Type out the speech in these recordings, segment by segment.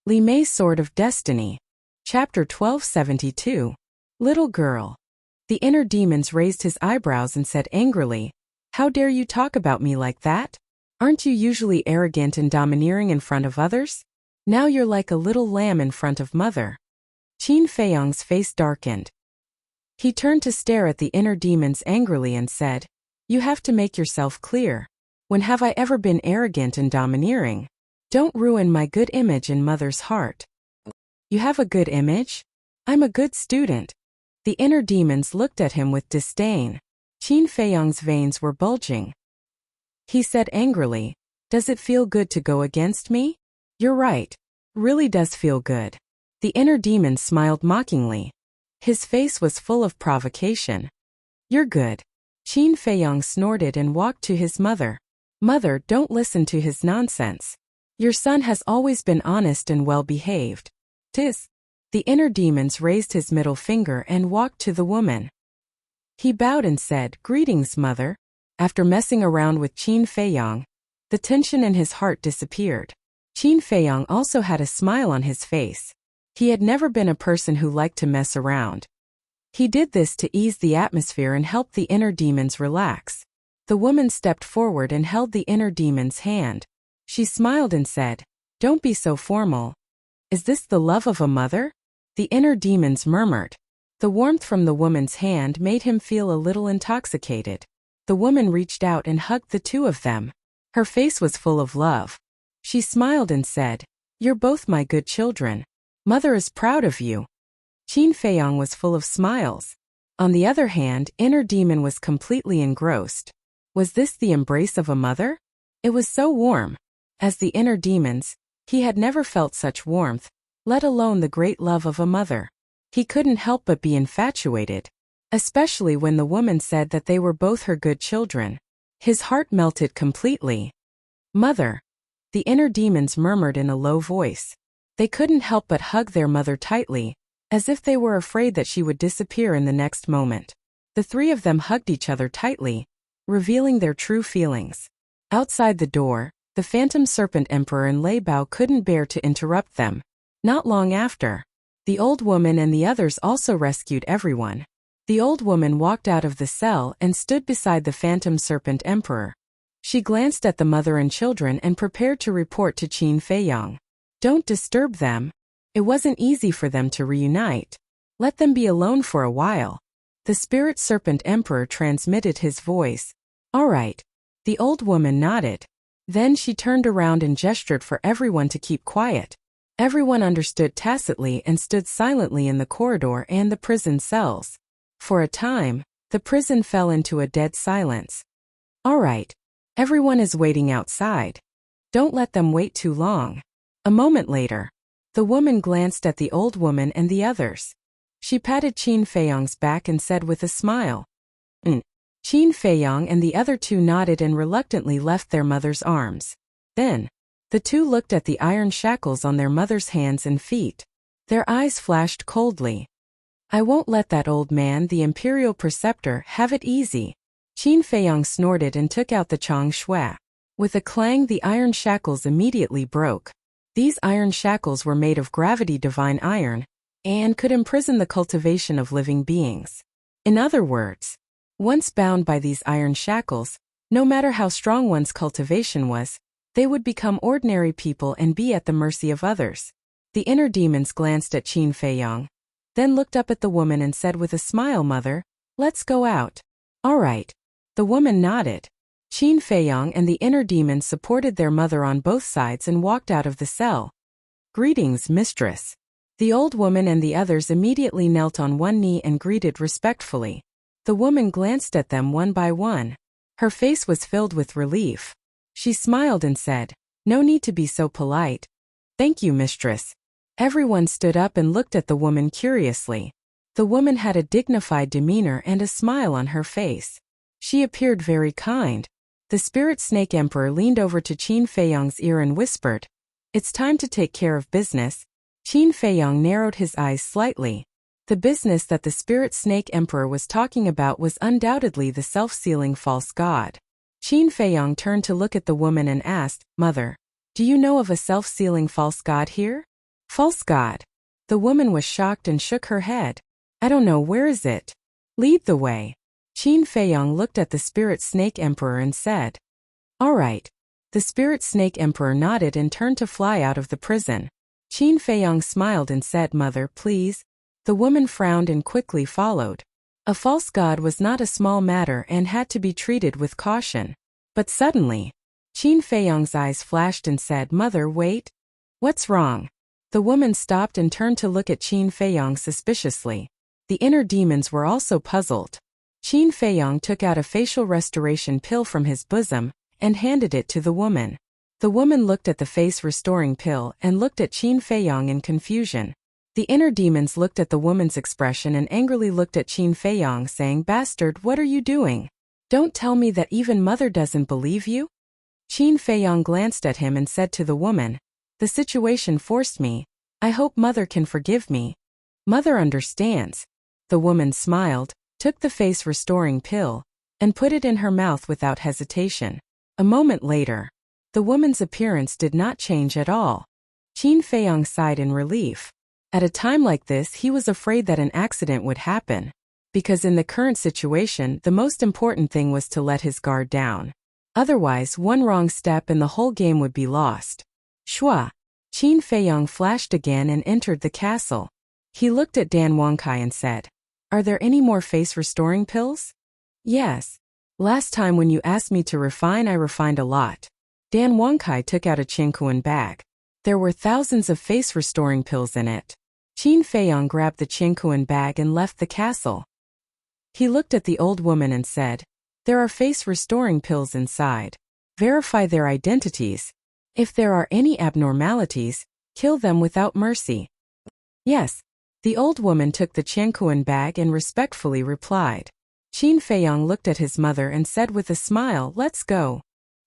Li Mei's Sword of Destiny. Chapter 1272. Little girl. The inner demons raised his eyebrows and said angrily, "How dare you talk about me like that? Aren't you usually arrogant and domineering in front of others? Now you're like a little lamb in front of mother." Qin Feiyang's face darkened. He turned to stare at the inner demons angrily and said, "You have to make yourself clear. When have I ever been arrogant and domineering? Don't ruin my good image in mother's heart." "You have a good image? I'm a good student." The inner demons looked at him with disdain. Qin Feiyang's veins were bulging. He said angrily, "Does it feel good to go against me? You're right. Really does feel good." The inner demon smiled mockingly. His face was full of provocation. "You're good." Qin Feiyang snorted and walked to his mother. "Mother, don't listen to his nonsense. Your son has always been honest and well-behaved." "Tis." The inner demons raised his middle finger and walked to the woman. He bowed and said, "Greetings, mother." After messing around with Qin Feiyang, the tension in his heart disappeared. Qin Feiyang also had a smile on his face. He had never been a person who liked to mess around. He did this to ease the atmosphere and help the inner demons relax. The woman stepped forward and held the inner demon's hand. She smiled and said, "Don't be so formal. Is this the love of a mother?" The inner demons murmured. The warmth from the woman's hand made him feel a little intoxicated. The woman reached out and hugged the two of them. Her face was full of love. She smiled and said, "You're both my good children. Mother is proud of you." Qin Feiyang was full of smiles. On the other hand, inner demon was completely engrossed. Was this the embrace of a mother? It was so warm. As the inner demons, he had never felt such warmth, let alone the great love of a mother. He couldn't help but be infatuated, especially when the woman said that they were both her good children. His heart melted completely. "Mother." The inner demons murmured in a low voice. They couldn't help but hug their mother tightly, as if they were afraid that she would disappear in the next moment. The three of them hugged each other tightly, revealing their true feelings. Outside the door, the Phantom Serpent Emperor and Lei Bao couldn't bear to interrupt them. Not long after, the old woman and the others also rescued everyone. The old woman walked out of the cell and stood beside the Phantom Serpent Emperor. She glanced at the mother and children and prepared to report to Qin Feiyang. "Don't disturb them. It wasn't easy for them to reunite. Let them be alone for a while." The Spirit Serpent Emperor transmitted his voice. "All right." The old woman nodded. Then she turned around and gestured for everyone to keep quiet. Everyone understood tacitly and stood silently in the corridor and the prison cells. For a time, the prison fell into a dead silence. "All right. Everyone is waiting outside. Don't let them wait too long." A moment later, the woman glanced at the old woman and the others. She patted Qin Feiyang's back and said with a smile, Qin Feiyang and the other two nodded and reluctantly left their mother's arms. Then, the two looked at the iron shackles on their mother's hands and feet. Their eyes flashed coldly. "I won't let that old man, the Imperial Preceptor, have it easy." Qin Feiyang snorted and took out the Chang Shui. With a clang, the iron shackles immediately broke. These iron shackles were made of gravity divine iron, and could imprison the cultivation of living beings. In other words, once bound by these iron shackles, no matter how strong one's cultivation was, they would become ordinary people and be at the mercy of others. The inner demons glanced at Qin Feiyang, then looked up at the woman and said with a smile, "Mother, let's go out." "All right." The woman nodded. Qin Feiyang and the inner demons supported their mother on both sides and walked out of the cell. "Greetings, mistress." The old woman and the others immediately knelt on one knee and greeted respectfully. The woman glanced at them one by one. Her face was filled with relief. She smiled and said, "No need to be so polite." "Thank you, mistress." Everyone stood up and looked at the woman curiously. The woman had a dignified demeanor and a smile on her face. She appeared very kind. The Spirit Snake Emperor leaned over to Qin Feiyang's ear and whispered, "It's time to take care of business." Qin Feiyang narrowed his eyes slightly. The business that the Spirit Snake Emperor was talking about was undoubtedly the self-sealing false god. Qin Feiyang turned to look at the woman and asked, "Mother, do you know of a self-sealing false god here?" False god. The woman was shocked and shook her head. I don't know, where is it? Lead the way. Qin Feiyong looked at the Spirit Snake Emperor and said, All right. The Spirit Snake Emperor nodded and turned to fly out of the prison. Qin Feiyong smiled and said, Mother, please. The woman frowned and quickly followed. A false god was not a small matter and had to be treated with caution. But suddenly, Qin Feiyong's eyes flashed and said, Mother, wait. What's wrong? The woman stopped and turned to look at Qin Feiyong suspiciously. The inner demons were also puzzled. Qin Feiyong took out a facial restoration pill from his bosom and handed it to the woman. The woman looked at the face-restoring pill and looked at Qin Feiyong in confusion. The inner demons looked at the woman's expression and angrily looked at Qin Feiyong, saying, Bastard, what are you doing? Don't tell me that even Mother doesn't believe you? Qin Feiyong glanced at him and said to the woman, The situation forced me. I hope Mother can forgive me. Mother understands. The woman smiled, took the face-restoring pill, and put it in her mouth without hesitation. A moment later, the woman's appearance did not change at all. Qin Feiyong sighed in relief. At a time like this, he was afraid that an accident would happen, because in the current situation, the most important thing was to let his guard down. Otherwise, one wrong step and the whole game would be lost. Shua! Qin Feiyong flashed again and entered the castle. He looked at Dan Wangkai and said, Are there any more face-restoring pills? Yes. Last time when you asked me to refine, I refined a lot. Dan Wangkai took out a Qingkuan bag. There were thousands of face-restoring pills in it. Qin Feiyong grabbed the Qingkuan bag and left the castle. He looked at the old woman and said, There are face-restoring pills inside. Verify their identities. If there are any abnormalities, kill them without mercy. Yes. The old woman took the Qingkuan bag and respectfully replied. Qin Feiyong looked at his mother and said with a smile, Let's go.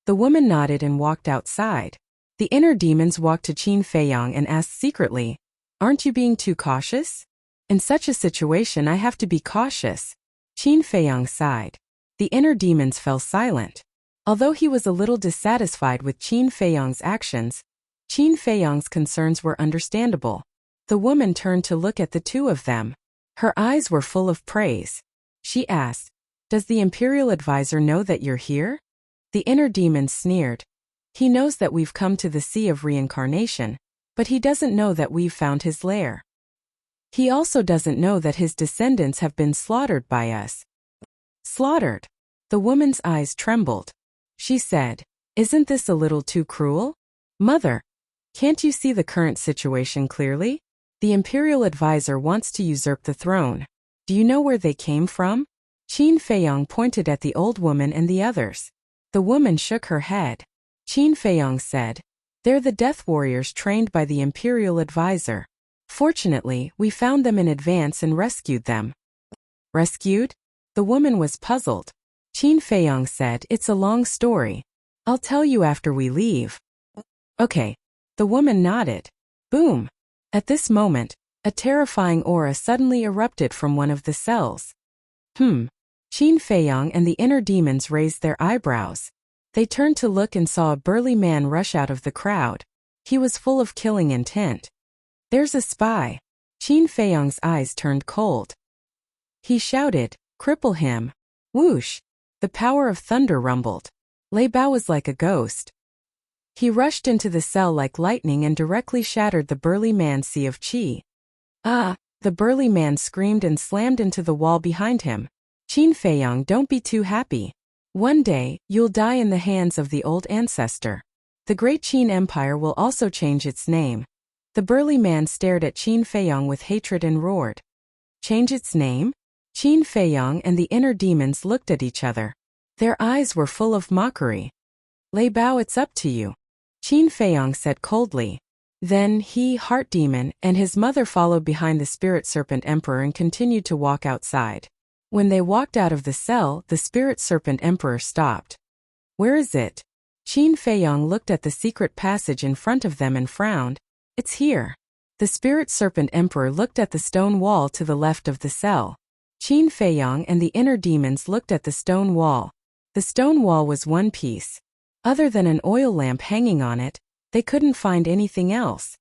The woman nodded and walked outside. The inner demons walked to Qin Feiyong and asked secretly, Aren't you being too cautious? In such a situation I have to be cautious. Qin Feiyong sighed. The inner demons fell silent. Although he was a little dissatisfied with Qin Feiyong's actions, Qin Feiyong's concerns were understandable. The woman turned to look at the two of them. Her eyes were full of praise. She asked, Does the Imperial Advisor know that you're here? The inner demon sneered. He knows that we've come to the Sea of Reincarnation, but he doesn't know that we've found his lair. He also doesn't know that his descendants have been slaughtered by us. Slaughtered? The woman's eyes trembled. She said, Isn't this a little too cruel? Mother, can't you see the current situation clearly? The Imperial Advisor wants to usurp the throne. Do you know where they came from? Qin Feiyong pointed at the old woman and the others. The woman shook her head. Qin Feiyong said, They're the death warriors trained by the Imperial Advisor. Fortunately, we found them in advance and rescued them. Rescued? The woman was puzzled. Qin Feiyong said, It's a long story. I'll tell you after we leave. Okay. The woman nodded. Boom. At this moment, a terrifying aura suddenly erupted from one of the cells. Qin Feiyong and the inner demons raised their eyebrows. They turned to look and saw a burly man rush out of the crowd. He was full of killing intent. There's a spy. Qin Feiyong's eyes turned cold. He shouted, Cripple him. Whoosh. The power of thunder rumbled. Lei Bao was like a ghost. He rushed into the cell like lightning and directly shattered the burly man's sea of qi. Ah! The burly man screamed and slammed into the wall behind him. Qin Feiyong, don't be too happy. One day, you'll die in the hands of the old ancestor. The Great Qin Empire will also change its name. The burly man stared at Qin Feiyong with hatred and roared. Change its name? Qin Feiyong and the inner demons looked at each other. Their eyes were full of mockery. Lei Bao, it's up to you. Qin Feiyong said coldly. Then he, Heart Demon, and his mother followed behind the Spirit Serpent Emperor and continued to walk outside. When they walked out of the cell, the Spirit Serpent Emperor stopped. Where is it? Qin Feiyong looked at the secret passage in front of them and frowned. It's here. The Spirit Serpent Emperor looked at the stone wall to the left of the cell. Qin Feiyong and the inner demons looked at the stone wall. The stone wall was one piece. Other than an oil lamp hanging on it, they couldn't find anything else.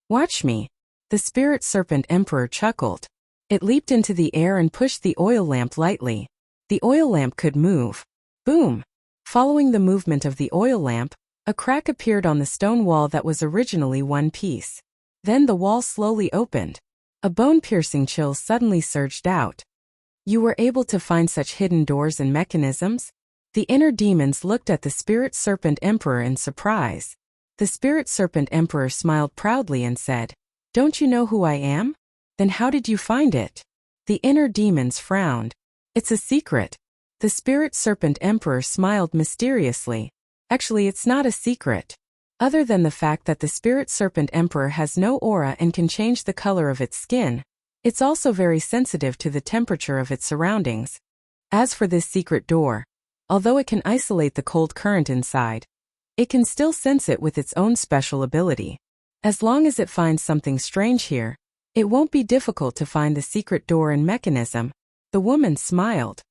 Watch me. The spirit serpent emperor chuckled. It leaped into the air and pushed the oil lamp lightly. The oil lamp could move. Boom! Following the movement of the oil lamp, a crack appeared on the stone wall that was originally one piece. Then the wall slowly opened. A bone-piercing chill suddenly surged out. You were able to find such hidden doors and mechanisms? The inner demons looked at the spirit serpent emperor in surprise. The spirit serpent emperor smiled proudly and said, "Don't you know who I am? Then how did you find it?" The inner demons frowned. "It's a secret." The spirit serpent emperor smiled mysteriously. Actually, it's not a secret. Other than the fact that the spirit serpent emperor has no aura and can change the color of its skin, it's also very sensitive to the temperature of its surroundings. As for this secret door, although it can isolate the cold current inside, it can still sense it with its own special ability. As long as it finds something strange here, it won't be difficult to find the secret door and mechanism. The woman smiled.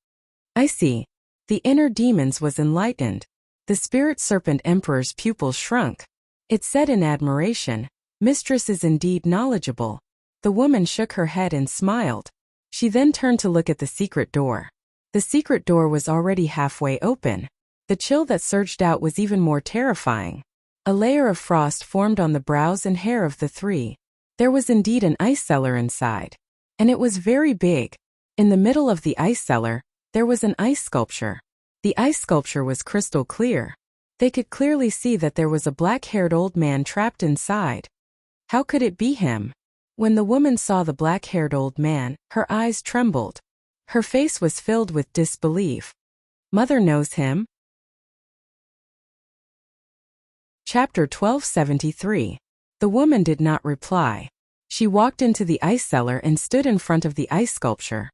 I see. The inner demons was enlightened. The spirit serpent emperor's pupils shrunk. It said in admiration, "Mistress is indeed knowledgeable." The woman shook her head and smiled. She then turned to look at the secret door. The secret door was already halfway open. The chill that surged out was even more terrifying. A layer of frost formed on the brows and hair of the three. There was indeed an ice cellar inside. And it was very big. In the middle of the ice cellar, there was an ice sculpture. The ice sculpture was crystal clear. They could clearly see that there was a black-haired old man trapped inside. How could it be him? When the woman saw the black-haired old man, her eyes trembled. Her face was filled with disbelief. Mother knows him? Chapter 1273. The woman did not reply. She walked into the ice cellar and stood in front of the ice sculpture.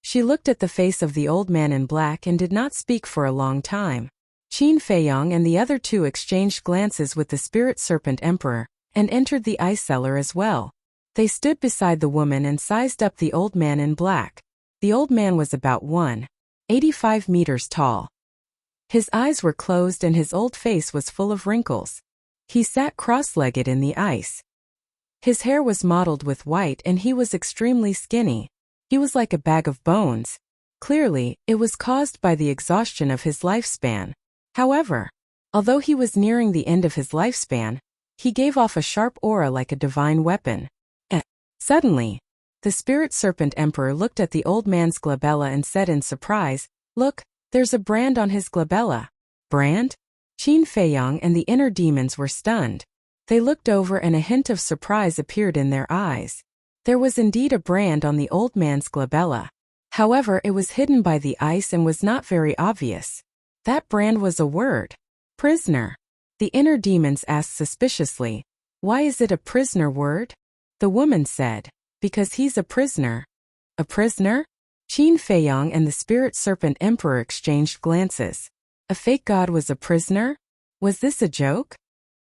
She looked at the face of the old man in black and did not speak for a long time. Qin Feiyong and the other two exchanged glances with the spirit serpent emperor, and entered the ice cellar as well. They stood beside the woman and sized up the old man in black. The old man was about 1.85 meters tall. His eyes were closed and his old face was full of wrinkles. He sat cross-legged in the ice. His hair was mottled with white and he was extremely skinny. He was like a bag of bones. Clearly, it was caused by the exhaustion of his lifespan. However, although he was nearing the end of his lifespan, he gave off a sharp aura like a divine weapon. Suddenly, the spirit serpent emperor looked at the old man's glabella and said in surprise, "Look, there's a brand on his glabella." Brand? Qin Feiyong and the inner demons were stunned. They looked over and a hint of surprise appeared in their eyes. There was indeed a brand on the old man's glabella. However, it was hidden by the ice and was not very obvious. That brand was a word. Prisoner. The inner demons asked suspiciously, "Why is it a prisoner word?" The woman said, "Because he's a prisoner." A prisoner? Qin Feiyong and the spirit serpent emperor exchanged glances. A fake god was a prisoner? Was this a joke?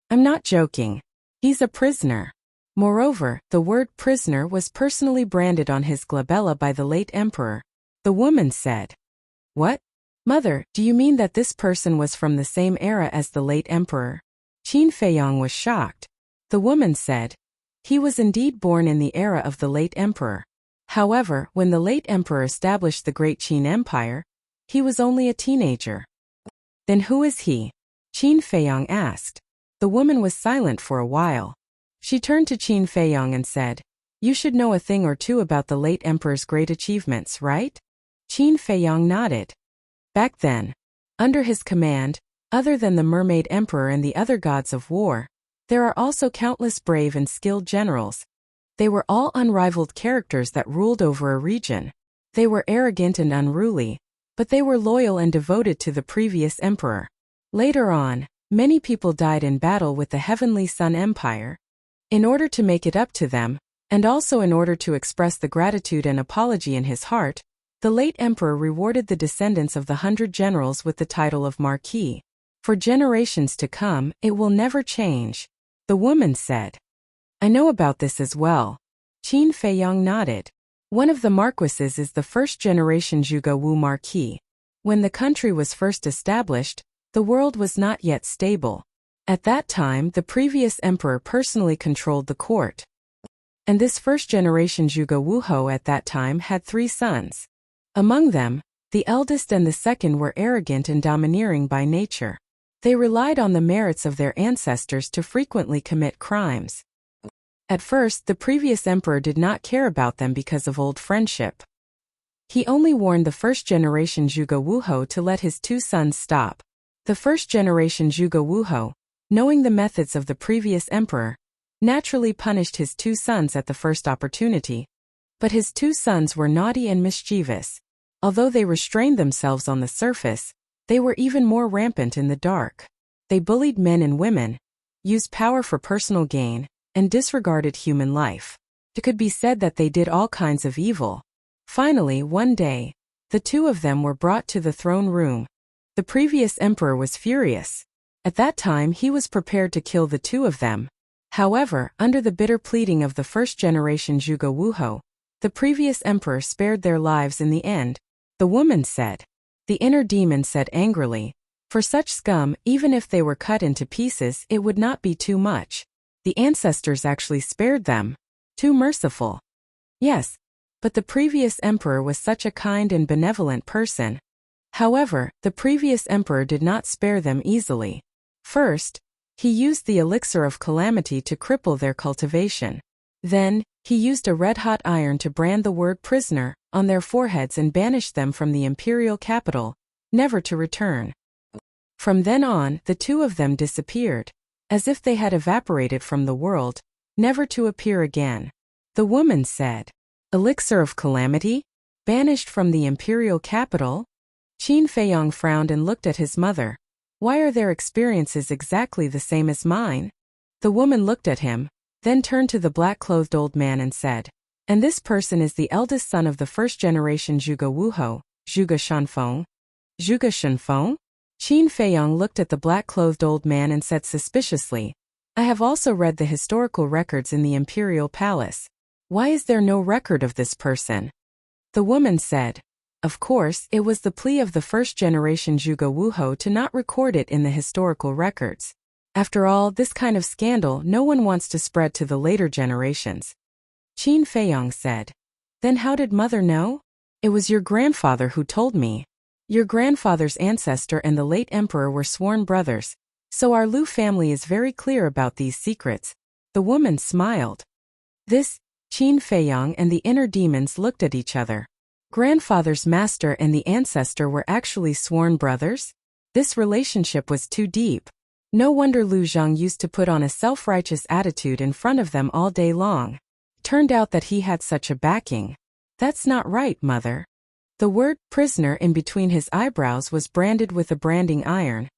I'm not joking. He's a prisoner. Moreover, the word prisoner was personally branded on his glabella by the late emperor. The woman said, "What? Mother, do you mean that this person was from the same era as the late emperor?" Qin Feiyong was shocked. The woman said, "He was indeed born in the era of the late emperor. However, when the late emperor established the Great Qin Empire, he was only a teenager." "Then who is he?" Qin Feiyong asked. The woman was silent for a while. She turned to Qin Feiyong and said, "You should know a thing or two about the late emperor's great achievements, right?" Qin Feiyong nodded. Back then, under his command, other than the mermaid emperor and the other gods of war, there are also countless brave and skilled generals. They were all unrivaled characters that ruled over a region. They were arrogant and unruly, but they were loyal and devoted to the previous emperor. Later on, many people died in battle with the Heavenly Sun Empire. In order to make it up to them, and also in order to express the gratitude and apology in his heart, the late emperor rewarded the descendants of the 100 generals with the title of Marquis. For generations to come, it will never change. The woman said, "I know about this as well." Qin Feiyong nodded. One of the marquises is the first-generation Zhuge Wu Marquis. When the country was first established, the world was not yet stable. At that time, the previous emperor personally controlled the court. And this first-generation Zhuge Wuhou at that time had 3 sons. Among them, the eldest and the second were arrogant and domineering by nature. They relied on the merits of their ancestors to frequently commit crimes. At first, the previous emperor did not care about them because of old friendship. He only warned the first-generation Zhuge Wuhou to let his 2 sons stop. The first-generation Zhuge Wuhou, knowing the methods of the previous emperor, naturally punished his 2 sons at the first opportunity. But his 2 sons were naughty and mischievous. Although they restrained themselves on the surface, they were even more rampant in the dark. They bullied men and women, used power for personal gain, and disregarded human life. It could be said that they did all kinds of evil. Finally, one day, the 2 of them were brought to the throne room. The previous emperor was furious. At that time, he was prepared to kill the 2 of them. However, under the bitter pleading of the first-generation Zhuge Wuhou, the previous emperor spared their lives in the end. The woman said. The inner demon said angrily, "For such scum, even if they were cut into pieces, it would not be too much. The ancestors actually spared them. Too merciful." Yes, but the previous emperor was such a kind and benevolent person. However, the previous emperor did not spare them easily. First, he used the elixir of calamity to cripple their cultivation. Then, he used a red-hot iron to brand the word prisoner on their foreheads and banished them from the imperial capital, never to return. From then on, the 2 of them disappeared, as if they had evaporated from the world, never to appear again. The woman said, "Elixir of calamity? Banished from the imperial capital?" Qin Feiyong frowned and looked at his mother. "Why are their experiences exactly the same as mine?" The woman looked at him, then turned to the black-clothed old man and said, "And this person is the eldest son of the first-generation Zhuge Wuhou, Zhuge Shanfeng." "Zhuge Shanfeng?" Qin Feiyong looked at the black-clothed old man and said suspiciously, "I have also read the historical records in the imperial palace. Why is there no record of this person?" The woman said, "Of course, it was the plea of the first-generation Zhuge Wuhou to not record it in the historical records. After all, this kind of scandal no one wants to spread to the later generations." Qin Feiyong said, "Then how did mother know?" "It was your grandfather who told me. Your grandfather's ancestor and the late emperor were sworn brothers, so our Lu family is very clear about these secrets." The woman smiled. This, Qin Feiyong and the inner demons looked at each other. Grandfather's master and the ancestor were actually sworn brothers? This relationship was too deep. No wonder Lu Zhang used to put on a self-righteous attitude in front of them all day long. Turned out that he had such a backing. "That's not right, mother." The word prisoner in between his eyebrows was branded with a branding iron.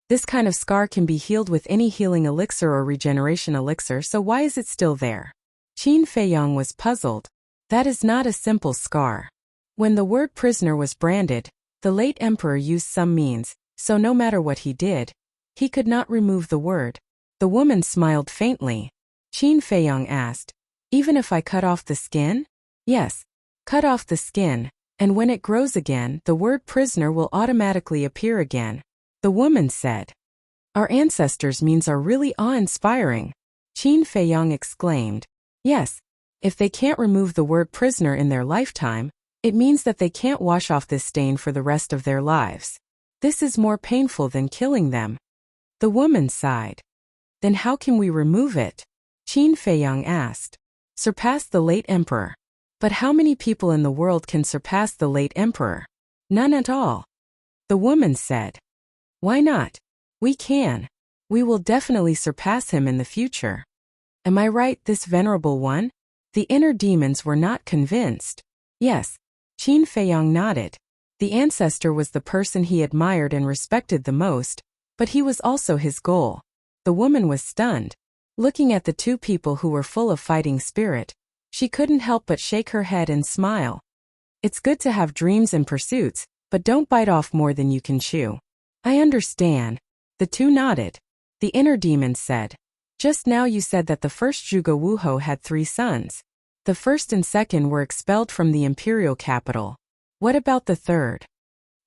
This kind of scar can be healed with any healing elixir or regeneration elixir, so why is it still there? Qin Feiyong was puzzled. That is not a simple scar. When the word prisoner was branded, the late emperor used some means, so no matter what he did, he could not remove the word. The woman smiled faintly. Qin Feiyong asked, "Even if I cut off the skin?" "Yes, cut off the skin, and when it grows again, the word prisoner will automatically appear again." The woman said. "Our ancestors' means are really awe-inspiring," Qin Feiyong exclaimed. "Yes, if they can't remove the word prisoner in their lifetime, it means that they can't wash off this stain for the rest of their lives. This is more painful than killing them." The woman sighed. "Then how can we remove it?" Qin Feiyong asked. "Surpass the late emperor." "But how many people in the world can surpass the late emperor?" "None at all." The woman said. "Why not? We can. We will definitely surpass him in the future. Am I right, this venerable one?" The inner demons were not convinced. Yes. Qin Feiyong nodded. The ancestor was the person he admired and respected the most, but he was also his goal. The woman was stunned. Looking at the 2 people who were full of fighting spirit, she couldn't help but shake her head and smile. "It's good to have dreams and pursuits, but don't bite off more than you can chew." "I understand." The 2 nodded. The inner demon said, "Just now you said that the first Zhuge Wuhou had 3 sons. The first and second were expelled from the imperial capital. What about the third?"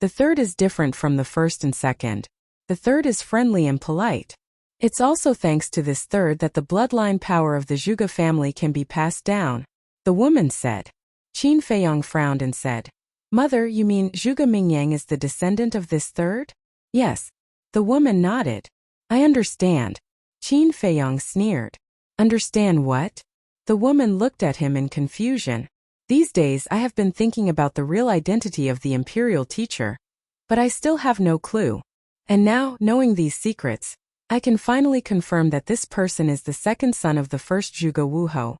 "The third is different from the first and second. The third is friendly and polite." It's also thanks to this third that the bloodline power of the Zhuge family can be passed down, the woman said. Qin Feiyong frowned and said, Mother, you mean Zhuge Mingyang is the descendant of this third? Yes. The woman nodded. I understand. Qin Feiyong sneered. Understand what? The woman looked at him in confusion. These days I have been thinking about the real identity of the imperial teacher, but I still have no clue. And now, knowing these secrets, I can finally confirm that this person is the second son of the first Zhuge Wuhou.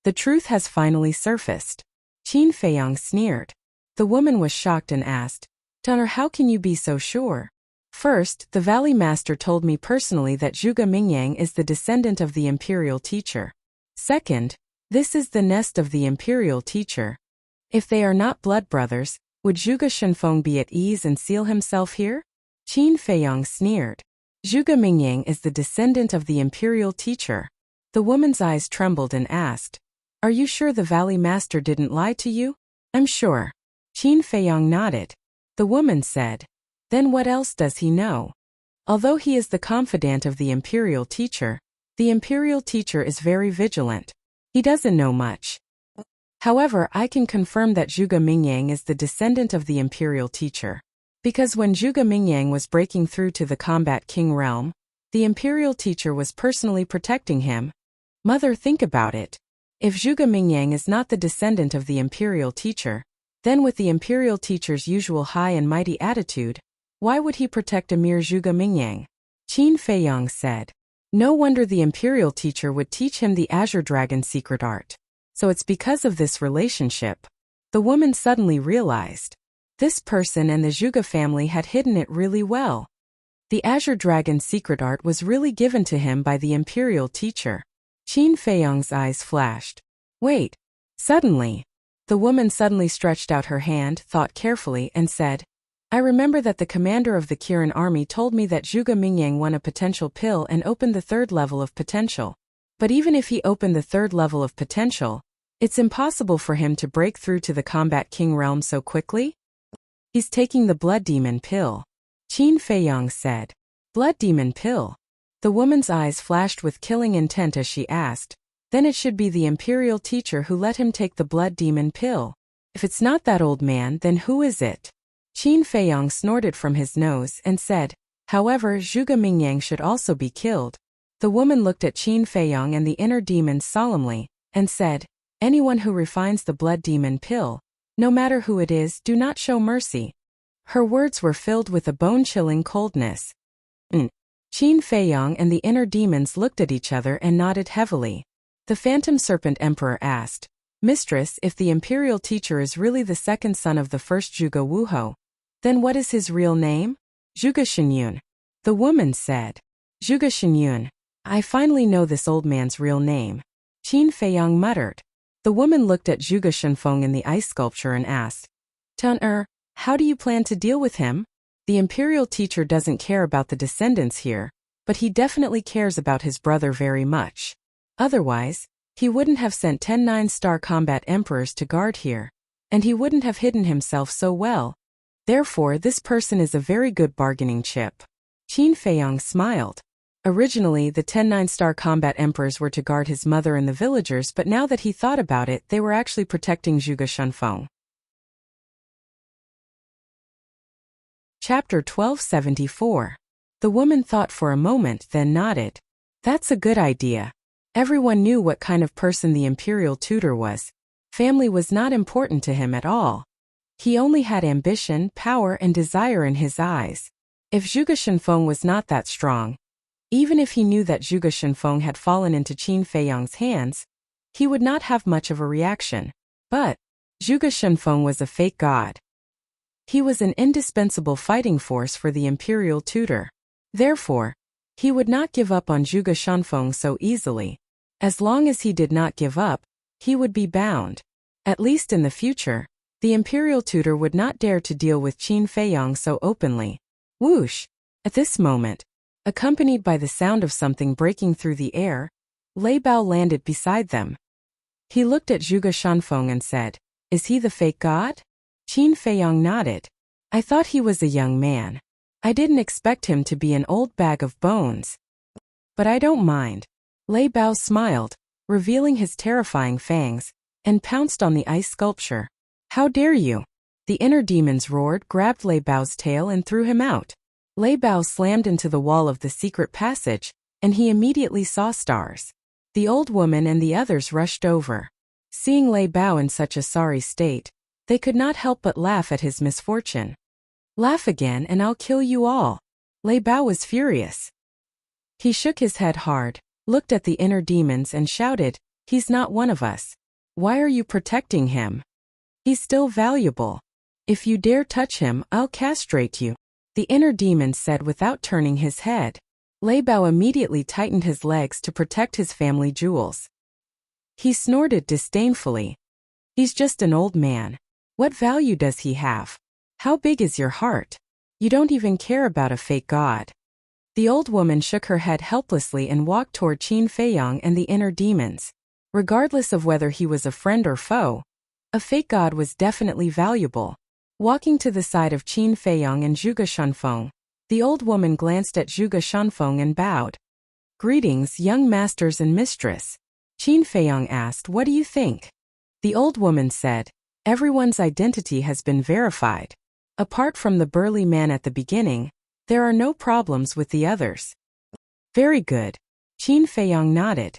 The truth has finally surfaced. Qin Feiyong sneered. The woman was shocked and asked, Donner, how can you be so sure? First, the Valley Master told me personally that Zhuge Mingyang is the descendant of the imperial teacher. Second, this is the nest of the imperial teacher. If they are not blood brothers, would Zhuge Shenfeng be at ease and seal himself here? Qin Feiyong sneered. Zhuge Mingyang is the descendant of the imperial teacher. The woman's eyes trembled and asked, Are you sure the Valley Master didn't lie to you? I'm sure. Qin Feiyong nodded. The woman said, Then what else does he know? Although he is the confidant of the imperial teacher, the imperial teacher is very vigilant. He doesn't know much. However, I can confirm that Zhuge Mingyang is the descendant of the imperial teacher. Because when Zhuge Mingyang was breaking through to the Combat King realm, the imperial teacher was personally protecting him. Mother, think about it. If Zhuge Mingyang is not the descendant of the imperial teacher, then with the imperial teacher's usual high and mighty attitude, why would he protect a mere Zhuge Mingyang? Qin Feiyong said. No wonder the imperial teacher would teach him the Azure Dragon secret art. So it's because of this relationship. The woman suddenly realized. This person and the Zhuge family had hidden it really well. The Azure Dragon secret art was really given to him by the imperial teacher. Qin Feiyong's eyes flashed. Wait. Suddenly. The woman suddenly stretched out her hand, thought carefully, and said, I remember that the commander of the Kirin army told me that Zhuge Mingyang won a potential pill and opened the third level of potential. But even if he opened the third level of potential, it's impossible for him to break through to the Combat King realm so quickly? He's taking the Blood Demon pill. Qin Feiyong said. Blood Demon pill. The woman's eyes flashed with killing intent as she asked, Then it should be the imperial teacher who let him take the Blood Demon pill. If it's not that old man, then who is it? Qin Feiyong snorted from his nose and said, However, Zhuge Mingyang should also be killed. The woman looked at Qin Feiyong and the inner demons solemnly, and said, Anyone who refines the Blood Demon pill, no matter who it is, do not show mercy. Her words were filled with a bone-chilling coldness. Qin Feiyong and the inner demons looked at each other and nodded heavily. The Phantom Serpent Emperor asked, Mistress, if the imperial teacher is really the second son of the first Zhuge Wuhou, then what is his real name? Zhuge Shenyun. The woman said. Zhuge Shenyun. I finally know this old man's real name. Qin Feiyong muttered. The woman looked at Zhuge Shenfeng in the ice sculpture and asked, Tun how do you plan to deal with him? The imperial teacher doesn't care about the descendants here, but he definitely cares about his brother very much. Otherwise, he wouldn't have sent 10 9-star combat emperors to guard here, and he wouldn't have hidden himself so well. Therefore, this person is a very good bargaining chip. Qin Feiyong smiled. Originally, the 10 9-star combat emperors were to guard his mother and the villagers, but now that he thought about it, they were actually protecting Zhuge Shenfeng. Chapter 1274. The woman thought for a moment, then nodded. That's a good idea. Everyone knew what kind of person the imperial tutor was. Family was not important to him at all. He only had ambition, power, and desire in his eyes. If Zhuge Shenfeng was not that strong, even if he knew that Zhuge Shenfeng had fallen into Qin Feiyong's hands, he would not have much of a reaction. But Zhuge Shenfeng was a fake god. He was an indispensable fighting force for the imperial tutor. Therefore, he would not give up on Zhuge Shenfeng so easily. As long as he did not give up, he would be bound. At least in the future, the imperial tutor would not dare to deal with Qin Feiyong so openly. Whoosh! At this moment, accompanied by the sound of something breaking through the air, Lei Bao landed beside them. He looked at Zhuge Shenfeng and said, Is he the fake god? Qin Feiyong nodded. I thought he was a young man. I didn't expect him to be an old bag of bones. But I don't mind. Lei Bao smiled, revealing his terrifying fangs, and pounced on the ice sculpture. How dare you? The inner demons roared, grabbed Lei Bao's tail and threw him out. Lei Bao slammed into the wall of the secret passage, and he immediately saw stars. The old woman and the others rushed over. Seeing Lei Bao in such a sorry state, they could not help but laugh at his misfortune. Laugh again and I'll kill you all. Lei Bao was furious. He shook his head hard, looked at the inner demons and shouted, he's not one of us. Why are you protecting him? He's still valuable. If you dare touch him, I'll castrate you. The inner demon said without turning his head. Lei Bao immediately tightened his legs to protect his family jewels. He snorted disdainfully. He's just an old man. What value does he have? How big is your heart? You don't even care about a fake god. The old woman shook her head helplessly and walked toward Qin Feiyang and the inner demons. Regardless of whether he was a friend or foe, a fake god was definitely valuable. Walking to the side of Qin Feiyang and Zhuge Shunfeng, the old woman glanced at Zhuge Shunfeng and bowed. Greetings, young masters and mistress. Qin Feiyang asked, what do you think? The old woman said, everyone's identity has been verified. Apart from the burly man at the beginning, there are no problems with the others. Very good. Qin Feiyang nodded.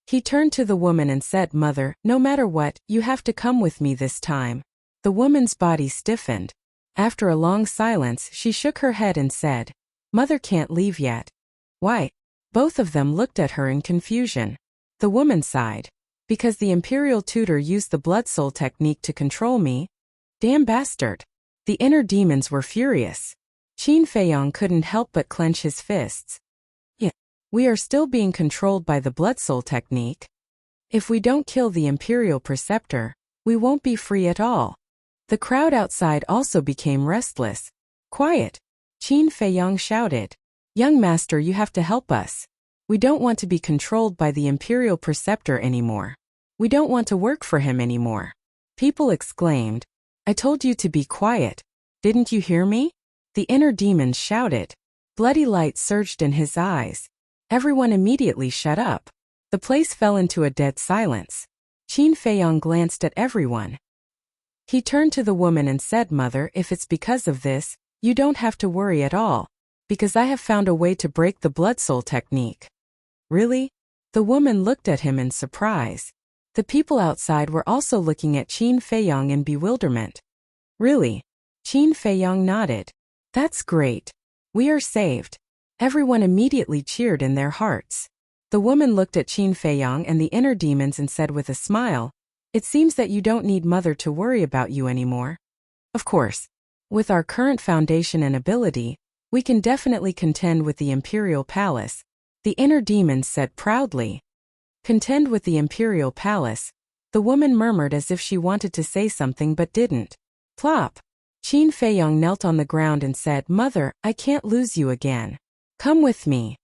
He turned to the woman and said, Mother, no matter what, you have to come with me this time. The woman's body stiffened. After a long silence, she shook her head and said, Mother can't leave yet. Why? Both of them looked at her in confusion. The woman sighed. Because the imperial tutor used the blood soul technique to control me. Damn bastard. The inner demons were furious. Qin Feiyang couldn't help but clench his fists. Yeah, we are still being controlled by the blood soul technique. If we don't kill the imperial preceptor, we won't be free at all. The crowd outside also became restless. Quiet! Qin Feiyang shouted. Young master, you have to help us. We don't want to be controlled by the imperial preceptor anymore. We don't want to work for him anymore. People exclaimed. I told you to be quiet. Didn't you hear me? The inner demons shouted. Bloody light surged in his eyes. Everyone immediately shut up. The place fell into a dead silence. Qin Feiyang glanced at everyone. He turned to the woman and said, Mother, if it's because of this, you don't have to worry at all, because I have found a way to break the blood soul technique. Really? The woman looked at him in surprise. The people outside were also looking at Qin Feiyang in bewilderment. Really? Qin Feiyang nodded. That's great. We are saved. Everyone immediately cheered in their hearts. The woman looked at Qin Feiyang and the inner demons and said with a smile, it seems that you don't need Mother to worry about you anymore. Of course. With our current foundation and ability, we can definitely contend with the Imperial Palace, the inner demons said proudly. Contend with the Imperial Palace, the woman murmured as if she wanted to say something but didn't. Plop! Qin Feiyang knelt on the ground and said, Mother, I can't lose you again. Come with me.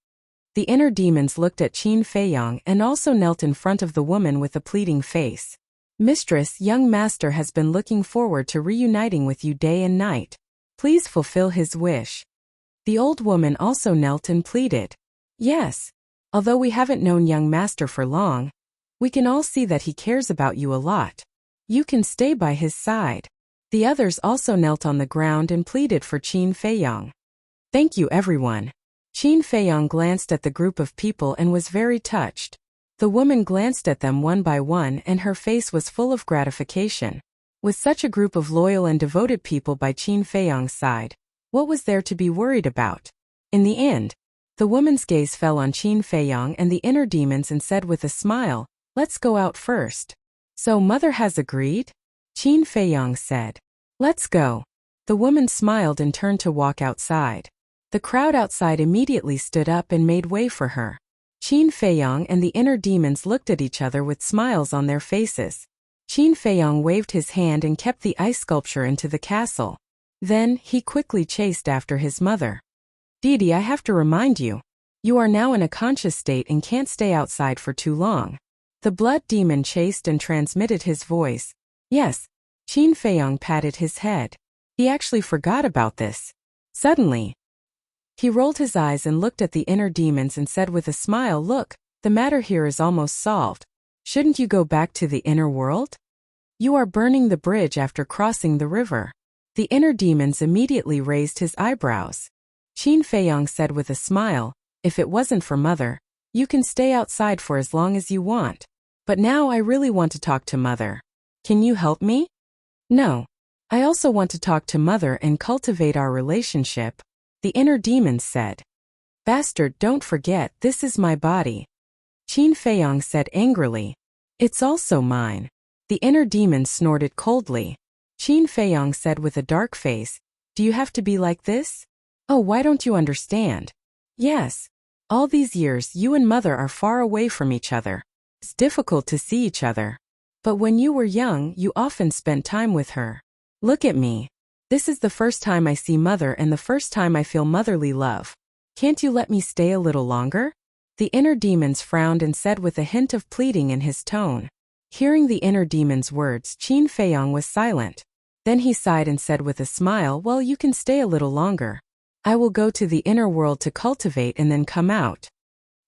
The inner demons looked at Qin Feiyang and also knelt in front of the woman with a pleading face. Mistress, young master has been looking forward to reuniting with you day and night. Please fulfill his wish. The old woman also knelt and pleaded. Yes. Although we haven't known young master for long, we can all see that he cares about you a lot. You can stay by his side. The others also knelt on the ground and pleaded for Qin Feiyang. Thank you everyone. Qin Feiyang glanced at the group of people and was very touched. The woman glanced at them one by one and her face was full of gratification. With such a group of loyal and devoted people by Qin Feiyang's side, what was there to be worried about? In the end, the woman's gaze fell on Qin Feiyang and the inner demons and said with a smile, let's go out first. So Mother has agreed? Qin Feiyang said. Let's go. The woman smiled and turned to walk outside. The crowd outside immediately stood up and made way for her. Qin Feiyang and the inner demons looked at each other with smiles on their faces. Qin Feiyang waved his hand and kept the ice sculpture into the castle. Then, he quickly chased after his mother. Deity, I have to remind you. You are now in a conscious state and can't stay outside for too long. The blood demon chased and transmitted his voice. Yes. Qin Feiyang patted his head. He actually forgot about this. Suddenly, He rolled his eyes and looked at the inner demons and said with a smile, "Look, the matter here is almost solved. Shouldn't you go back to the inner world? You are burning the bridge after crossing the river." The inner demons immediately raised his eyebrows. Qin Feiyong said with a smile, "If it wasn't for Mother, you can stay outside for as long as you want. But now I really want to talk to Mother. Can you help me?" "No. I also want to talk to Mother and cultivate our relationship," the inner demons said. "Bastard, don't forget, this is my body," Qin Feiyong said angrily. "It's also mine." The inner demons snorted coldly. Qin Feiyong said with a dark face, "Do you have to be like this? Oh, why don't you understand? Yes. All these years you and Mother are far away from each other. It's difficult to see each other. But when you were young, you often spent time with her. Look at me. This is the first time I see Mother and the first time I feel motherly love. Can't you let me stay a little longer?" The inner demons frowned and said with a hint of pleading in his tone. Hearing the inner demon's words, Qin Feiyong was silent. Then he sighed and said with a smile, "Well, you can stay a little longer. I will go to the inner world to cultivate and then come out."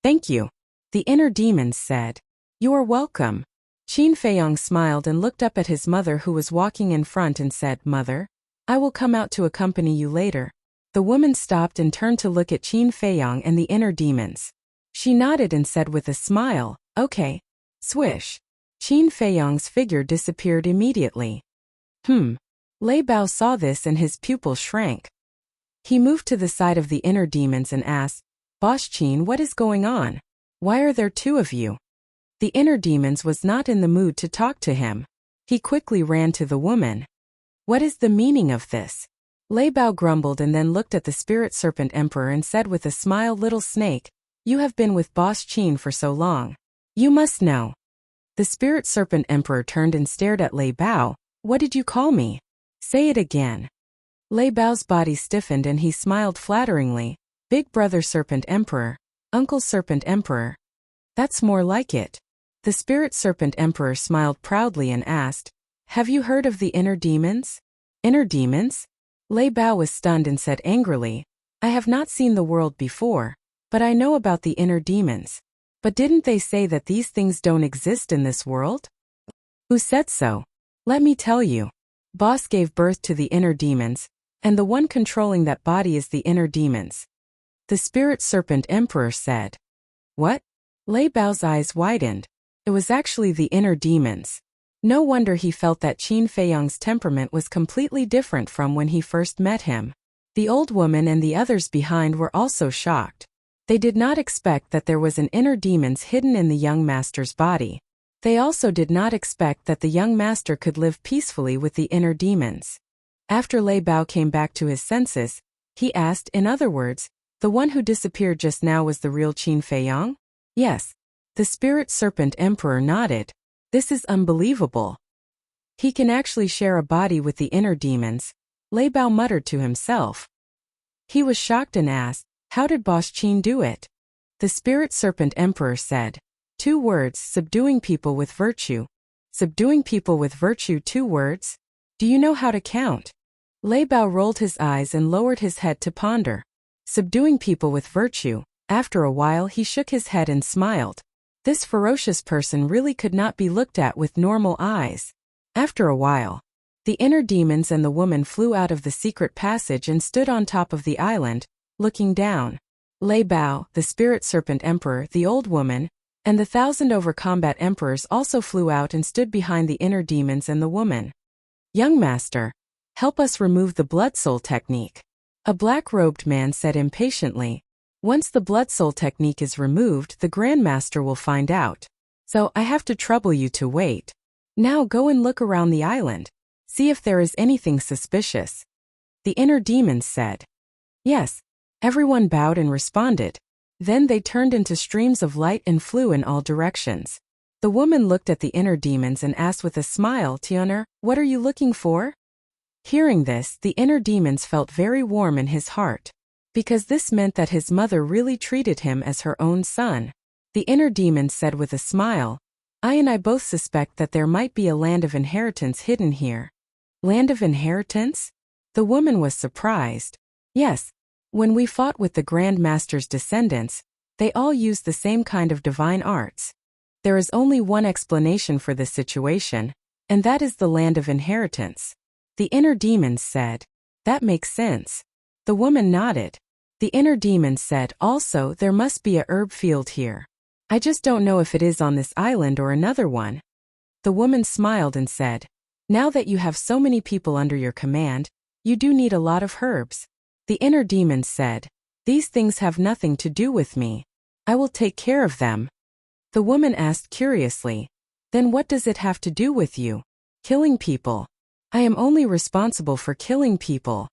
"Thank you," the inner demons said. "You are welcome." Qin Feiyong smiled and looked up at his mother who was walking in front and said, "Mother, I will come out to accompany you later." The woman stopped and turned to look at Qin Feiyong and the inner demons. She nodded and said with a smile, "Okay." Swish. Qin Feiyong's figure disappeared immediately. Lei Bao saw this and his pupil shrank. He moved to the side of the inner demons and asked, "Boss Qin, what is going on? Why are there two of you?" The inner demons was not in the mood to talk to him. He quickly ran to the woman. "What is the meaning of this?" Lei Bao grumbled and then looked at the Spirit Serpent Emperor and said with a smile, "Little snake, you have been with Boss Qin for so long. You must know." The Spirit Serpent Emperor turned and stared at Lei Bao. "What did you call me? Say it again." Lei Bao's body stiffened and he smiled flatteringly. "Big Brother Serpent Emperor, Uncle Serpent Emperor. That's more like it." The Spirit Serpent Emperor smiled proudly and asked, "Have you heard of the inner demons?" "Inner demons?" Lei Bao was stunned and said angrily, "I have not seen the world before, but I know about the inner demons. But didn't they say that these things don't exist in this world?" "Who said so?" "Let me tell you. Boss gave birth to the inner demons, and the one controlling that body is the inner demons." The Spirit Serpent Emperor said. "What?" Lei Bao's eyes widened. It was actually the inner demons. No wonder he felt that Qin Feiyong's temperament was completely different from when he first met him. The old woman and the others behind were also shocked. They did not expect that there was an inner demons hidden in the young master's body. They also did not expect that the young master could live peacefully with the inner demons. After Lei Bao came back to his senses, he asked, "In other words, the one who disappeared just now was the real Qin Feiyong?" "Yes." The Spirit Serpent Emperor nodded. "This is unbelievable. He can actually share a body with the inner demons," Lei Bao muttered to himself. He was shocked and asked, "How did Boss Qin do it?" The Spirit Serpent Emperor said, "2 words, subduing people with virtue." "Subduing people with virtue, 2 words? Do you know how to count?" Lei Bao rolled his eyes and lowered his head to ponder. Subduing people with virtue. After a while he shook his head and smiled. This ferocious person really could not be looked at with normal eyes. After a while, the inner demons and the woman flew out of the secret passage and stood on top of the island, looking down. Lei Bao, the Spirit Serpent Emperor, the old woman, and the 1,000 over-combat emperors also flew out and stood behind the inner demons and the woman. "Young master, help us remove the blood soul technique," a black-robed man said impatiently. "Once the blood soul technique is removed, the Grand Master will find out. So I have to trouble you to wait. Now go and look around the island. See if there is anything suspicious." The inner demons said. Yes. Everyone bowed and responded. Then they turned into streams of light and flew in all directions. The woman looked at the inner demons and asked with a smile, "Tioner, what are you looking for?" Hearing this, the inner demons felt very warm in his heart. Because this meant that his mother really treated him as her own son. The inner demons said with a smile, "I and I both suspect that there might be a land of inheritance hidden here." Land of inheritance? The woman was surprised. Yes. When we fought with the Grand Master's descendants, they all used the same kind of divine arts. There is only one explanation for this situation, and that is the land of inheritance. The inner demons said. That makes sense. The woman nodded. The inner demons said also there must be a herb field here. I just don't know if it is on this island or another one. The woman smiled and said, now that you have so many people under your command, you do need a lot of herbs. The inner demons said, these things have nothing to do with me. I will take care of them. The woman asked curiously, then what does it have to do with you? Killing people. I am only responsible for killing people.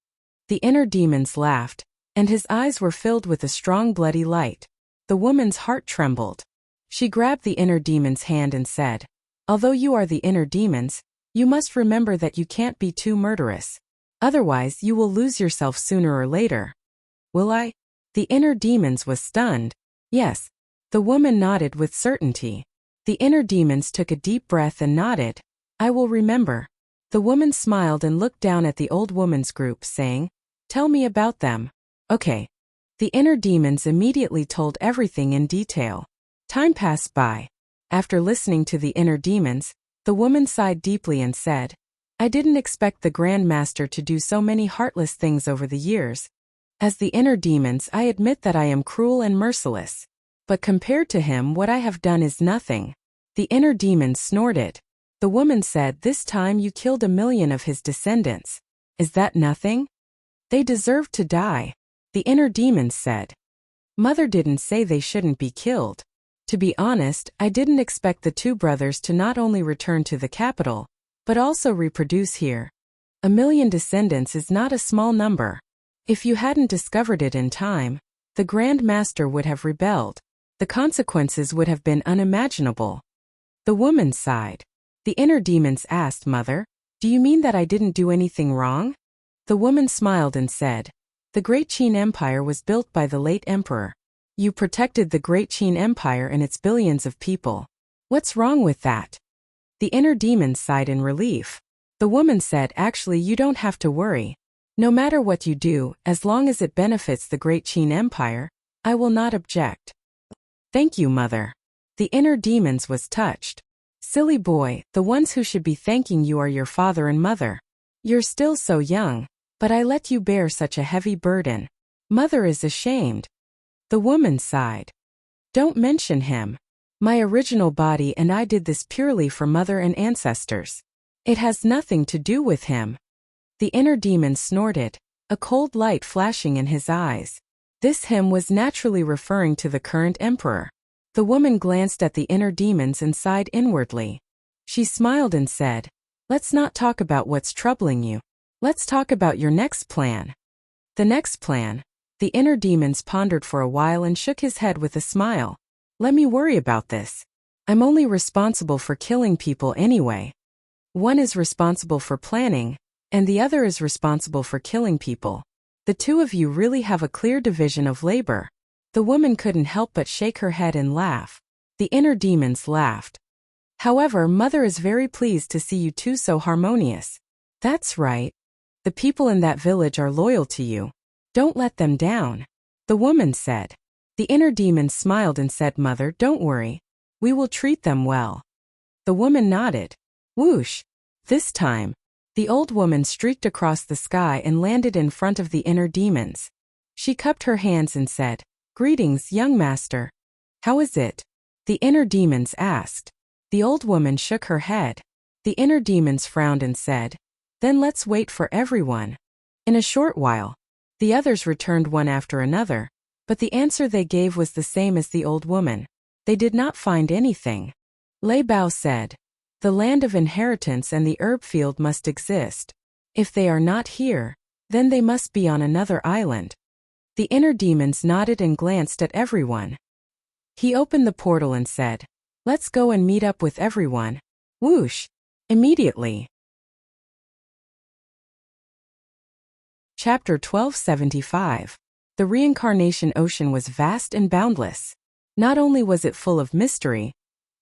The inner demons laughed, and his eyes were filled with a strong bloody light. The woman's heart trembled. She grabbed the inner demon's hand and said, although you are the inner demons, you must remember that you can't be too murderous. Otherwise you will lose yourself sooner or later. Will I? The inner demons was stunned. Yes. The woman nodded with certainty. The inner demons took a deep breath and nodded. I will remember. The woman smiled and looked down at the old woman's group, saying, tell me about them. Okay. The inner demons immediately told everything in detail. Time passed by. After listening to the inner demons, the woman sighed deeply and said, I didn't expect the Grand Master to do so many heartless things over the years. As the inner demons, I admit that I am cruel and merciless. But compared to him, what I have done is nothing. The inner demons snorted. The woman said, this time you killed 1 million of his descendants. Is that nothing? They deserve to die. The inner demons said. Mother didn't say they shouldn't be killed. To be honest, I didn't expect the 2 brothers to not only return to the capital, but also reproduce here. 1 million descendants is not a small number. If you hadn't discovered it in time, the Grand Master would have rebelled. The consequences would have been unimaginable. The woman sighed. The inner demons asked, Mother, do you mean that I didn't do anything wrong? The woman smiled and said, the Great Qin Empire was built by the late emperor. You protected the Great Qin Empire and its billions of people. What's wrong with that? The inner demons sighed in relief. The woman said, actually you don't have to worry. No matter what you do, as long as it benefits the Great Qin Empire, I will not object. Thank you, Mother. The inner demons was touched. Silly boy, the ones who should be thanking you are your father and mother. You're still so young, but I let you bear such a heavy burden. Mother is ashamed. The woman sighed. Don't mention him. My original body and I did this purely for mother and ancestors. It has nothing to do with him. The inner demon snorted, a cold light flashing in his eyes. This him was naturally referring to the current emperor. The woman glanced at the inner demons and sighed inwardly. She smiled and said, let's not talk about what's troubling you. Let's talk about your next plan. The next plan? The inner demons pondered for a while and shook his head with a smile. Let me worry about this. I'm only responsible for killing people anyway. One is responsible for planning, and the other is responsible for killing people. The 2 of you really have a clear division of labor. The woman couldn't help but shake her head and laugh. The inner demons laughed. However, Mother is very pleased to see you 2 so harmonious. That's right. The people in that village are loyal to you. Don't let them down. The woman said. The inner demon smiled and said, Mother, don't worry. We will treat them well. The woman nodded. Whoosh! This time, the old woman streaked across the sky and landed in front of the inner demons. She cupped her hands and said, Greetings, young master. How is it? The inner demons asked. The old woman shook her head. The inner demons frowned and said, Then let's wait for everyone. In a short while, the others returned one after another, but the answer they gave was the same as the old woman. They did not find anything. Lei Bao said, The land of inheritance and the herb field must exist. If they are not here, then they must be on another island. The inner demons nodded and glanced at everyone. He opened the portal and said, Let's go and meet up with everyone. Whoosh! Immediately. Chapter 1275. The reincarnation ocean was vast and boundless. Not only was it full of mystery,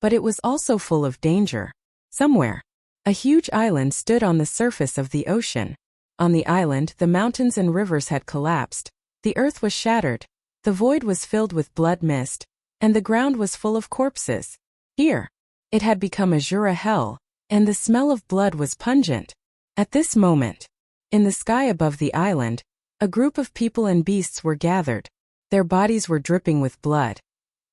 but it was also full of danger. Somewhere, a huge island stood on the surface of the ocean. On the island, the mountains and rivers had collapsed, The earth was shattered. The void was filled with blood mist, and the ground was full of corpses. Here, it had become Azura hell, and the smell of blood was pungent. At this moment, in the sky above the island, a group of people and beasts were gathered. Their bodies were dripping with blood,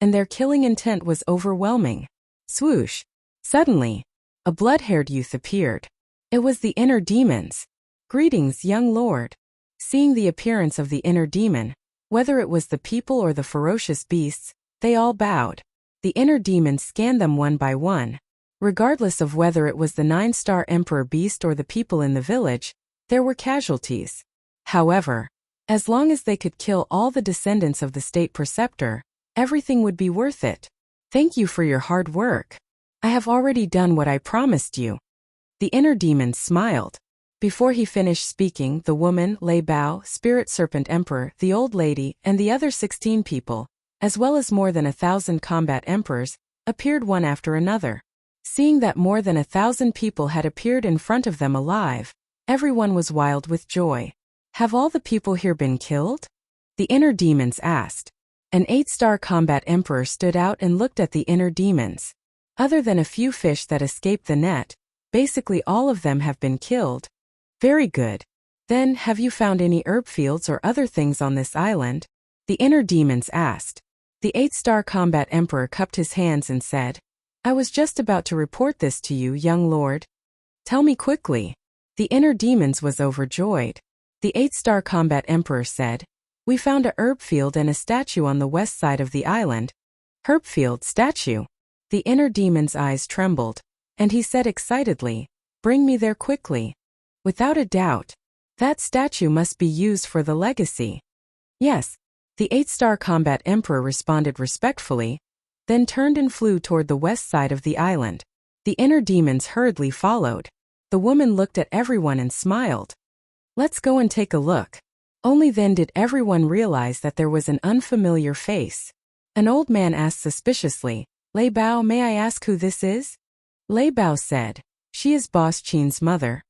and their killing intent was overwhelming. Swoosh! Suddenly, a blood-haired youth appeared. It was the inner demons. Greetings, young lord. Seeing the appearance of the inner demon, whether it was the people or the ferocious beasts, they all bowed. The inner demons scanned them one by one. Regardless of whether it was the 9-star emperor beast or the people in the village, there were casualties. However, as long as they could kill all the descendants of the state preceptor, everything would be worth it. Thank you for your hard work. I have already done what I promised you. The inner demon smiled. Before he finished speaking, the woman, Lei Bao, Spirit Serpent Emperor, the old lady, and the other 16 people, as well as more than 1,000 combat emperors, appeared one after another. Seeing that more than 1,000 people had appeared in front of them alive, everyone was wild with joy. Have all the people here been killed? The inner demons asked. An 8-star combat emperor stood out and looked at the inner demons. Other than a few fish that escaped the net, basically all of them have been killed. Very good. Then, have you found any herb fields or other things on this island? The inner demons asked. The 8-star combat emperor cupped his hands and said, I was just about to report this to you, young lord. Tell me quickly. The inner demons was overjoyed. The 8-star combat emperor said, We found a herb field and a statue on the west side of the island. Herb field, statue. The inner demon's eyes trembled, and he said excitedly, Bring me there quickly. Without a doubt, that statue must be used for the legacy. Yes, the 8-star combat emperor responded respectfully, then turned and flew toward the west side of the island. The inner demons hurriedly followed. The woman looked at everyone and smiled. Let's go and take a look. Only then did everyone realize that there was an unfamiliar face. An old man asked suspiciously, Lei Bao, may I ask who this is? Lei Bao said, She is Boss Qin's mother.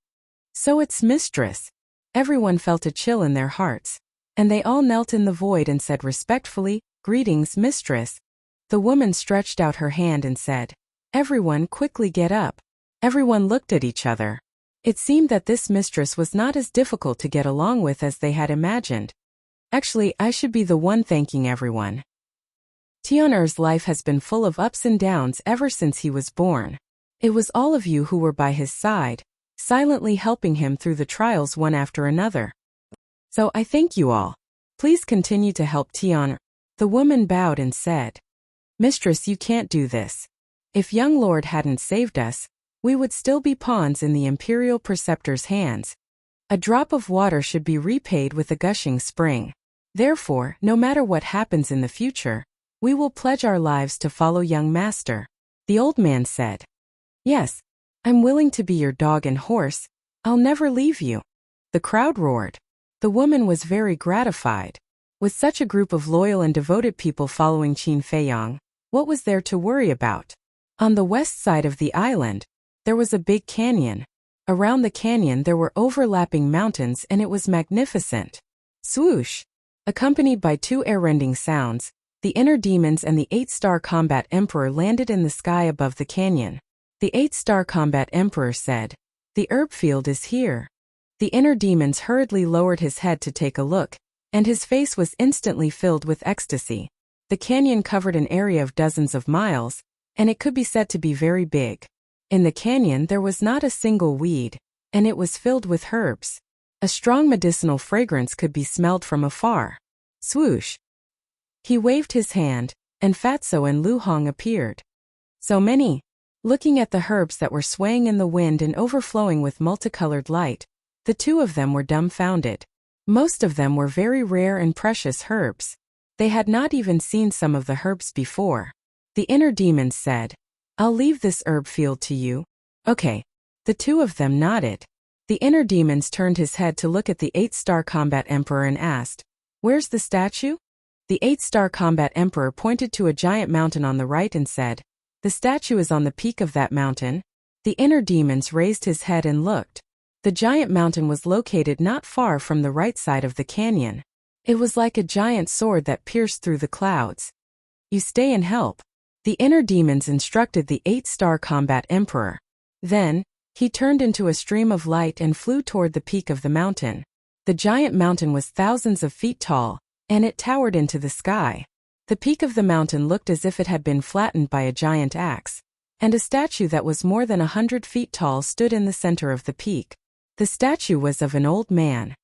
So it's mistress. Everyone felt a chill in their hearts, and they all knelt in the void and said respectfully, Greetings, mistress. The woman stretched out her hand and said, Everyone quickly get up. Everyone looked at each other. It seemed that this mistress was not as difficult to get along with as they had imagined. Actually, I should be the one thanking everyone. Tian'er's life has been full of ups and downs ever since he was born. It was all of you who were by his side, silently helping him through the trials one after another. So I thank you all. Please continue to help Tian'er. The woman bowed and said, Mistress, you can't do this. If young lord hadn't saved us, we would still be pawns in the imperial preceptor's hands. A drop of water should be repaid with a gushing spring. Therefore, no matter what happens in the future, we will pledge our lives to follow young master. The old man said, Yes, I'm willing to be your dog and horse. I'll never leave you. The crowd roared. The woman was very gratified. With such a group of loyal and devoted people following Qin Feiyang, what was there to worry about? On the west side of the island, there was a big canyon. Around the canyon there were overlapping mountains and it was magnificent. Swoosh! Accompanied by 2 ear-rending sounds, the inner demons and the 8-star combat emperor landed in the sky above the canyon. The 8-star combat emperor said, The herb field is here. The inner demons hurriedly lowered his head to take a look, and his face was instantly filled with ecstasy. The canyon covered an area of dozens of miles, and it could be said to be very big. In the canyon there was not a single weed, and it was filled with herbs. A strong medicinal fragrance could be smelled from afar. Swoosh! He waved his hand, and Fatso and Lu Hong appeared. So many! Looking at the herbs that were swaying in the wind and overflowing with multicolored light, the two of them were dumbfounded. Most of them were very rare and precious herbs. They had not even seen some of the herbs before. The inner demons said, I'll leave this herb field to you. Okay. The two of them nodded. The inner demons turned his head to look at the 8-star combat emperor and asked, Where's the statue? The 8-star combat emperor pointed to a giant mountain on the right and said, The statue is on the peak of that mountain. The inner demons raised his head and looked. The giant mountain was located not far from the right side of the canyon. It was like a giant sword that pierced through the clouds. You stay and help. The inner demons instructed the 8-star combat emperor. Then, he turned into a stream of light and flew toward the peak of the mountain. The giant mountain was thousands of feet tall, and it towered into the sky. The peak of the mountain looked as if it had been flattened by a giant axe, and a statue that was more than 100 feet tall stood in the center of the peak. The statue was of an old man.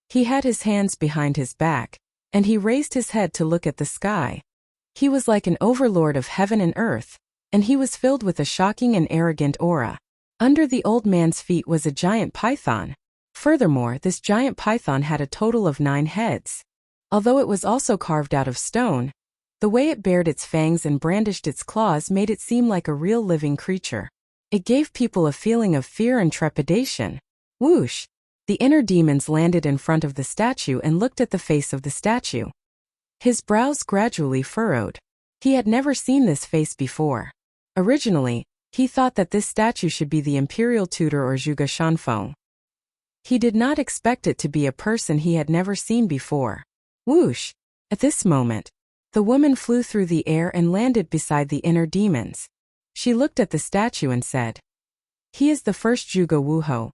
He had his hands behind his back, and he raised his head to look at the sky. He was like an overlord of heaven and earth, and he was filled with a shocking and arrogant aura. Under the old man's feet was a giant python. Furthermore, this giant python had a total of 9 heads. Although it was also carved out of stone, the way it bared its fangs and brandished its claws made it seem like a real living creature. It gave people a feeling of fear and trepidation. Whoosh! The inner demons landed in front of the statue and looked at the face of the statue. His brows gradually furrowed. He had never seen this face before. Originally, he thought that this statue should be the imperial tutor or Zhuge Shanfeng. He did not expect it to be a person he had never seen before. Whoosh! At this moment, the woman flew through the air and landed beside the inner demons. She looked at the statue and said, "He is the first Zhuge Wuhou.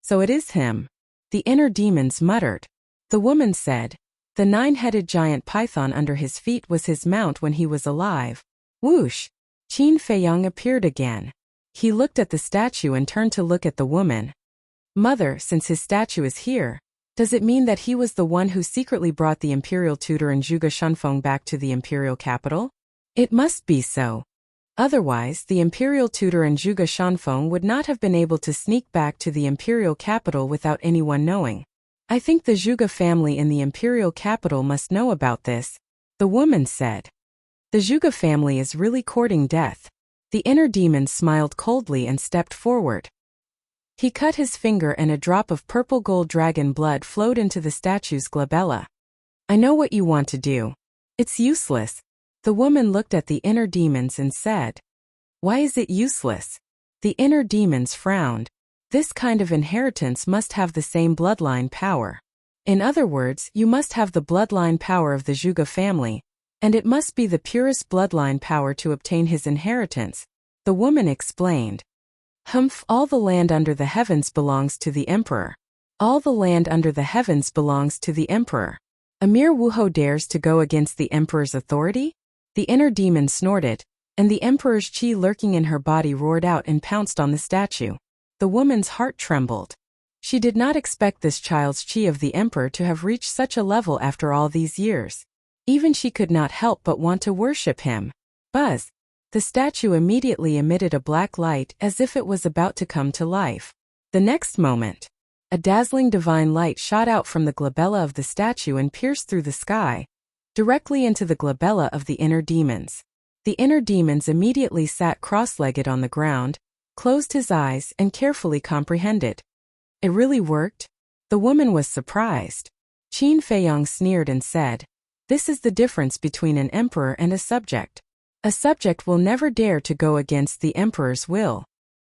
So it is him." The inner demons muttered. The woman said, "The 9-headed giant python under his feet was his mount when he was alive." Whoosh! Qin Feiyang appeared again. He looked at the statue and turned to look at the woman. "Mother, since his statue is here, does it mean that he was the one who secretly brought the imperial tutor and Zhuge Shanfeng back to the imperial capital?" "It must be so. Otherwise, the imperial tutor and Zhuge Shanfeng would not have been able to sneak back to the imperial capital without anyone knowing. I think the Zhuge family in the imperial capital must know about this," the woman said. "The Zhuge family is really courting death." The inner demon smiled coldly and stepped forward. He cut his finger and a drop of purple gold dragon blood flowed into the statue's glabella. "I know what you want to do. It's useless." The woman looked at the inner demons and said, "Why is it useless?" The inner demons frowned. This kind of inheritance must have the same bloodline power. In other words, you must have the bloodline power of the Zhuge family, and it must be the purest bloodline power to obtain his inheritance, the woman explained. All the land under the heavens belongs to the emperor. All the land under the heavens belongs to the emperor. A mere Wuhou dares to go against the emperor's authority? The inner demon snorted, and the emperor's qi lurking in her body roared out and pounced on the statue. The woman's heart trembled. She did not expect this child's qi of the emperor to have reached such a level after all these years. Even she could not help but want to worship him. Buzz! The statue immediately emitted a black light as if it was about to come to life. The next moment, a dazzling divine light shot out from the glabella of the statue and pierced through the sky, directly into the glabella of the inner demons. The inner demons immediately sat cross-legged on the ground, closed his eyes and carefully comprehended. It really worked? The woman was surprised. Qin Feiyang sneered and said, "This is the difference between an emperor and a subject. A subject will never dare to go against the emperor's will."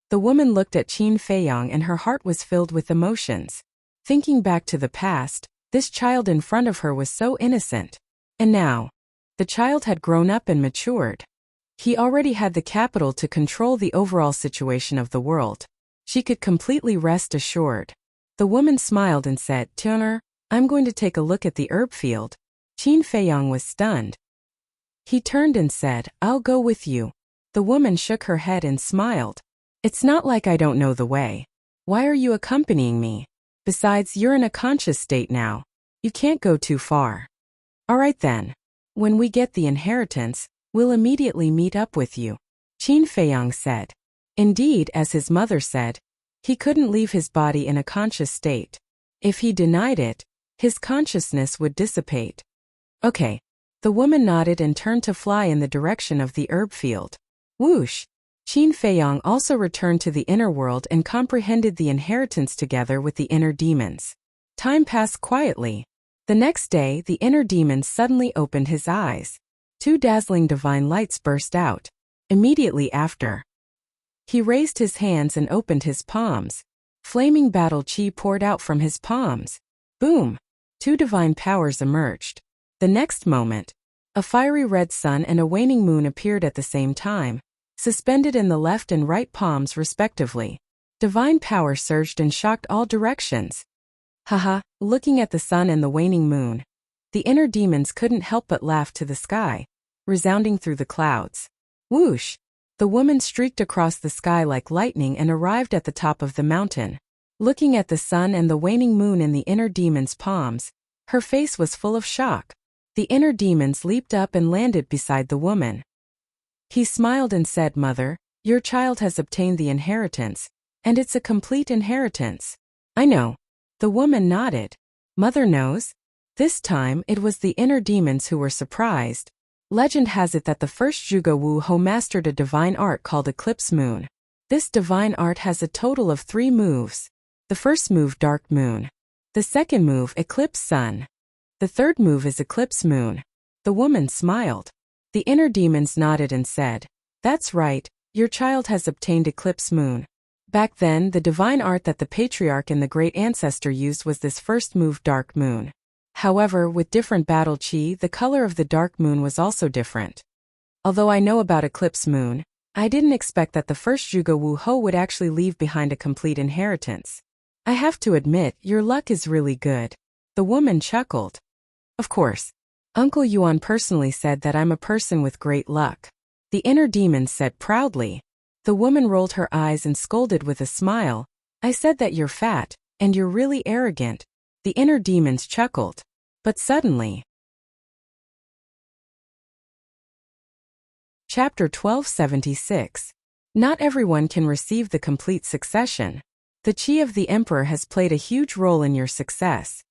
The woman looked at Qin Feiyang and her heart was filled with emotions. Thinking back to the past, this child in front of her was so innocent. And now, the child had grown up and matured. He already had the capital to control the overall situation of the world. She could completely rest assured. The woman smiled and said, "Tuner, I'm going to take a look at the herb field." Qin Feiyang was stunned. He turned and said, "I'll go with you." The woman shook her head and smiled. "It's not like I don't know the way. Why are you accompanying me? Besides, you're in a conscious state now. You can't go too far." "All right then. When we get the inheritance, we'll immediately meet up with you," Qin Feiyang said. Indeed, as his mother said, he couldn't leave his body in a conscious state. If he denied it, his consciousness would dissipate. "Okay." The woman nodded and turned to fly in the direction of the herb field. Whoosh! Qin Feiyang also returned to the inner world and comprehended the inheritance together with the inner demons. Time passed quietly. The next day, the inner demon suddenly opened his eyes. 2 dazzling divine lights burst out. Immediately after, he raised his hands and opened his palms. Flaming battle qi poured out from his palms. Boom! Two divine powers emerged. The next moment, a fiery red sun and a waning moon appeared at the same time, suspended in the left and right palms respectively. Divine power surged and shocked all directions. Haha, looking at the sun and the waning moon, the inner demons couldn't help but laugh to the sky, resounding through the clouds. Whoosh! The woman streaked across the sky like lightning and arrived at the top of the mountain. Looking at the sun and the waning moon in the inner demon's palms, her face was full of shock. The inner demons leaped up and landed beside the woman. He smiled and said, "Mother, your child has obtained the inheritance, and it's a complete inheritance." "I know." The woman nodded. "Mother knows?" This time, it was the inner demons who were surprised. Legend has it that the first Zhuge Wu Ho mastered a divine art called Eclipse Moon. This divine art has a total of 3 moves. The first move, Dark Moon. The second move, Eclipse Sun. The third move is Eclipse Moon. The woman smiled. The inner demons nodded and said, "That's right, your child has obtained Eclipse Moon." Back then, the divine art that the patriarch and the great ancestor used was this first move, Dark Moon. However, with different battle chi, the color of the dark moon was also different. Although I know about Eclipse Moon, I didn't expect that the first Zhuge Wu Ho would actually leave behind a complete inheritance. I have to admit, your luck is really good. The woman chuckled. Of course. Uncle Yuan personally said that I'm a person with great luck. The inner demon said proudly. The woman rolled her eyes and scolded with a smile. "I said that you're fat, and you're really arrogant." The inner demons chuckled. But suddenly. Chapter 1276. Not everyone can receive the complete succession. The chi of the emperor has played a huge role in your success.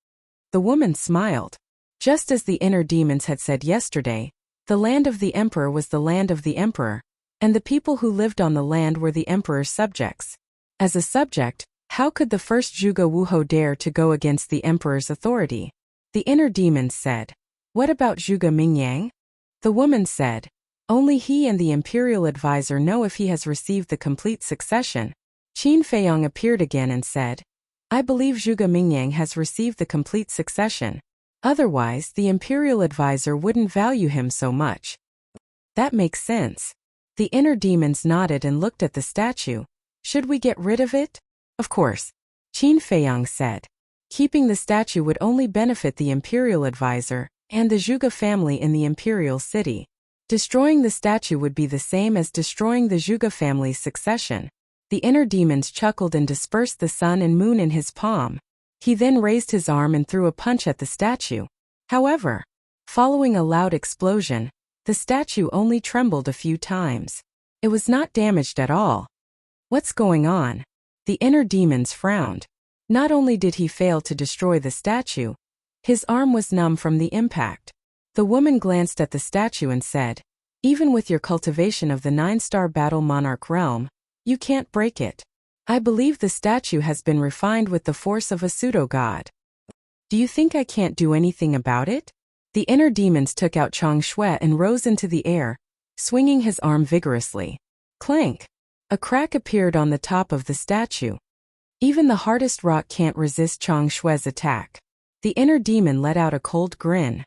The woman smiled. Just as the inner demons had said yesterday, the land of the emperor was the land of the emperor, and the people who lived on the land were the emperor's subjects. As a subject, how could the first Zhuge Wu Ho dare to go against the emperor's authority? The inner demons said, "What about Zhuge Mingyang?" The woman said, "Only he and the imperial advisor know if he has received the complete succession." Qin Feiyang appeared again and said, "I believe Zhuge Mingyang has received the complete succession. Otherwise, the imperial advisor wouldn't value him so much." That makes sense. The inner demons nodded and looked at the statue. "Should we get rid of it?" "Of course," Qin Feiyang said. Keeping the statue would only benefit the imperial advisor and the Zhuge family in the imperial city. Destroying the statue would be the same as destroying the Zhuge family's succession. The inner demons chuckled and dispersed the sun and moon in his palm. He then raised his arm and threw a punch at the statue. However, following a loud explosion, the statue only trembled a few times. It was not damaged at all. "What's going on?" The inner demons frowned. Not only did he fail to destroy the statue, his arm was numb from the impact. The woman glanced at the statue and said, "Even with your cultivation of the 9-star battle monarch realm, you can't break it. I believe the statue has been refined with the force of a pseudo-god. Do you think I can't do anything about it?" The inner demons took out Chang Shui and rose into the air, swinging his arm vigorously. Clank! A crack appeared on the top of the statue. Even the hardest rock can't resist Chang Shui's attack. The inner demon let out a cold grin.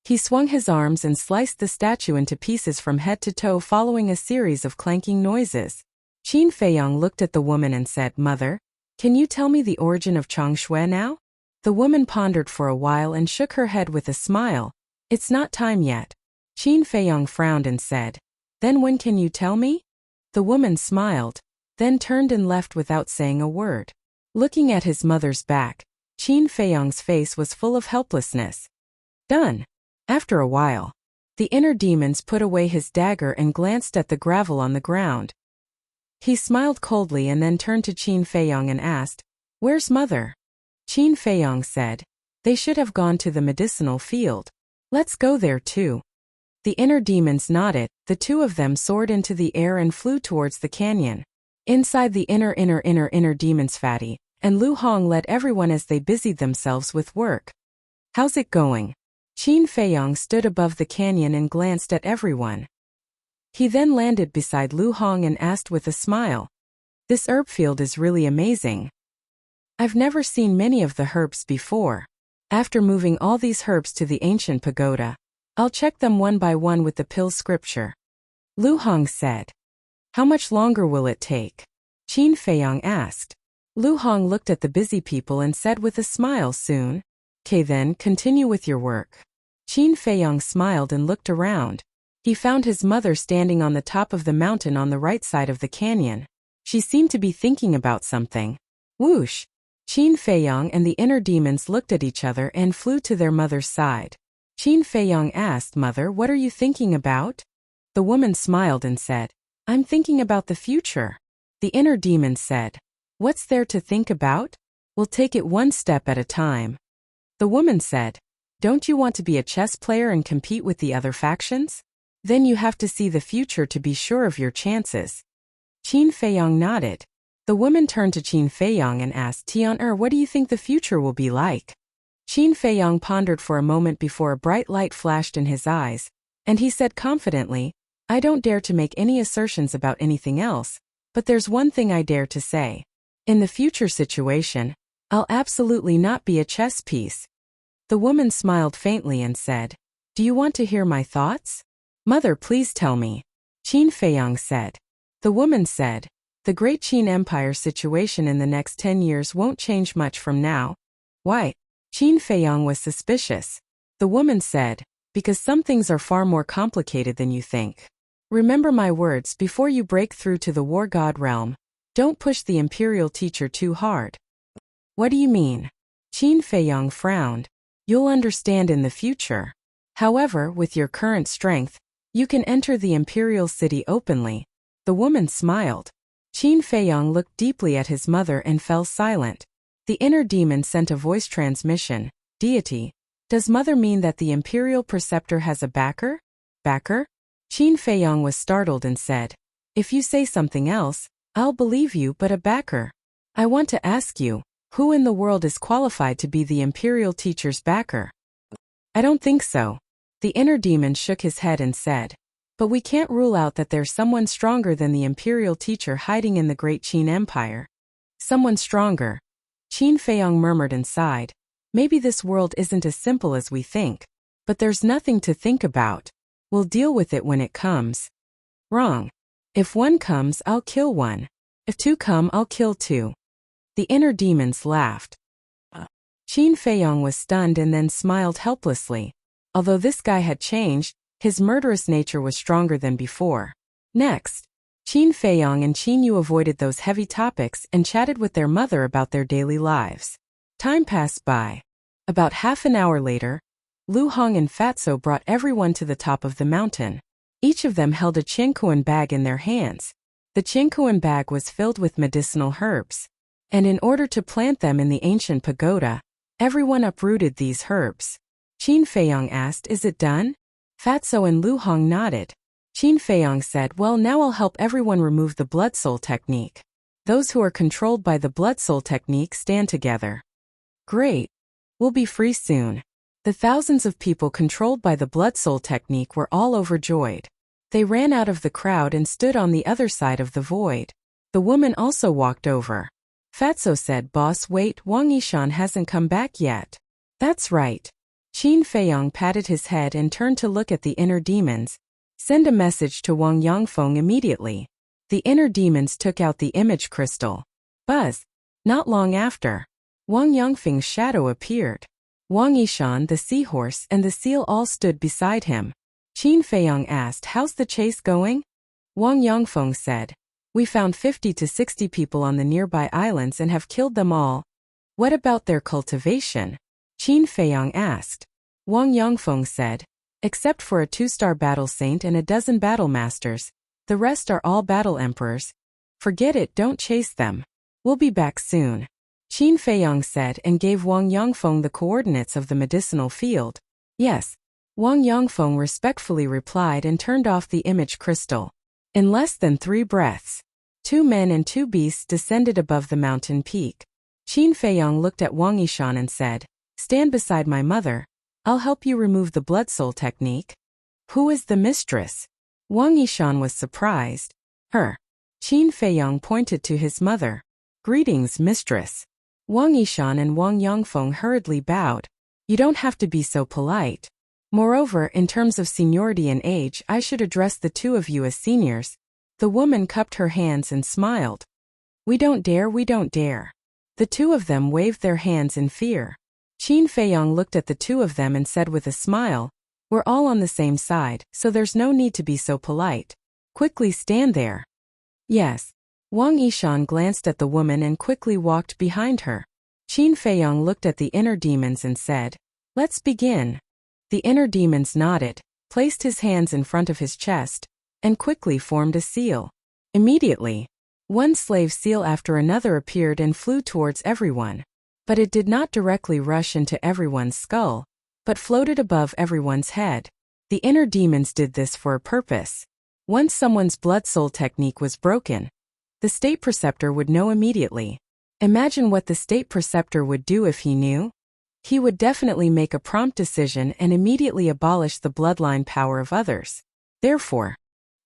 He swung his arms and sliced the statue into pieces from head to toe following a series of clanking noises. Qin Feiyang looked at the woman and said, "Mother, can you tell me the origin of Chang Shui now?" The woman pondered for a while and shook her head with a smile. "It's not time yet." Qin Feiyang frowned and said, "Then when can you tell me?" The woman smiled, then turned and left without saying a word. Looking at his mother's back, Qin Feiyang's face was full of helplessness. Done. After a while, the inner demons put away his dagger and glanced at the gravel on the ground. He smiled coldly and then turned to Qin Feiyang and asked, "Where's mother?" Qin Feiyang said, "They should have gone to the medicinal field. Let's go there too." The inner demons nodded. The two of them soared into the air and flew towards the canyon. Inside the inner demons, Fatty and Lu Hong led everyone as they busied themselves with work. "How's it going?" Qin Feiyang stood above the canyon and glanced at everyone. He then landed beside Lu Hong and asked with a smile, "This herb field is really amazing. I've never seen many of the herbs before." After moving all these herbs to the ancient pagoda, I'll check them one by one with the pill scripture. Lu Hong said. How much longer will it take? Qin Feiyang asked. Lu Hong looked at the busy people and said with a smile, soon. Okay then, continue with your work. Qin Feiyang smiled and looked around. He found his mother standing on the top of the mountain on the right side of the canyon. She seemed to be thinking about something. Whoosh! Qin Feiyang and the inner demons looked at each other and flew to their mother's side. Qin Feiyang asked, Mother, what are you thinking about? The woman smiled and said, I'm thinking about the future. The inner demon said, What's there to think about? We'll take it one step at a time. The woman said, Don't you want to be a chess player and compete with the other factions? Then you have to see the future to be sure of your chances. Qin Feiyang nodded. The woman turned to Qin Feiyang and asked, Tian what do you think the future will be like? Qin Feiyang pondered for a moment before a bright light flashed in his eyes, and he said confidently, I don't dare to make any assertions about anything else, but there's one thing I dare to say. In the future situation, I'll absolutely not be a chess piece. The woman smiled faintly and said, Do you want to hear my thoughts? Mother, please tell me. Qin Feiyang said. The woman said, The Great Qin Empire situation in the next 10 years won't change much from now. Why? Qin Feiyang was suspicious. The woman said, Because some things are far more complicated than you think. Remember my words before you break through to the war god realm. Don't push the imperial teacher too hard. What do you mean? Qin Feiyang frowned. You'll understand in the future. However, with your current strength, you can enter the imperial city openly. The woman smiled. Qin Feiyang looked deeply at his mother and fell silent. The inner demon sent a voice transmission. Deity, does mother mean that the imperial preceptor has a backer? Backer? Qin Feiyang was startled and said, If you say something else, I'll believe you, but a backer. I want to ask you, who in the world is qualified to be the imperial teacher's backer? I don't think so. The inner demon shook his head and said, But we can't rule out that there's someone stronger than the imperial teacher hiding in the Great Qin Empire. Someone stronger. Qin Feiyang murmured and sighed. Maybe this world isn't as simple as we think. But there's nothing to think about. We'll deal with it when it comes. Wrong. If one comes, I'll kill one. If two come, I'll kill two. The inner demons laughed. Qin Feiyang was stunned and then smiled helplessly. Although this guy had changed, his murderous nature was stronger than before. Next, Qin Feiyang and Qin Yu avoided those heavy topics and chatted with their mother about their daily lives. Time passed by. About half an hour later, Lu Hong and Fatso brought everyone to the top of the mountain. Each of them held a chinkuan bag in their hands. The chinkuan bag was filled with medicinal herbs. And in order to plant them in the ancient pagoda, everyone uprooted these herbs. Qin Feiyang asked, Is it done? Fatso and Lu Hong nodded. Qin Feiyang said, Well, now I'll help everyone remove the blood soul technique. Those who are controlled by the blood soul technique stand together. Great. We'll be free soon. The thousands of people controlled by the blood soul technique were all overjoyed. They ran out of the crowd and stood on the other side of the void. The woman also walked over. Fatso said, Boss, wait, Wang Yishan hasn't come back yet. That's right. Qin Feiyang patted his head and turned to look at the inner demons. Send a message to Wang Yangfeng immediately. The inner demons took out the image crystal. Buzz. Not long after, Wang Yangfeng's shadow appeared. Wang Yishan, the seahorse, and the seal all stood beside him. Qin Feiyang asked, How's the chase going? Wang Yangfeng said, We found 50 to 60 people on the nearby islands and have killed them all. What about their cultivation? Qin Feiyang asked. Wang Yangfeng said, Except for a 2-star battle saint and a dozen battle masters, the rest are all battle emperors. Forget it, don't chase them. We'll be back soon. Qin Feiyang said and gave Wang Yangfeng the coordinates of the medicinal field. Yes. Wang Yangfeng respectfully replied and turned off the image crystal. In less than 3 breaths, 2 men and 2 beasts descended above the mountain peak. Qin Feiyang looked at Wang Yishan and said, Stand beside my mother. I'll help you remove the blood soul technique. Who is the mistress? Wang Yishan was surprised. Her. Qin Feiyang pointed to his mother. Greetings, mistress. Wang Yishan and Wang Yangfeng hurriedly bowed. You don't have to be so polite. Moreover, in terms of seniority and age, I should address the two of you as seniors. The woman cupped her hands and smiled. We don't dare, we don't dare. The two of them waved their hands in fear. Qin Feiyong looked at the two of them and said with a smile, we're all on the same side, so there's no need to be so polite. Quickly stand there. Yes. Wang Yishan glanced at the woman and quickly walked behind her. Qin Feiyong looked at the inner demons and said, let's begin. The inner demons nodded, placed his hands in front of his chest, and quickly formed a seal. Immediately, one slave seal after another appeared and flew towards everyone. But it did not directly rush into everyone's skull, but floated above everyone's head. The inner demons did this for a purpose. Once someone's blood-soul technique was broken, the state preceptor would know immediately. Imagine what the state preceptor would do if he knew. He would definitely make a prompt decision and immediately abolish the bloodline power of others. Therefore,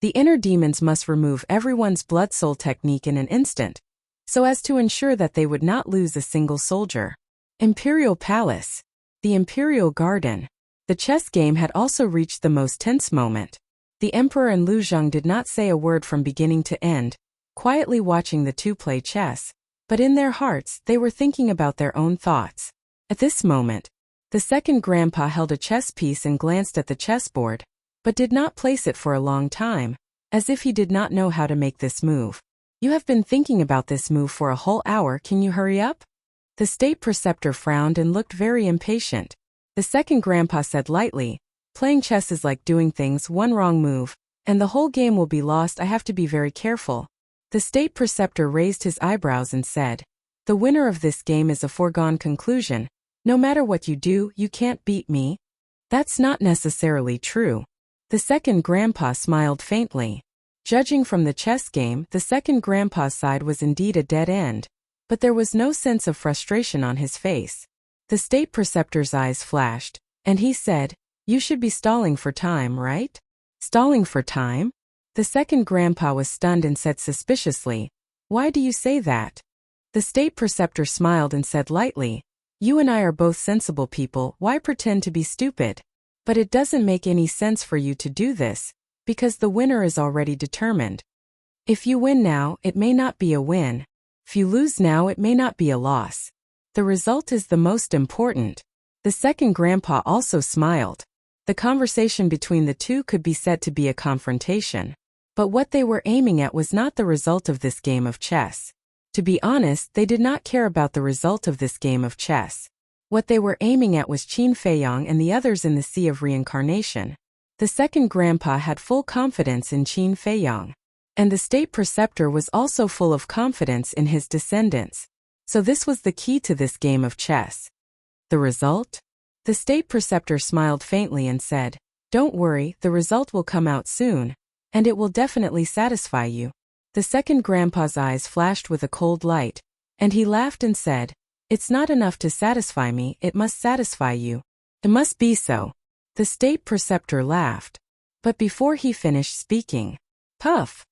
the inner demons must remove everyone's blood-soul technique in an instant, so as to ensure that they would not lose a single soldier. Imperial Palace. The Imperial Garden. The chess game had also reached the most tense moment. The Emperor and Lu Zheng did not say a word from beginning to end, quietly watching the two play chess, but in their hearts they were thinking about their own thoughts. At this moment, the second grandpa held a chess piece and glanced at the chessboard, but did not place it for a long time, as if he did not know how to make this move. You have been thinking about this move for a whole hour, can you hurry up? The state preceptor frowned and looked very impatient. The second grandpa said lightly, playing chess is like doing things one wrong move, and the whole game will be lost. I have to be very careful. The state preceptor raised his eyebrows and said, the winner of this game is a foregone conclusion. No matter what you do, you can't beat me. That's not necessarily true. The second grandpa smiled faintly. Judging from the chess game, the second grandpa's side was indeed a dead end, but there was no sense of frustration on his face. The state preceptor's eyes flashed, and he said, you should be stalling for time, right? Stalling for time? The second grandpa was stunned and said suspiciously, why do you say that? The state preceptor smiled and said lightly, you and I are both sensible people, why pretend to be stupid? But it doesn't make any sense for you to do this, because the winner is already determined. If you win now, it may not be a win. If you lose now, it may not be a loss. The result is the most important. The second grandpa also smiled. The conversation between the two could be said to be a confrontation. But what they were aiming at was not the result of this game of chess. To be honest, they did not care about the result of this game of chess. What they were aiming at was Qin Feiyong and the others in the Sea of Reincarnation. The second grandpa had full confidence in Qin Feiyong, and the state preceptor was also full of confidence in his descendants. So this was the key to this game of chess. The result? The state preceptor smiled faintly and said, don't worry, the result will come out soon, and it will definitely satisfy you. The second grandpa's eyes flashed with a cold light, and he laughed and said, it's not enough to satisfy me, it must satisfy you. It must be so. The state preceptor laughed. But before he finished speaking, puff!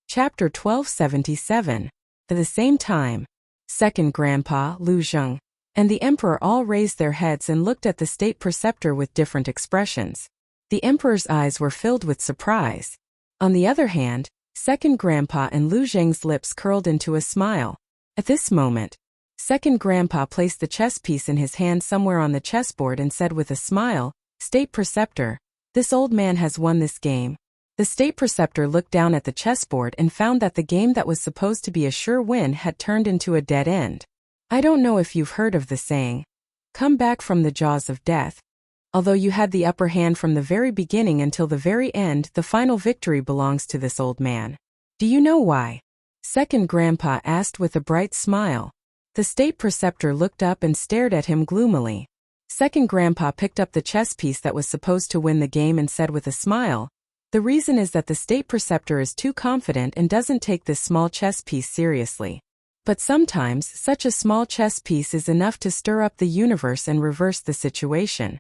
Chapter 1277. At the same time, second grandpa, Lu Zheng, and the emperor all raised their heads and looked at the state preceptor with different expressions. The emperor's eyes were filled with surprise. On the other hand, second grandpa and Lu Zheng's lips curled into a smile. At this moment, second grandpa placed the chess piece in his hand somewhere on the chessboard and said with a smile, state preceptor, this old man has won this game. The state preceptor looked down at the chessboard and found that the game that was supposed to be a sure win had turned into a dead end. I don't know if you've heard of the saying, come back from the jaws of death. Although you had the upper hand from the very beginning until the very end, the final victory belongs to this old man. Do you know why? Second grandpa asked with a bright smile. The state preceptor looked up and stared at him gloomily. Second grandpa picked up the chess piece that was supposed to win the game and said with a smile, the reason is that the state preceptor is too confident and doesn't take this small chess piece seriously. But sometimes, such a small chess piece is enough to stir up the universe and reverse the situation.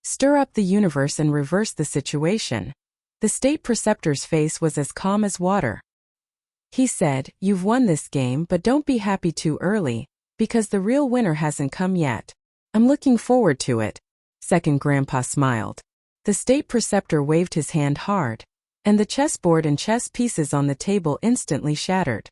Stir up the universe and reverse the situation. The state preceptor's face was as calm as water. He said, you've won this game, but don't be happy too early. Because the real winner hasn't come yet. I'm looking forward to it. Second Grandpa smiled. The state preceptor waved his hand hard, and the chessboard and chess pieces on the table instantly shattered.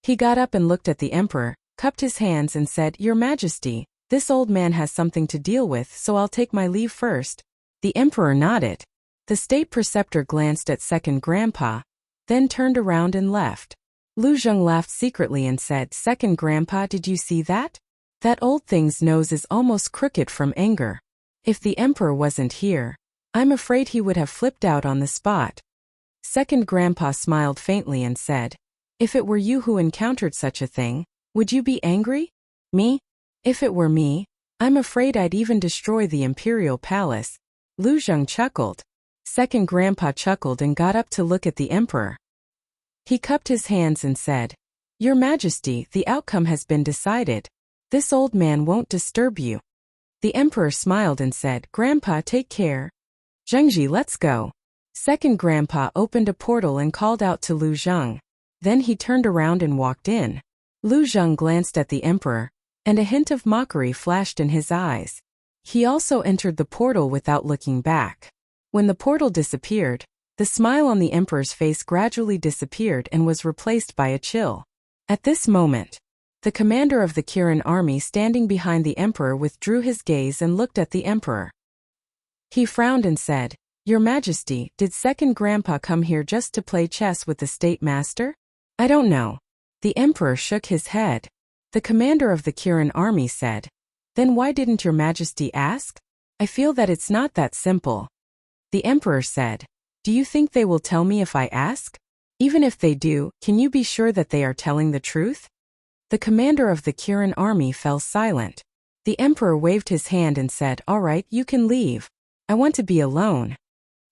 He got up and looked at the emperor, cupped his hands and said, "Your Majesty, this old man has something to deal with, so I'll take my leave first." The emperor nodded. The state preceptor glanced at Second Grandpa, then turned around and left. Lu Zheng laughed secretly and said, "Second Grandpa, did you see that? That old thing's nose is almost crooked from anger. If the emperor wasn't here, I'm afraid he would have flipped out on the spot." Second Grandpa smiled faintly and said, "If it were you who encountered such a thing, would you be angry?" "Me? If it were me, I'm afraid I'd even destroy the imperial palace." Lu Zheng chuckled. Second Grandpa chuckled and got up to look at the emperor. He cupped his hands and said, "Your Majesty, the outcome has been decided. This old man won't disturb you." The emperor smiled and said, "Grandpa, take care. Zhengji, let's go." Second Grandpa opened a portal and called out to Lu Zheng. Then he turned around and walked in. Lu Zheng glanced at the emperor, and a hint of mockery flashed in his eyes. He also entered the portal without looking back. When the portal disappeared, the smile on the emperor's face gradually disappeared and was replaced by a chill. At this moment, the commander of the Kirin army standing behind the emperor withdrew his gaze and looked at the emperor. He frowned and said, "Your Majesty, did Second Grandpa come here just to play chess with the state master?" "I don't know." The emperor shook his head. The commander of the Kirin army said, "Then why didn't Your Majesty ask? I feel that it's not that simple." The emperor said, "Do you think they will tell me if I ask? Even if they do, can you be sure that they are telling the truth?" The commander of the Kirin army fell silent. The emperor waved his hand and said, "All right, you can leave. I want to be alone."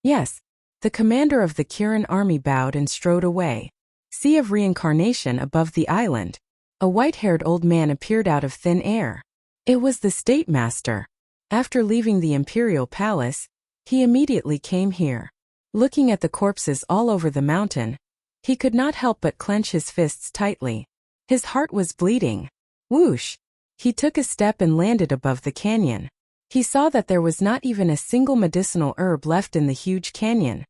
"Yes." The commander of the Kirin army bowed and strode away. Sea of Reincarnation above the island. A white-haired old man appeared out of thin air. It was the state master. After leaving the imperial palace, he immediately came here. Looking at the corpses all over the mountain, he could not help but clench his fists tightly. His heart was bleeding. Whoosh! He took a step and landed above the canyon. He saw that there was not even a single medicinal herb left in the huge canyon.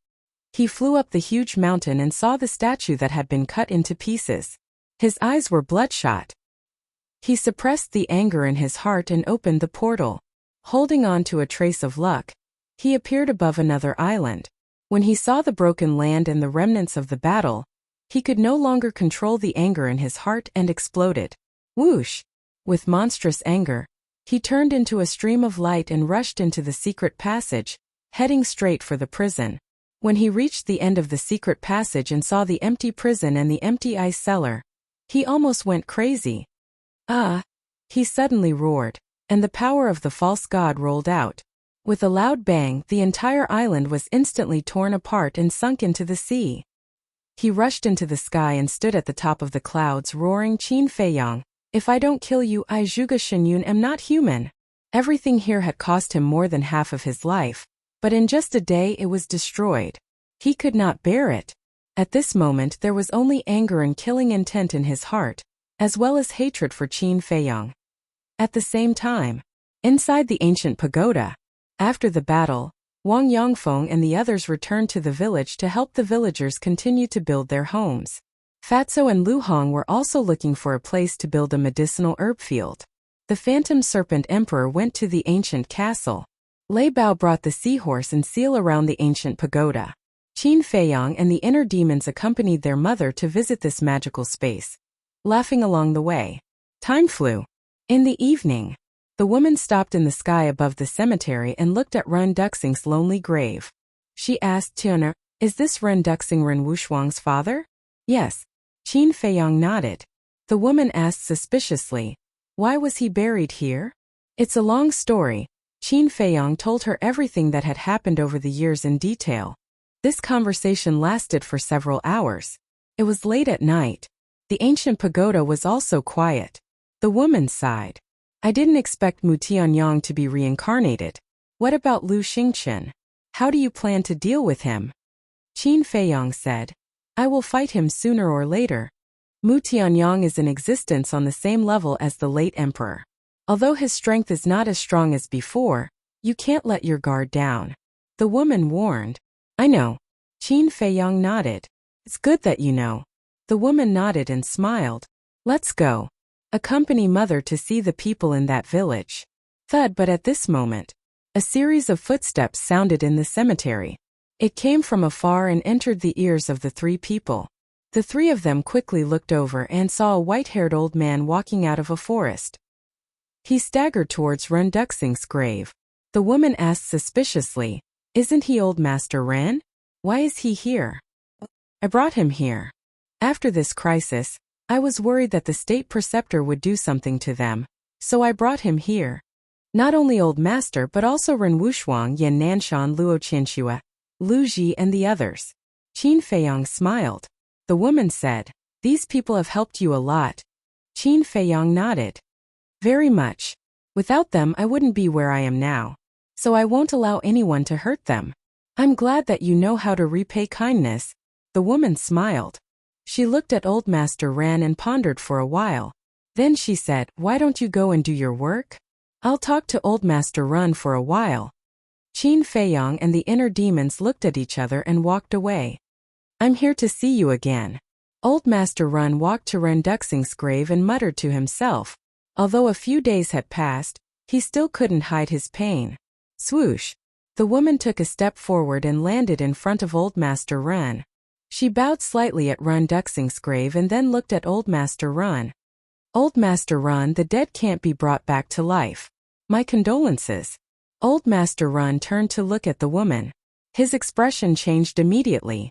He flew up the huge mountain and saw the statue that had been cut into pieces. His eyes were bloodshot. He suppressed the anger in his heart and opened the portal. Holding on to a trace of luck, he appeared above another island. When he saw the broken land and the remnants of the battle, he could no longer control the anger in his heart and exploded. Whoosh! With monstrous anger, he turned into a stream of light and rushed into the secret passage, heading straight for the prison. When he reached the end of the secret passage and saw the empty prison and the empty ice cellar, he almost went crazy. "Ah!" he suddenly roared, and the power of the false god rolled out. With a loud bang, the entire island was instantly torn apart and sunk into the sea. He rushed into the sky and stood at the top of the clouds roaring, "Qin Feiyang, if I don't kill you, I Zhuge Shenyun am not human." Everything here had cost him more than half of his life, but in just a day it was destroyed. He could not bear it. At this moment there was only anger and killing intent in his heart, as well as hatred for Qin Feiyang. At the same time, inside the ancient pagoda, after the battle, Wang Yongfeng and the others returned to the village to help the villagers continue to build their homes. Fatso and Lu Hong were also looking for a place to build a medicinal herb field. The Phantom Serpent Emperor went to the ancient castle. Lei Bao brought the seahorse and seal around the ancient pagoda. Qin Feiyang and the inner demons accompanied their mother to visit this magical space, laughing along the way. Time flew. In the evening, the woman stopped in the sky above the cemetery and looked at Ren Duxing's lonely grave. She asked Tianer, "Is this Ren Duxing Ren Wushuang's father?" "Yes." Qin Feiyang nodded. The woman asked suspiciously, "Why was he buried here?" "It's a long story." Qin Feiyang told her everything that had happened over the years in detail. This conversation lasted for several hours. It was late at night. The ancient pagoda was also quiet. The woman sighed. "I didn't expect Mu Tianyang to be reincarnated. What about Lu Xingchen? How do you plan to deal with him?" Qin Feiyang said, "I will fight him sooner or later." Mu Tianyang is in existence on the same level as the late emperor. Although his strength is not as strong as before, you can't let your guard down. The woman warned. I know. Qin Feiyang nodded. It's good that you know. The woman nodded and smiled. Let's go. Accompany mother to see the people in that village. Thud, but at this moment, a series of footsteps sounded in the cemetery. It came from afar and entered the ears of the three people. The three of them quickly looked over and saw a white-haired old man walking out of a forest. He staggered towards Ren Duxing's grave. The woman asked suspiciously, Isn't he old Master Ren? Why is he here? I brought him here. After this crisis, I was worried that the state preceptor would do something to them, so I brought him here. Not only old master but also Ren Wushuang, Yan Nanshan, Luo Qianxua, Lu Ji and the others. Qin Feiyang smiled. The woman said, These people have helped you a lot. Qin Feiyang nodded. Very much. Without them I wouldn't be where I am now. So I won't allow anyone to hurt them. I'm glad that you know how to repay kindness. The woman smiled. She looked at old Master Ran and pondered for a while. Then she said, Why don't you go and do your work? I'll talk to old Master Run for a while. Qin Feiyang and the inner demons looked at each other and walked away. I'm here to see you again. Old Master Run walked to Ren Duxing's grave and muttered to himself. Although a few days had passed, he still couldn't hide his pain. Swoosh! The woman took a step forward and landed in front of old Master Run. She bowed slightly at Ren Duxing's grave and then looked at old Master Run. Old Master Run, the dead can't be brought back to life. My condolences. Old Master Run turned to look at the woman. His expression changed immediately.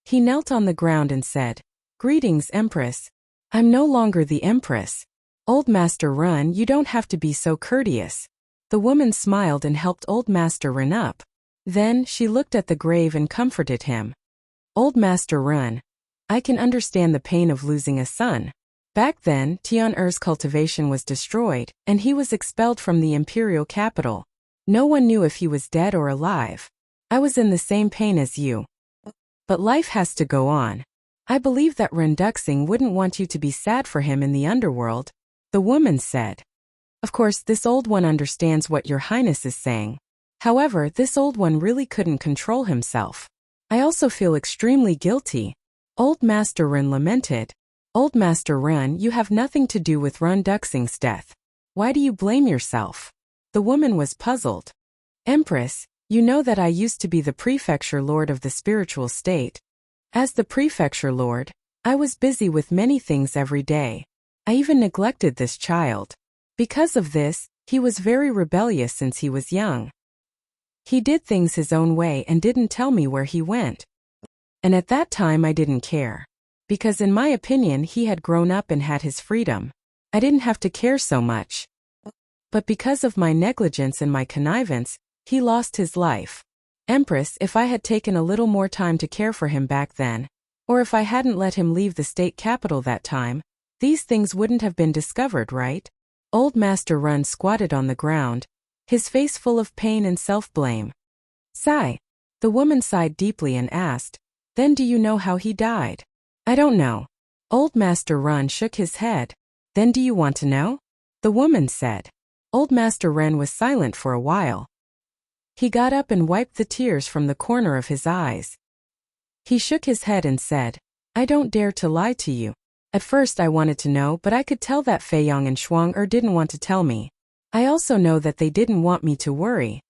He knelt on the ground and said, Greetings, Empress. I'm no longer the Empress. Old Master Run, you don't have to be so courteous. The woman smiled and helped Old Master Run up. Then, she looked at the grave and comforted him. Old Master Run, I can understand the pain of losing a son. Back then, Tian-Er's cultivation was destroyed, and he was expelled from the imperial capital. No one knew if he was dead or alive. I was in the same pain as you. But life has to go on. I believe that Ren Duxing wouldn't want you to be sad for him in the underworld, the woman said. Of course, this old one understands what your highness is saying. However, this old one really couldn't control himself. I also feel extremely guilty. Old Master Ren lamented. Old Master Ren, you have nothing to do with Ren Duxing's death. Why do you blame yourself? The woman was puzzled. Empress, you know that I used to be the prefecture lord of the spiritual state. As the prefecture lord, I was busy with many things every day. I even neglected this child. Because of this, he was very rebellious since he was young. He did things his own way and didn't tell me where he went. And at that time I didn't care. Because in my opinion he had grown up and had his freedom. I didn't have to care so much. But because of my negligence and my connivance, he lost his life. Empress, if I had taken a little more time to care for him back then, or if I hadn't let him leave the state capital that time, these things wouldn't have been discovered, right? Old Master Run squatted on the ground, his face full of pain and self-blame. Sigh. The woman sighed deeply and asked, Then do you know how he died? I don't know. Old Master Run shook his head. Then do you want to know? The woman said. Old Master Ren was silent for a while. He got up and wiped the tears from the corner of his eyes. He shook his head and said, I don't dare to lie to you. At first I wanted to know, but I could tell that Feiyang and Shuang-Er didn't want to tell me. I also know that they didn't want me to worry.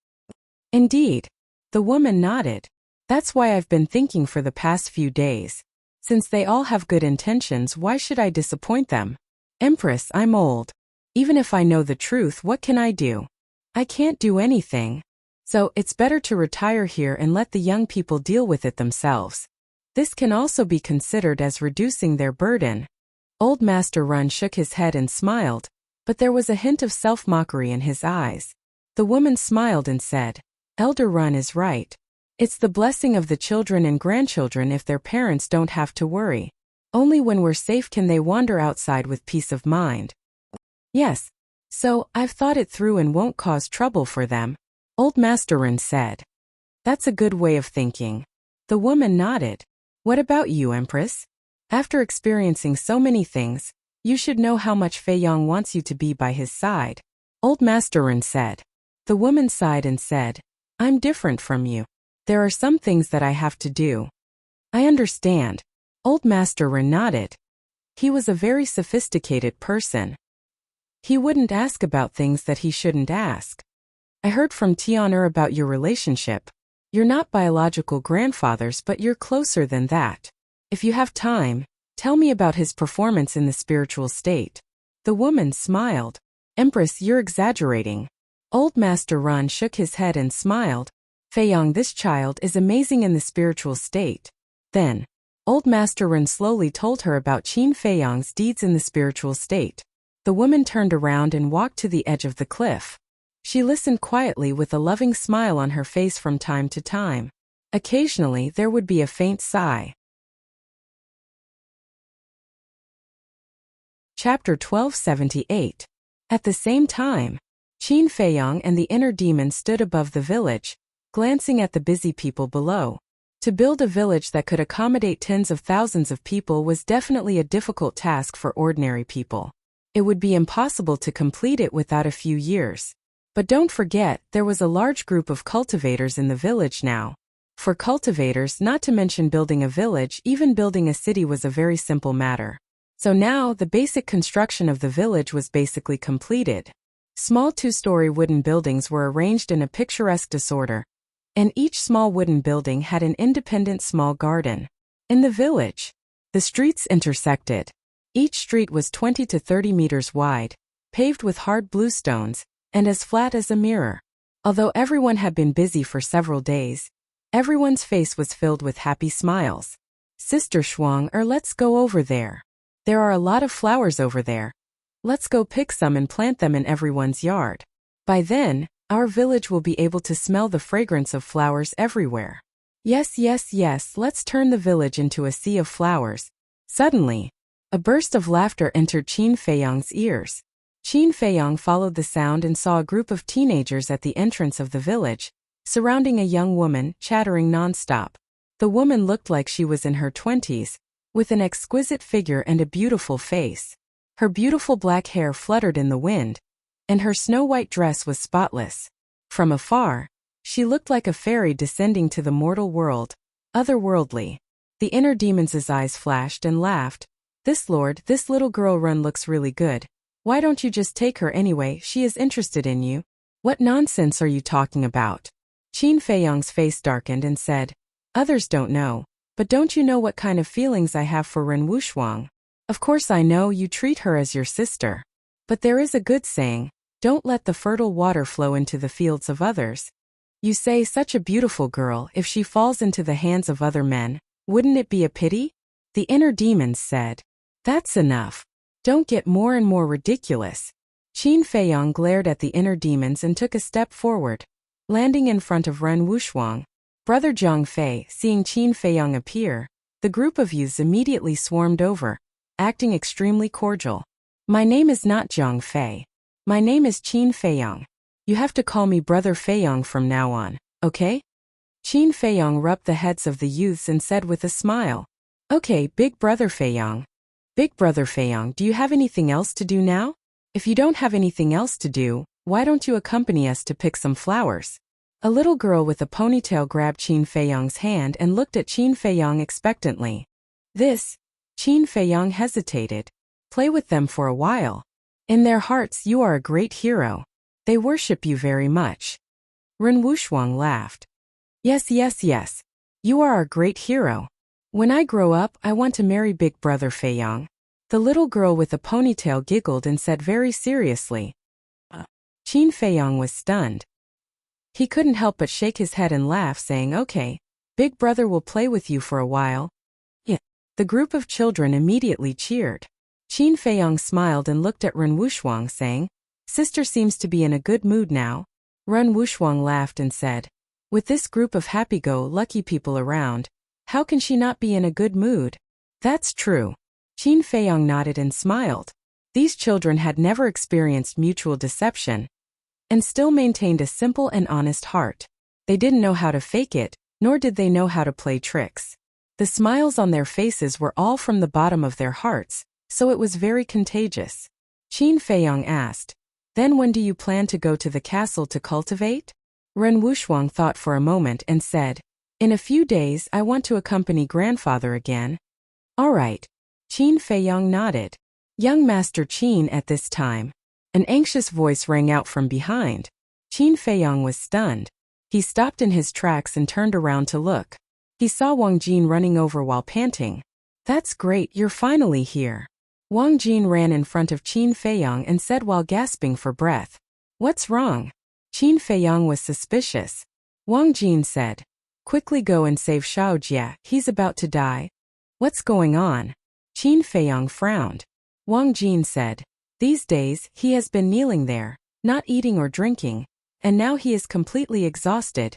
Indeed. The woman nodded. That's why I've been thinking for the past few days. Since they all have good intentions, why should I disappoint them? Empress, I'm old. Even if I know the truth, what can I do? I can't do anything. So, it's better to retire here and let the young people deal with it themselves. This can also be considered as reducing their burden. Old Master Run shook his head and smiled, but there was a hint of self-mockery in his eyes. The woman smiled and said, Elder Run is right. It's the blessing of the children and grandchildren if their parents don't have to worry. Only when we're safe can they wander outside with peace of mind. Yes. So, I've thought it through and won't cause trouble for them, Old Master Run said. That's a good way of thinking. The woman nodded. What about you, Empress? After experiencing so many things, you should know how much Fei Yong wants you to be by his side. Old Master Ren said. The woman sighed and said, I'm different from you. There are some things that I have to do. I understand. Old Master Ren nodded. He was a very sophisticated person. He wouldn't ask about things that he shouldn't ask. I heard from Tian'er about your relationship. You're not biological grandfathers, but you're closer than that. If you have time, tell me about his performance in the spiritual state. The woman smiled. Empress, you're exaggerating. Old Master Ran shook his head and smiled. Fei Yong, this child is amazing in the spiritual state. Then, Old Master Ran slowly told her about Qin Fei Yong's deeds in the spiritual state. The woman turned around and walked to the edge of the cliff. She listened quietly with a loving smile on her face from time to time. Occasionally there would be a faint sigh. Chapter 1278. At the same time, Qin Fei Yong and the inner demon stood above the village, glancing at the busy people below. To build a village that could accommodate tens of thousands of people was definitely a difficult task for ordinary people. It would be impossible to complete it without a few years. But don't forget, there was a large group of cultivators in the village now. For cultivators, not to mention building a village, even building a city was a very simple matter. So now, the basic construction of the village was basically completed. Small two-story wooden buildings were arranged in a picturesque disorder, and each small wooden building had an independent small garden. In the village, the streets intersected. Each street was 20 to 30 meters wide, paved with hard blue stones, and as flat as a mirror. Although everyone had been busy for several days, everyone's face was filled with happy smiles. Sister Shuang, let's go over there. There are a lot of flowers over there. Let's go pick some and plant them in everyone's yard. By then, our village will be able to smell the fragrance of flowers everywhere. Yes, yes, yes, let's turn the village into a sea of flowers. Suddenly, a burst of laughter entered Qin Fei Yong's ears. Qin Fei Yong followed the sound and saw a group of teenagers at the entrance of the village, surrounding a young woman, chattering nonstop. The woman looked like she was in her 20s, with an exquisite figure and a beautiful face. Her beautiful black hair fluttered in the wind, and her snow-white dress was spotless. From afar, she looked like a fairy descending to the mortal world, otherworldly. The inner demon's eyes flashed and laughed. This little girl Run looks really good. Why don't you just take her anyway? She is interested in you. What nonsense are you talking about? Qin Fei Yong's face darkened and said, Others don't know, but don't you know what kind of feelings I have for Ren Wushuang? Of course I know you treat her as your sister. But there is a good saying, don't let the fertile water flow into the fields of others. You say such a beautiful girl, if she falls into the hands of other men, wouldn't it be a pity? The inner demons said, That's enough. Don't get more and more ridiculous. Qin Fei Yong glared at the inner demons and took a step forward, landing in front of Ren Wushuang. Brother Zhang Fei, seeing Qin Fei Yong appear, the group of youths immediately swarmed over, acting extremely cordial. My name is not Zhang Fei. My name is Qin Fei Yong. You have to call me Brother Fei Yong from now on, okay? Qin Fei Yong rubbed the heads of the youths and said with a smile, Okay, Big Brother Fei Yong. Big Brother Fei Yong, do you have anything else to do now? If you don't have anything else to do, why don't you accompany us to pick some flowers? A little girl with a ponytail grabbed Qin Fei Yong's hand and looked at Qin Fei Yong expectantly. Qin Fei Yong hesitated. Play with them for a while. In their hearts you are a great hero. They worship you very much. Ren Wushuang laughed. Yes, yes, yes. You are a great hero. When I grow up, I want to marry Big Brother Fei Yong. The little girl with the ponytail giggled and said very seriously. Qin Fei Yong was stunned. He couldn't help but shake his head and laugh, saying, Okay, Big Brother will play with you for a while. Yeah. The group of children immediately cheered. Qin Fei Yong smiled and looked at Ren Wushuang, saying, Sister seems to be in a good mood now. Ren Wushuang laughed and said, With this group of happy-go-lucky people around, how can she not be in a good mood? That's true. Qin Fei Yong nodded and smiled. These children had never experienced mutual deception, and still maintained a simple and honest heart. They didn't know how to fake it, nor did they know how to play tricks. The smiles on their faces were all from the bottom of their hearts, so it was very contagious. Qin Feiyang asked, "Then when do you plan to go to the castle to cultivate?" Ren Wushuang thought for a moment and said, "In a few days I want to accompany grandfather again." "All right." Qin Feiyang nodded. "Young Master Qin." At this time, an anxious voice rang out from behind. Qin Feiyang was stunned. He stopped in his tracks and turned around to look. He saw Wang Jin running over while panting. "That's great, you're finally here." Wang Jin ran in front of Qin Feiyang and said while gasping for breath, "What's wrong?" Qin Feiyang was suspicious. Wang Jin said, "Quickly go and save Xiaojia, he's about to die." "What's going on?" Qin Feiyang frowned. Wang Jin said, "These days, he has been kneeling there, not eating or drinking, and now he is completely exhausted."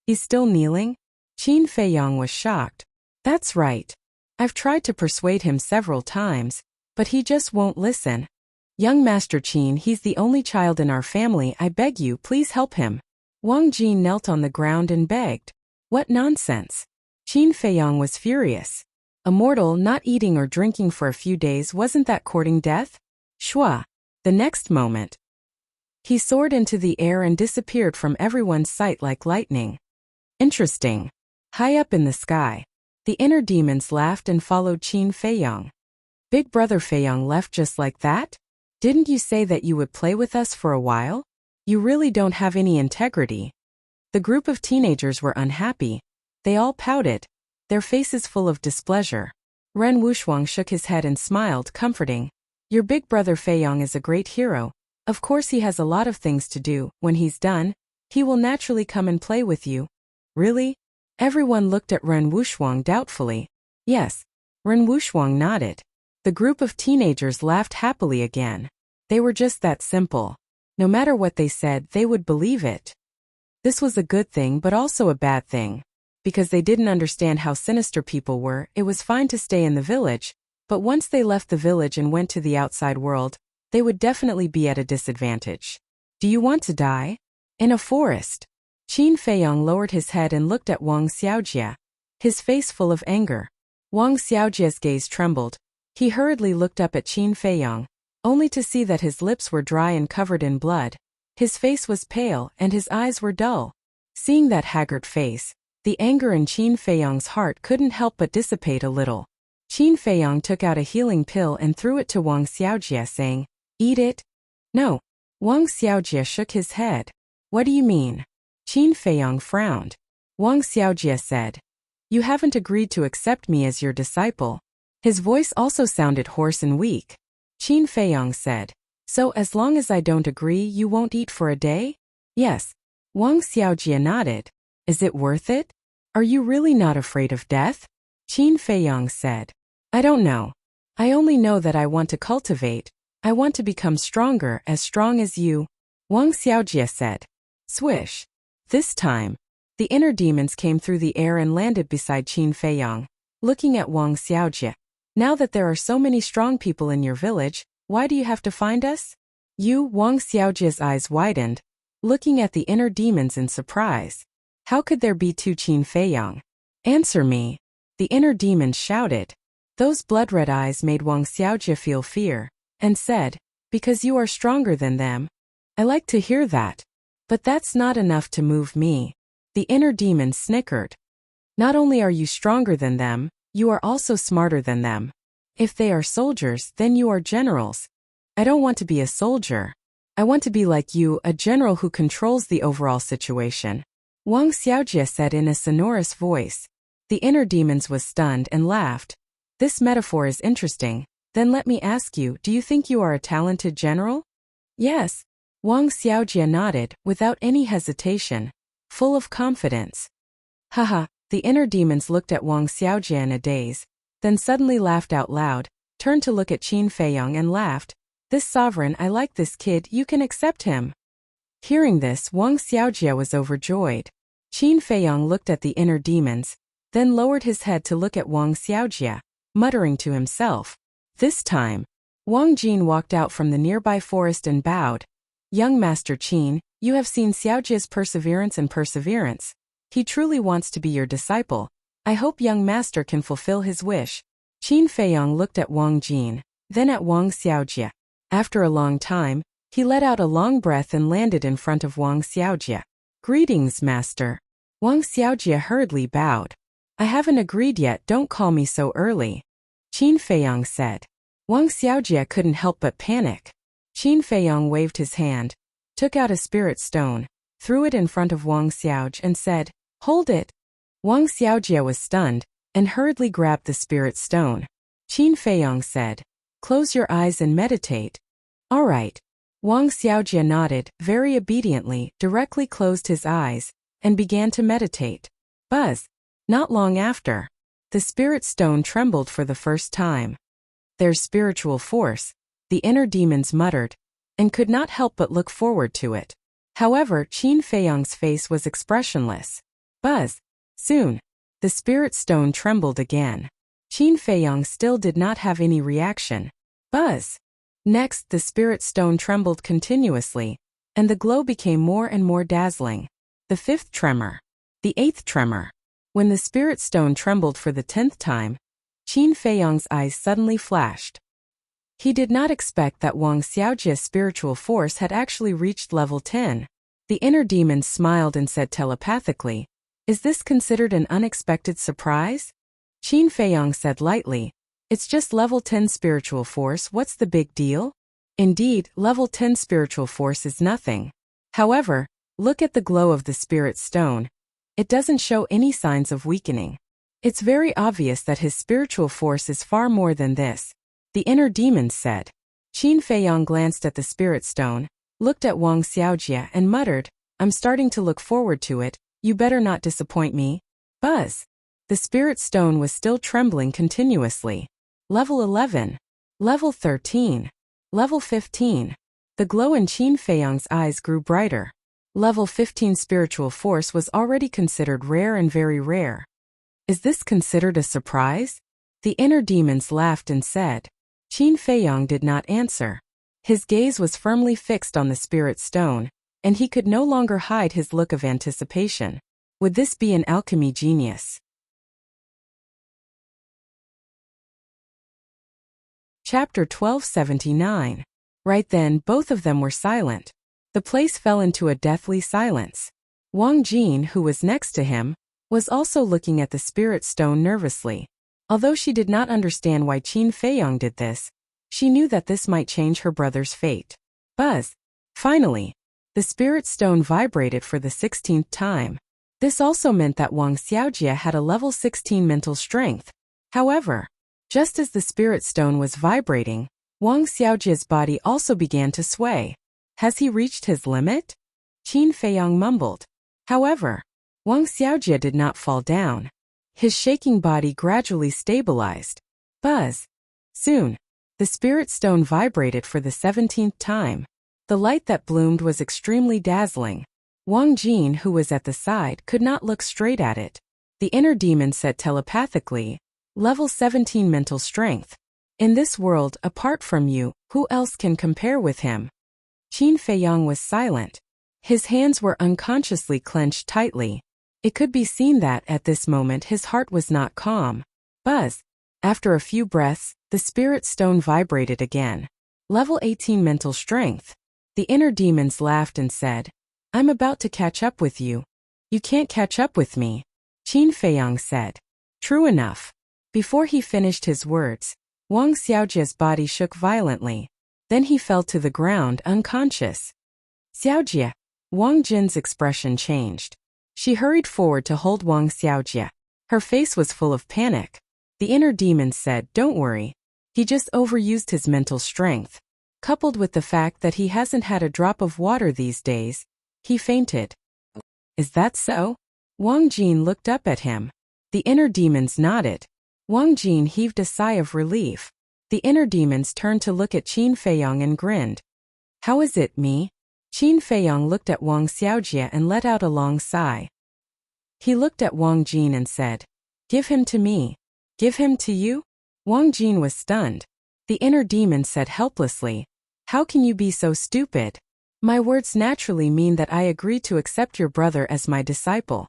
"He's still kneeling?" Qin Feiyang was shocked. "That's right. I've tried to persuade him several times, but he just won't listen." "Young Master Qin, he's the only child in our family, I beg you, please help him." Wang Jin knelt on the ground and begged. "What nonsense!" Qin Feiyang was furious. A mortal not eating or drinking for a few days, wasn't that courting death? Shua! The next moment, he soared into the air and disappeared from everyone's sight like lightning. Interesting. High up in the sky, the inner demons laughed and followed Qin Feiyang. "Big brother Feiyang left just like that? Didn't you say that you would play with us for a while? You really don't have any integrity." The group of teenagers were unhappy. They all pouted, their faces full of displeasure. Ren Wushuang shook his head and smiled, comforting. "Your big brother Feiyang is a great hero. Of course he has a lot of things to do. When he's done, he will naturally come and play with you." "Really?" Everyone looked at Ren Wushuang doubtfully. "Yes." Ren Wushuang nodded. The group of teenagers laughed happily again. They were just that simple. No matter what they said, they would believe it. This was a good thing but also a bad thing. Because they didn't understand how sinister people were, it was fine to stay in the village, but once they left the village and went to the outside world, they would definitely be at a disadvantage. "Do you want to die?" "In a forest." Qin Feiyang lowered his head and looked at Wang Xiaojia, his face full of anger. Wang Xiaojia's gaze trembled. He hurriedly looked up at Qin Feiyang, only to see that his lips were dry and covered in blood. His face was pale and his eyes were dull. Seeing that haggard face, the anger in Qin Feiyang's heart couldn't help but dissipate a little. Qin Feiyang took out a healing pill and threw it to Wang Xiaojia, saying, "Eat it." "No." Wang Xiaojia shook his head. "What do you mean?" Qin Feiyang frowned. Wang Xiaojia said, "You haven't agreed to accept me as your disciple." His voice also sounded hoarse and weak. Qin Feiyang said, "So as long as I don't agree, you won't eat for a day?" "Yes." Wang Xiaojia nodded. "Is it worth it? Are you really not afraid of death?" Qin Feiyang said, "I don't know. I only know that I want to cultivate. I want to become stronger, as strong as you." Wang Xiaojia said. Swish. This time, the inner demons came through the air and landed beside Qin Feiyang. Looking at Wang Xiaojia, "Now that there are so many strong people in your village, why do you have to find us?" Wang Xiaojia's eyes widened, looking at the inner demons in surprise. "How could there be two Qin Feiyang? Answer me." The inner demons shouted. Those blood-red eyes made Wang Xiaojia feel fear, and said, "Because you are stronger than them." "I like to hear that. But that's not enough to move me." The inner demon snickered. "Not only are you stronger than them, you are also smarter than them. If they are soldiers, then you are generals. I don't want to be a soldier. I want to be like you, a general who controls the overall situation." Wang Xiaojia said in a sonorous voice. The inner demons was stunned and laughed. "This metaphor is interesting. Then let me ask you, do you think you are a talented general?" "Yes." Wang Xiaojia nodded, without any hesitation, full of confidence. Haha, the inner demons looked at Wang Xiaojia in a daze, then suddenly laughed out loud, turned to look at Qin Feiyang and laughed. "This sovereign, I like this kid, you can accept him." Hearing this, Wang Xiaojia was overjoyed. Qin Feiyang looked at the inner demons, then lowered his head to look at Wang Xiaojia, muttering to himself. This time, Wang Jin walked out from the nearby forest and bowed. "Young Master Qin, you have seen Xiaojia's perseverance and perseverance. He truly wants to be your disciple. I hope young master can fulfill his wish. Qin Feiyang looked at Wang Jin, then at Wang Xiaojie. After a long time, he let out a long breath and landed in front of Wang Xiaojie. Greetings, master. Wang Xiaojie hurriedly bowed. I haven't agreed yet, don't call me so early. Qin Feiyang said. Wang Xiaojie couldn't help but panic. Qin Feiyang waved his hand, took out a spirit stone, threw it in front of Wang Xiaojie and said, Hold it. Wang Xiaojie was stunned, and hurriedly grabbed the spirit stone. Qin Feiyang said, Close your eyes and meditate. All right. Wang Xiaojie nodded, very obediently, directly closed his eyes, and began to meditate. Buzz. Not long after, the spirit stone trembled for the first time. There's spiritual force, the inner demons muttered, and could not help but look forward to it. However, Qin Feiyang's face was expressionless. Buzz. Soon, the spirit stone trembled again. Qin Feiyang still did not have any reaction. Buzz. Next, the spirit stone trembled continuously, and the glow became more and more dazzling. The fifth tremor. The eighth tremor. When the spirit stone trembled for the 10th time, Qin Feiyang's eyes suddenly flashed. He did not expect that Wang Xiaojie's spiritual force had actually reached level 10. The inner demon smiled and said telepathically, Is this considered an unexpected surprise? Qin Feiyang said lightly, It's just level 10 spiritual force, what's the big deal? Indeed, level 10 spiritual force is nothing. However, look at the glow of the spirit stone. It doesn't show any signs of weakening. It's very obvious that his spiritual force is far more than this. The inner demon said. Qin Feiyang glanced at the spirit stone, looked at Wang Xiaojie and muttered, I'm starting to look forward to it, you better not disappoint me. Buzz. The spirit stone was still trembling continuously. Level 11. Level 13. Level 15. The glow in Qin Feiyang's eyes grew brighter. Level 15 spiritual force was already considered rare and very rare. Is this considered a surprise? The inner demons laughed and said. Qin Feiyang did not answer. His gaze was firmly fixed on the spirit stone, and he could no longer hide his look of anticipation. Would this be an alchemy genius? Chapter 1279. Right then, both of them were silent. The place fell into a deathly silence. Wang Jin, who was next to him, was also looking at the spirit stone nervously. Although she did not understand why Qin Feiyang did this, she knew that this might change her brother's fate. Buzz. Finally, the spirit stone vibrated for the 16th time. This also meant that Wang Xiaojie had a level 16 mental strength. However, just as the spirit stone was vibrating, Wang Xiaojie's body also began to sway. Has he reached his limit? Qin Feiyang mumbled. However, Wang Xiaojie did not fall down. His shaking body gradually stabilized. Buzz. Soon, the spirit stone vibrated for the 17th time. The light that bloomed was extremely dazzling. Wang Jin, who was at the side, could not look straight at it. The inner demon said telepathically, Level 17 mental strength. In this world, apart from you, who else can compare with him? Qin Feiyang was silent. His hands were unconsciously clenched tightly. It could be seen that, at this moment, his heart was not calm. Buzz. After a few breaths, the spirit stone vibrated again. Level 18 mental strength. The inner demons laughed and said, I'm about to catch up with you. You can't catch up with me. Qin Feiyang said. True enough. Before he finished his words, Wang Xiaojie's body shook violently. Then he fell to the ground unconscious. Xiaojie. Wang Jin's expression changed. She hurried forward to hold Wang Xiaojie. Her face was full of panic. The inner demon said, Don't worry. He just overused his mental strength. Coupled with the fact that he hasn't had a drop of water these days, he fainted. Is that so? Wang Jin looked up at him. The inner demons nodded. Wang Jin heaved a sigh of relief. The inner demons turned to look at Qin Feiyang and grinned. How is it, me? Qin Feiyang looked at Wang Xiaojie and let out a long sigh. He looked at Wang Jin and said, Give him to me. Give him to you? Wang Jin was stunned. The inner demon said helplessly, How can you be so stupid? My words naturally mean that I agree to accept your brother as my disciple.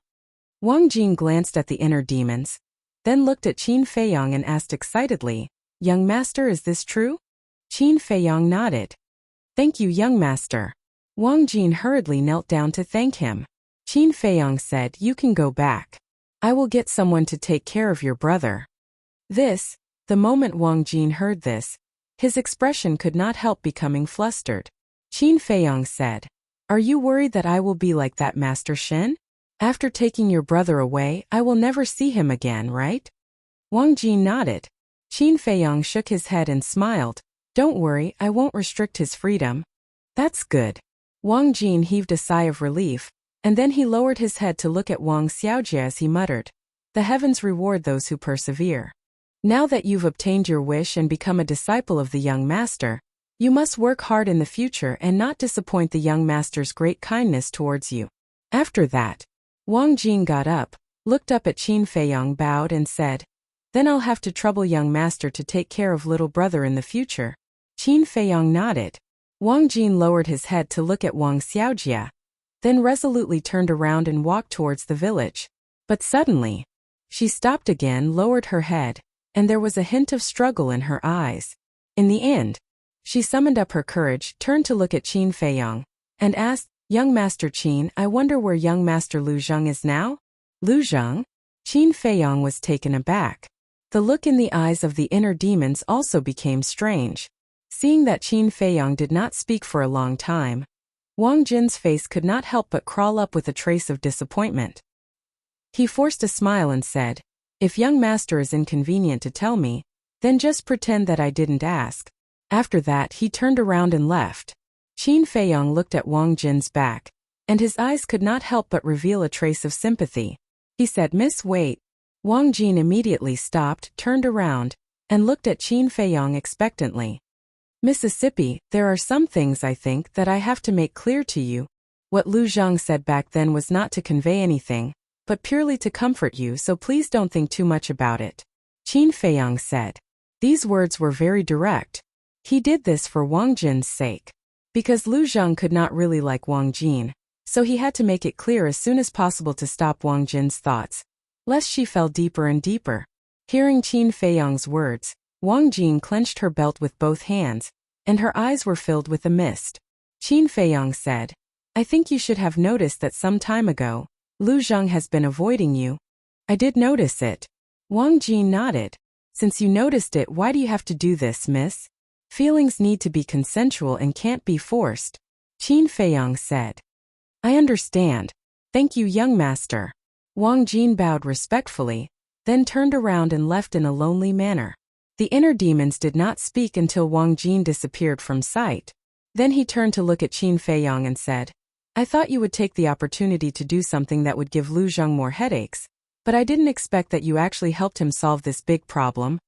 Wang Jin glanced at the inner demons, then looked at Qin Feiyong and asked excitedly, "Young master, is this true?" Qin Feiyong nodded. "Thank you, young master." Wang Jin hurriedly knelt down to thank him. Qin Feiyong said, "You can go back. I will get someone to take care of your brother." The moment Wang Jin heard this, his expression could not help becoming flustered. Qin Feiyong said, "Are you worried that I will be like that, Master Shen? After taking your brother away, I will never see him again, right?" Wang Jin nodded. Qin Feiyong shook his head and smiled. "Don't worry, I won't restrict his freedom." "That's good." Wang Jin heaved a sigh of relief, and then he lowered his head to look at Wang Xiaojie as he muttered, "The heavens reward those who persevere. Now that you've obtained your wish and become a disciple of the young master, you must work hard in the future and not disappoint the young master's great kindness towards you." After that, Wang Jin got up, looked up at Qin Feiyong, bowed and said, "Then I'll have to trouble young master to take care of little brother in the future." Qin Feiyong nodded. Wang Jin lowered his head to look at Wang Xiaojie, then resolutely turned around and walked towards the village. But suddenly, she stopped again, lowered her head, and there was a hint of struggle in her eyes. In the end, she summoned up her courage, turned to look at Qin Feiyong, and asked, "Young Master Qin, I wonder where young Master Lu Zheng is now?" "Lu Zheng?" Qin Feiyong was taken aback. The look in the eyes of the inner demons also became strange. Seeing that Qin Feiyong did not speak for a long time, Wang Jin's face could not help but crawl up with a trace of disappointment. He forced a smile and said, "If young master is inconvenient to tell me, then just pretend that I didn't ask." After that he turned around and left. Qin Feiyong looked at Wang Jin's back, and his eyes could not help but reveal a trace of sympathy. He said, "Miss, wait." Wang Jin immediately stopped, turned around, and looked at Qin Feiyong expectantly. "Mississippi, there are some things I think that I have to make clear to you. What Lu Zheng said back then was not to convey anything, but purely to comfort you, so please don't think too much about it," Qin Feiyong said. These words were very direct. He did this for Wang Jin's sake. Because Lu Zheng could not really like Wang Jin, so he had to make it clear as soon as possible to stop Wang Jin's thoughts, lest she fell deeper and deeper. Hearing Qin Feiyong's words, Wang Jin clenched her belt with both hands, and her eyes were filled with a mist. Qin Feiyong said, "I think you should have noticed that some time ago, Lu Zheng has been avoiding you." "I did notice it." Wang Jin nodded. "Since you noticed it, why do you have to do this, miss? Feelings need to be consensual and can't be forced," Qin Feiyong said. "I understand. Thank you, young master." Wang Jin bowed respectfully, then turned around and left in a lonely manner. The inner demons did not speak until Wang Jin disappeared from sight. Then he turned to look at Qin Feiyong and said, "I thought you would take the opportunity to do something that would give Lu Zheng more headaches, but I didn't expect that you actually helped him solve this big problem.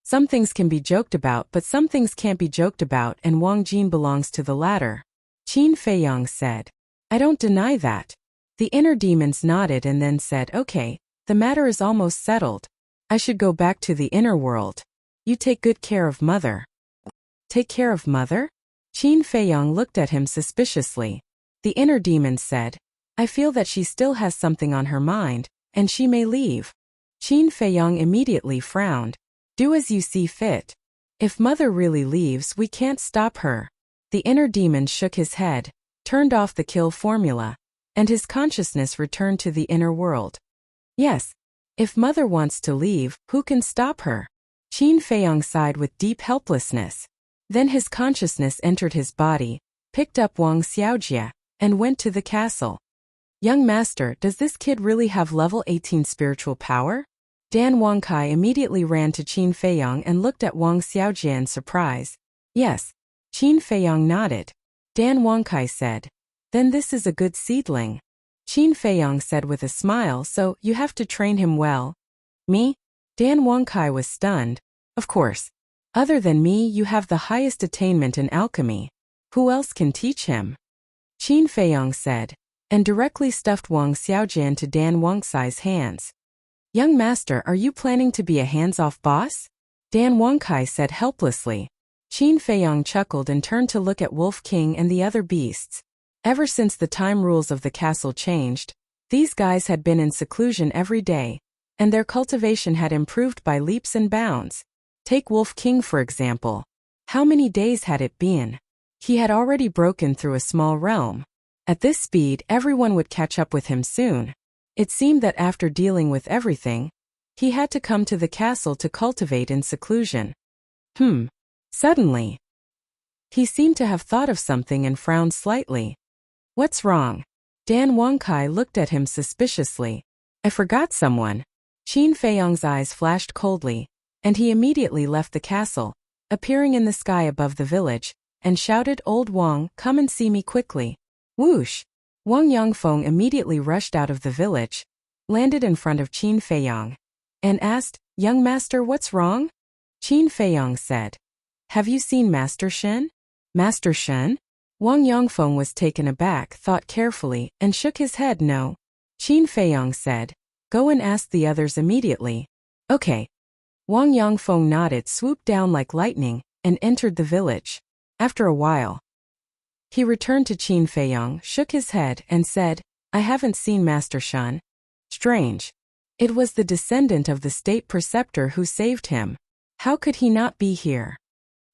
Some things can be joked about, but some things can't be joked about, and Wang Jin belongs to the latter," Qin Feiyong said. "I don't deny that." The inner demons nodded and then said, "Okay, the matter is almost settled. I should go back to the inner world. You take good care of mother." "Take care of mother?" Qin Feiyong looked at him suspiciously. The inner demon said, "I feel that she still has something on her mind, and she may leave." Qin Feiyong immediately frowned. "Do as you see fit. If mother really leaves, we can't stop her." The inner demon shook his head, turned off the kill formula, and his consciousness returned to the inner world. "Yes, if mother wants to leave, who can stop her?" Qin Feiyong sighed with deep helplessness. Then his consciousness entered his body, picked up Wang Xiaojie, and went to the castle. "Young master, does this kid really have level 18 spiritual power?" Dan Wangkai immediately ran to Qin Feiyong and looked at Wang Xiaojie in surprise. "Yes." Qin Feiyong nodded. Dan Wangkai said, "Then this is a good seedling." Qin Feiyong said with a smile, "So, you have to train him well." "Me?" Dan Wangkai was stunned. "Of course. Other than me, you have the highest attainment in alchemy. Who else can teach him?" Qin Feiyong said, and directly stuffed Wang Xiaojie into Dan Wangkai's hands. "Young master, are you planning to be a hands-off boss?" Dan Wangkai said helplessly. Qin Feiyong chuckled and turned to look at Wolf King and the other beasts. Ever since the time rules of the castle changed, these guys had been in seclusion every day, and their cultivation had improved by leaps and bounds. Take Wolf King for example. How many days had it been? He had already broken through a small realm. At this speed, everyone would catch up with him soon. It seemed that after dealing with everything, he had to come to the castle to cultivate in seclusion. Suddenly, he seemed to have thought of something and frowned slightly. What's wrong? Dan Wangkai looked at him suspiciously. I forgot someone. Qin Feiyong's eyes flashed coldly, and he immediately left the castle, appearing in the sky above the village, and shouted, Old Wang, come and see me quickly. Whoosh! Wang Yongfeng immediately rushed out of the village, landed in front of Qin Feiyong, and asked, Young master, what's wrong? Qin Feiyong said, Have you seen Master Shen? Master Shen? Wang Yongfeng was taken aback, thought carefully, and shook his head no. Qin Feiyong said, Go and ask the others immediately. Okay. Wang Yongfeng nodded, swooped down like lightning, and entered the village. After a while, he returned to Qin Feiyong, shook his head, and said, I haven't seen Master Shen. Strange. It was the descendant of the state preceptor who saved him. How could he not be here?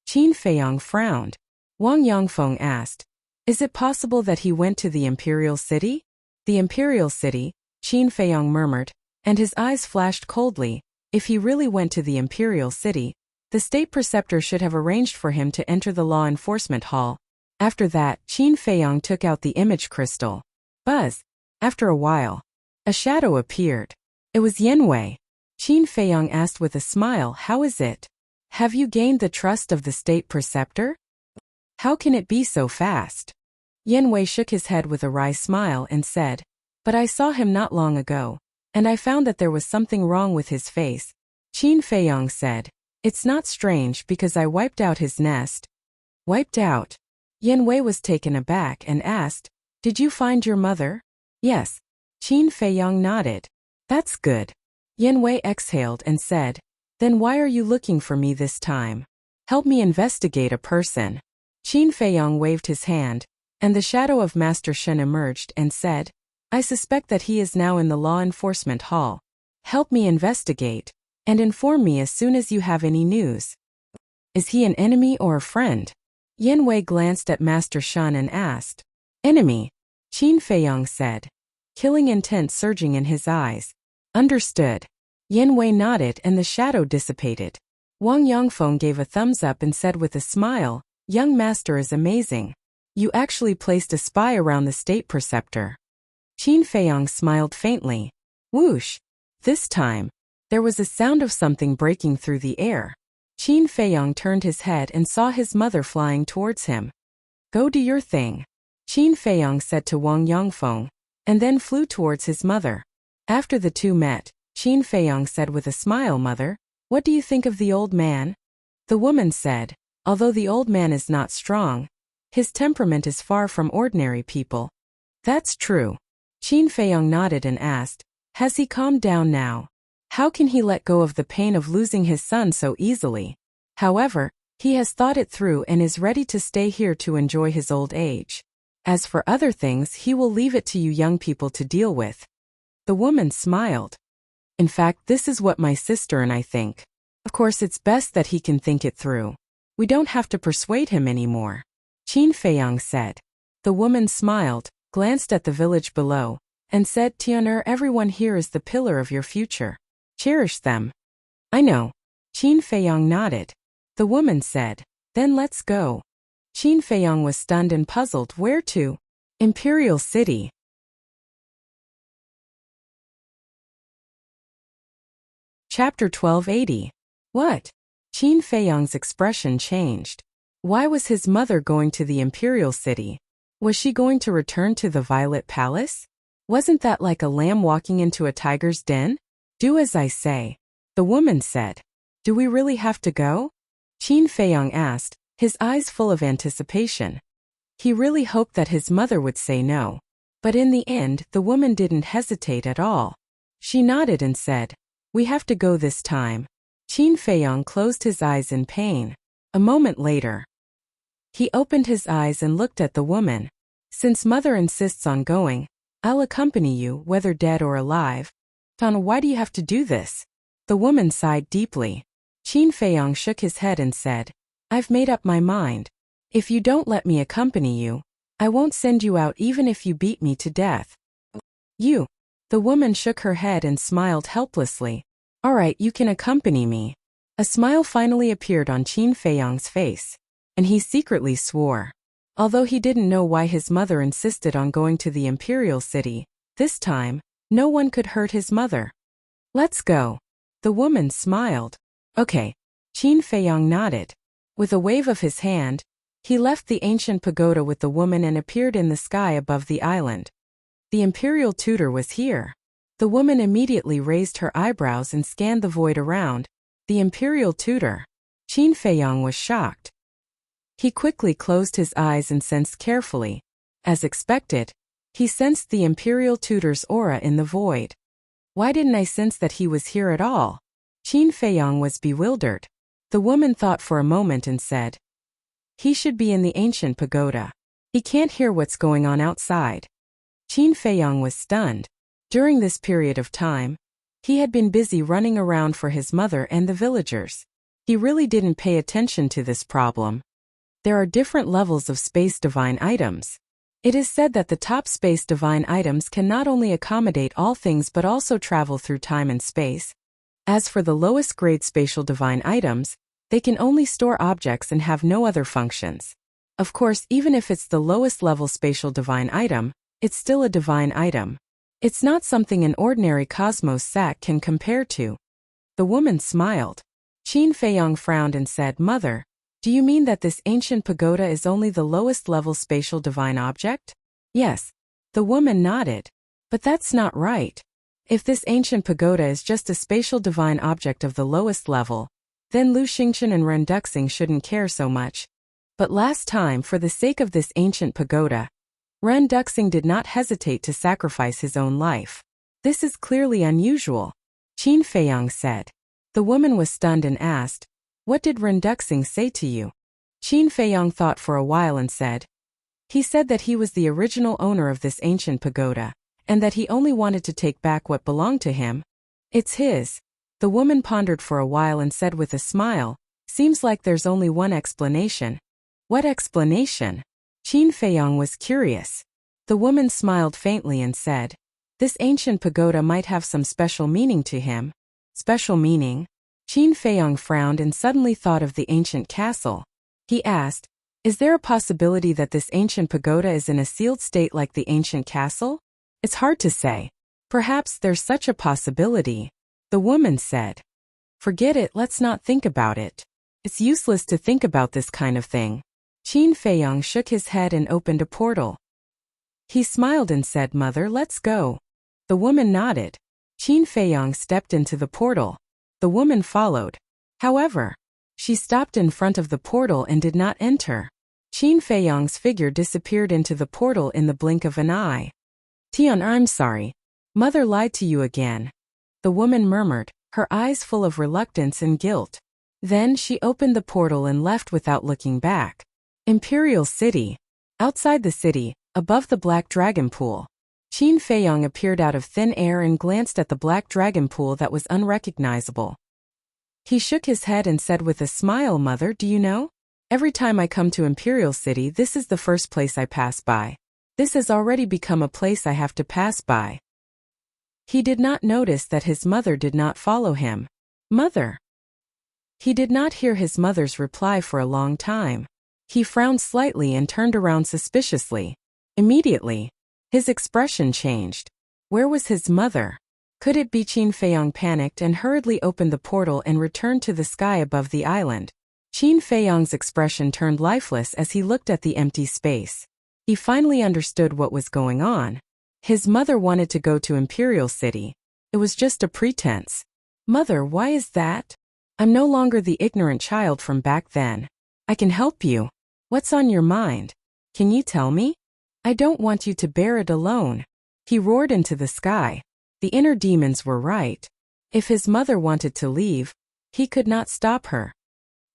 Qin Feiyong frowned. Wang Yongfeng asked, Is it possible that he went to the imperial city? The imperial city, Qin Feiyong murmured, and his eyes flashed coldly. If he really went to the imperial city, the state preceptor should have arranged for him to enter the law enforcement hall. After that, Qin Feiyong took out the image crystal. Buzz. After a while, a shadow appeared. It was Yanwei. Qin Feiyong asked with a smile, How is it? Have you gained the trust of the state preceptor? How can it be so fast? Yanwei shook his head with a wry smile and said, But I saw him not long ago, and I found that there was something wrong with his face. Qin Feiyong said, It's not strange because I wiped out his nest. Wiped out? Yanwei was taken aback and asked, Did you find your mother? Yes. Qin Feiyong nodded. That's good. Yanwei exhaled and said, Then why are you looking for me this time? Help me investigate a person. Qin Feiyong waved his hand, and the shadow of Master Shen emerged and said, I suspect that he is now in the law enforcement hall. Help me investigate, and inform me as soon as you have any news. Is he an enemy or a friend? Yanwei glanced at Master Shen and asked. Enemy, Qin Feiyong said, killing intent surging in his eyes. Understood. Yanwei nodded and the shadow dissipated. Wang Yongfeng gave a thumbs up and said with a smile, Young master is amazing. You actually placed a spy around the state preceptor. Qin Feiyong smiled faintly. Whoosh! This time, there was a sound of something breaking through the air. Qin Feiyong turned his head and saw his mother flying towards him. Go do your thing, Qin Feiyong said to Wang Yongfeng, and then flew towards his mother. After the two met, Qin Feiyong said with a smile, Mother, what do you think of the old man? The woman said, Although the old man is not strong, his temperament is far from ordinary people. That's true. Qin Feiyong nodded and asked, Has he calmed down now? How can he let go of the pain of losing his son so easily? However, he has thought it through and is ready to stay here to enjoy his old age. As for other things, he will leave it to you young people to deal with. The woman smiled. In fact, this is what my sister and I think. Of course, it's best that he can think it through. We don't have to persuade him anymore. Qin Feiyong said. The woman smiled, glanced at the village below, and said, Tian'er, everyone here is the pillar of your future. Cherish them. I know. Qin Feiyong nodded. The woman said, Then let's go. Qin Feiyong was stunned and puzzled. Where to? Imperial City. Chapter 1280. What? Qin Feiyong's expression changed. Why was his mother going to the Imperial City? Was she going to return to the Violet Palace? Wasn't that like a lamb walking into a tiger's den? Do as I say, the woman said. Do we really have to go? Qin Feiyong asked, his eyes full of anticipation. He really hoped that his mother would say no. But in the end, the woman didn't hesitate at all. She nodded and said, We have to go this time. Qin Feiyong closed his eyes in pain. A moment later, he opened his eyes and looked at the woman. Since mother insists on going, I'll accompany you, whether dead or alive. Tan, why do you have to do this? The woman sighed deeply. Qin Feiyang shook his head and said, I've made up my mind. If you don't let me accompany you, I won't send you out even if you beat me to death. You. The woman shook her head and smiled helplessly. All right, you can accompany me. A smile finally appeared on Qin Feiyang's face, and he secretly swore. Although he didn't know why his mother insisted on going to the imperial city, this time, no one could hurt his mother. Let's go. The woman smiled. Okay. Qin Feiyang nodded. With a wave of his hand, he left the ancient pagoda with the woman and appeared in the sky above the island. The imperial tutor was here. The woman immediately raised her eyebrows and scanned the void around. The imperial tutor. Qin Feiyang was shocked. He quickly closed his eyes and sensed carefully. As expected, he sensed the imperial tutor's aura in the void. Why didn't I sense that he was here at all? Qin Feiyang was bewildered. The woman thought for a moment and said, he should be in the ancient pagoda. He can't hear what's going on outside. Qin Feiyang was stunned. During this period of time, he had been busy running around for his mother and the villagers. He really didn't pay attention to this problem. There are different levels of space divine items. It is said that the top space divine items can not only accommodate all things but also travel through time and space. As for the lowest grade spatial divine items, they can only store objects and have no other functions. Of course, even if it's the lowest level spatial divine item, it's still a divine item. It's not something an ordinary cosmos sack can compare to. The woman smiled. Qin Feiyang frowned and said, Mother, do you mean that this ancient pagoda is only the lowest level spatial divine object? Yes. The woman nodded. But that's not right. If this ancient pagoda is just a spatial divine object of the lowest level, then Lu Xingchen and Ren Duxing shouldn't care so much. But last time, for the sake of this ancient pagoda, Ren Duxing did not hesitate to sacrifice his own life. This is clearly unusual, Qin Feiyang said. The woman was stunned and asked, What did Ren Duxing say to you? Qin Feiyang thought for a while and said, He said that he was the original owner of this ancient pagoda, and that he only wanted to take back what belonged to him. It's his. The woman pondered for a while and said with a smile, Seems like there's only one explanation. What explanation? Qin Feiyang was curious. The woman smiled faintly and said, This ancient pagoda might have some special meaning to him. Special meaning? Qin Feiyang frowned and suddenly thought of the ancient castle. He asked, Is there a possibility that this ancient pagoda is in a sealed state like the ancient castle? It's hard to say. Perhaps there's such a possibility. The woman said, Forget it, let's not think about it. It's useless to think about this kind of thing. Qin Feiyang shook his head and opened a portal. He smiled and said, Mother, let's go. The woman nodded. Qin Feiyang stepped into the portal. The woman followed. However, she stopped in front of the portal and did not enter. Qin Feiyang's figure disappeared into the portal in the blink of an eye. Tian, I'm sorry. Mother lied to you again. The woman murmured, her eyes full of reluctance and guilt. Then she opened the portal and left without looking back. Imperial City. Outside the city, above the Black Dragon Pool, Qin Feiyang appeared out of thin air and glanced at the Black Dragon Pool that was unrecognizable. He shook his head and said with a smile, Mother, do you know? Every time I come to Imperial City, this is the first place I pass by. This has already become a place I have to pass by. He did not notice that his mother did not follow him. Mother. He did not hear his mother's reply for a long time. He frowned slightly and turned around suspiciously. Immediately, his expression changed. Where was his mother? Could it be? Qin Feiyang panicked and hurriedly opened the portal and returned to the sky above the island. Qin Feiyang's expression turned lifeless as he looked at the empty space. He finally understood what was going on. His mother wanted to go to Imperial City. It was just a pretense. Mother, why is that? I'm no longer the ignorant child from back then. I can help you. What's on your mind? Can you tell me? I don't want you to bear it alone. He roared into the sky. The inner demons were right. If his mother wanted to leave, he could not stop her.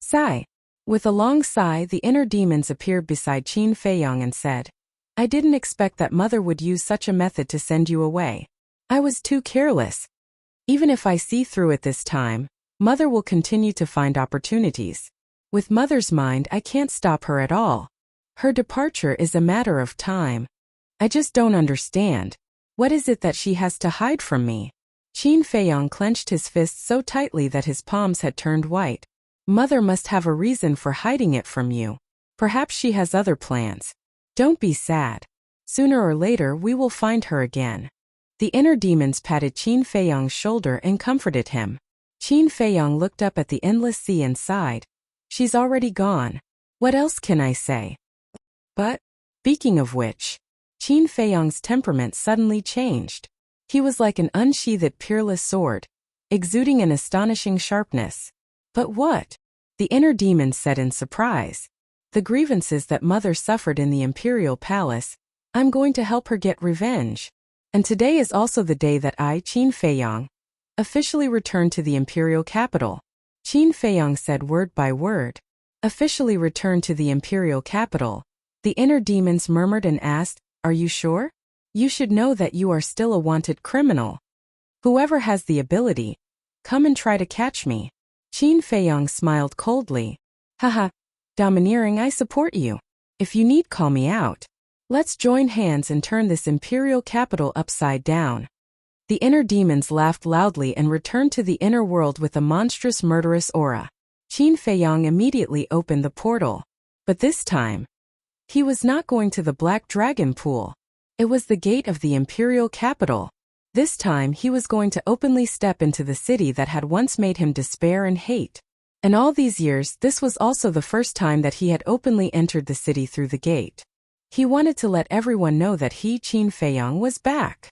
Sigh. With a long sigh, the inner demons appeared beside Qin Feiyang and said, I didn't expect that mother would use such a method to send you away. I was too careless. Even if I see through it this time, Mother will continue to find opportunities. With Mother's mind, I can't stop her at all. Her departure is a matter of time. I just don't understand. What is it that she has to hide from me? Qin Feiyang clenched his fists so tightly that his palms had turned white. Mother must have a reason for hiding it from you. Perhaps she has other plans. Don't be sad. Sooner or later we will find her again. The inner demons patted Qin Feiyang's shoulder and comforted him. Qin Feiyang looked up at the endless sea and sighed. She's already gone. What else can I say? But, speaking of which, Qin Feiyang's temperament suddenly changed. He was like an unsheathed peerless sword, exuding an astonishing sharpness. But what? The inner demon said in surprise. The grievances that Mother suffered in the imperial palace, I'm going to help her get revenge. And today is also the day that I, Qin Feiyang, officially returned to the imperial capital. Qin Feiyang said word by word. Officially returned to the imperial capital. The inner demons murmured and asked, Are you sure? You should know that you are still a wanted criminal. Whoever has the ability, come and try to catch me. Qin Feiyang smiled coldly. Haha, domineering, I support you. If you need, call me out. Let's join hands and turn this imperial capital upside down. The inner demons laughed loudly and returned to the inner world with a monstrous murderous aura. Qin Feiyang immediately opened the portal. But this time, he was not going to the Black Dragon Pool. It was the gate of the imperial capital. This time he was going to openly step into the city that had once made him despair and hate. And all these years, this was also the first time that he had openly entered the city through the gate. He wanted to let everyone know that he, Qin Feiyang, was back.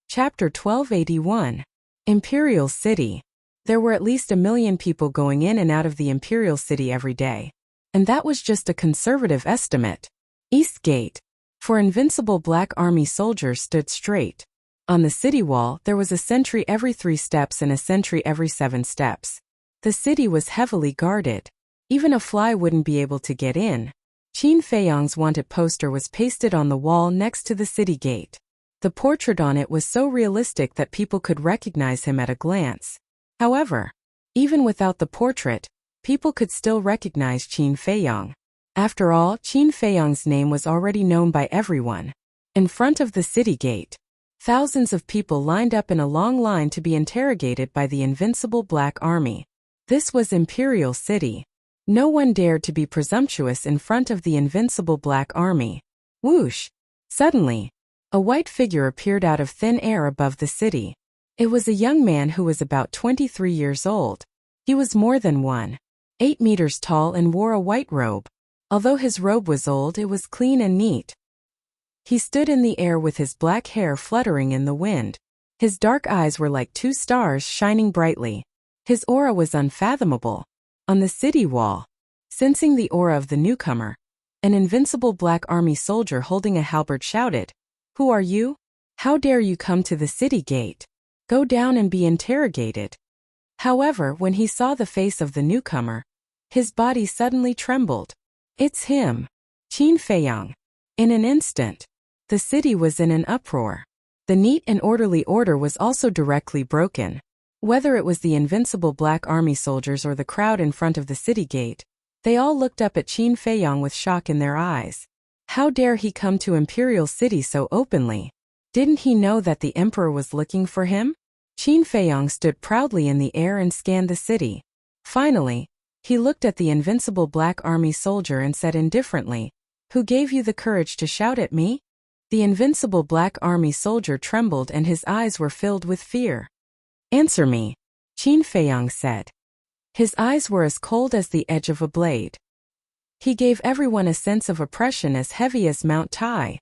Chapter 1281. Imperial City. There were at least 1 million people going in and out of the Imperial City every day. And that was just a conservative estimate. East Gate. For invincible Black Army soldiers stood straight. On the city wall, there was a sentry every 3 steps and a sentry every 7 steps. The city was heavily guarded. Even a fly wouldn't be able to get in. Qin Feiyang's wanted poster was pasted on the wall next to the city gate. The portrait on it was so realistic that people could recognize him at a glance. However, even without the portrait, people could still recognize Qin Feiyang. After all, Qin Feiyang's name was already known by everyone. In front of the city gate, thousands of people lined up in a long line to be interrogated by the invincible Black Army. This was Imperial City. No one dared to be presumptuous in front of the invincible Black Army. Whoosh! Suddenly, a white figure appeared out of thin air above the city. It was a young man who was about 23 years old. He was more than 1.8 meters tall and wore a white robe. Although his robe was old, it was clean and neat. He stood in the air with his black hair fluttering in the wind. His dark eyes were like 2 stars shining brightly. His aura was unfathomable. On the city wall, sensing the aura of the newcomer, an invincible Black Army soldier holding a halberd shouted, Who are you? How dare you come to the city gate? Go down and be interrogated. However, when he saw the face of the newcomer, his body suddenly trembled. It's him, Qin Feiyang. In an instant, the city was in an uproar. The neat and orderly order was also directly broken. Whether it was the invincible Black Army soldiers or the crowd in front of the city gate, they all looked up at Qin Feiyang with shock in their eyes. How dare he come to Imperial City so openly? Didn't he know that the emperor was looking for him? Qin Feiyang stood proudly in the air and scanned the city. Finally, he looked at the invincible Black Army soldier and said indifferently, Who gave you the courage to shout at me? The invincible Black Army soldier trembled and his eyes were filled with fear. Answer me, Qin Feiyang said. His eyes were as cold as the edge of a blade. He gave everyone a sense of oppression as heavy as Mount Tai.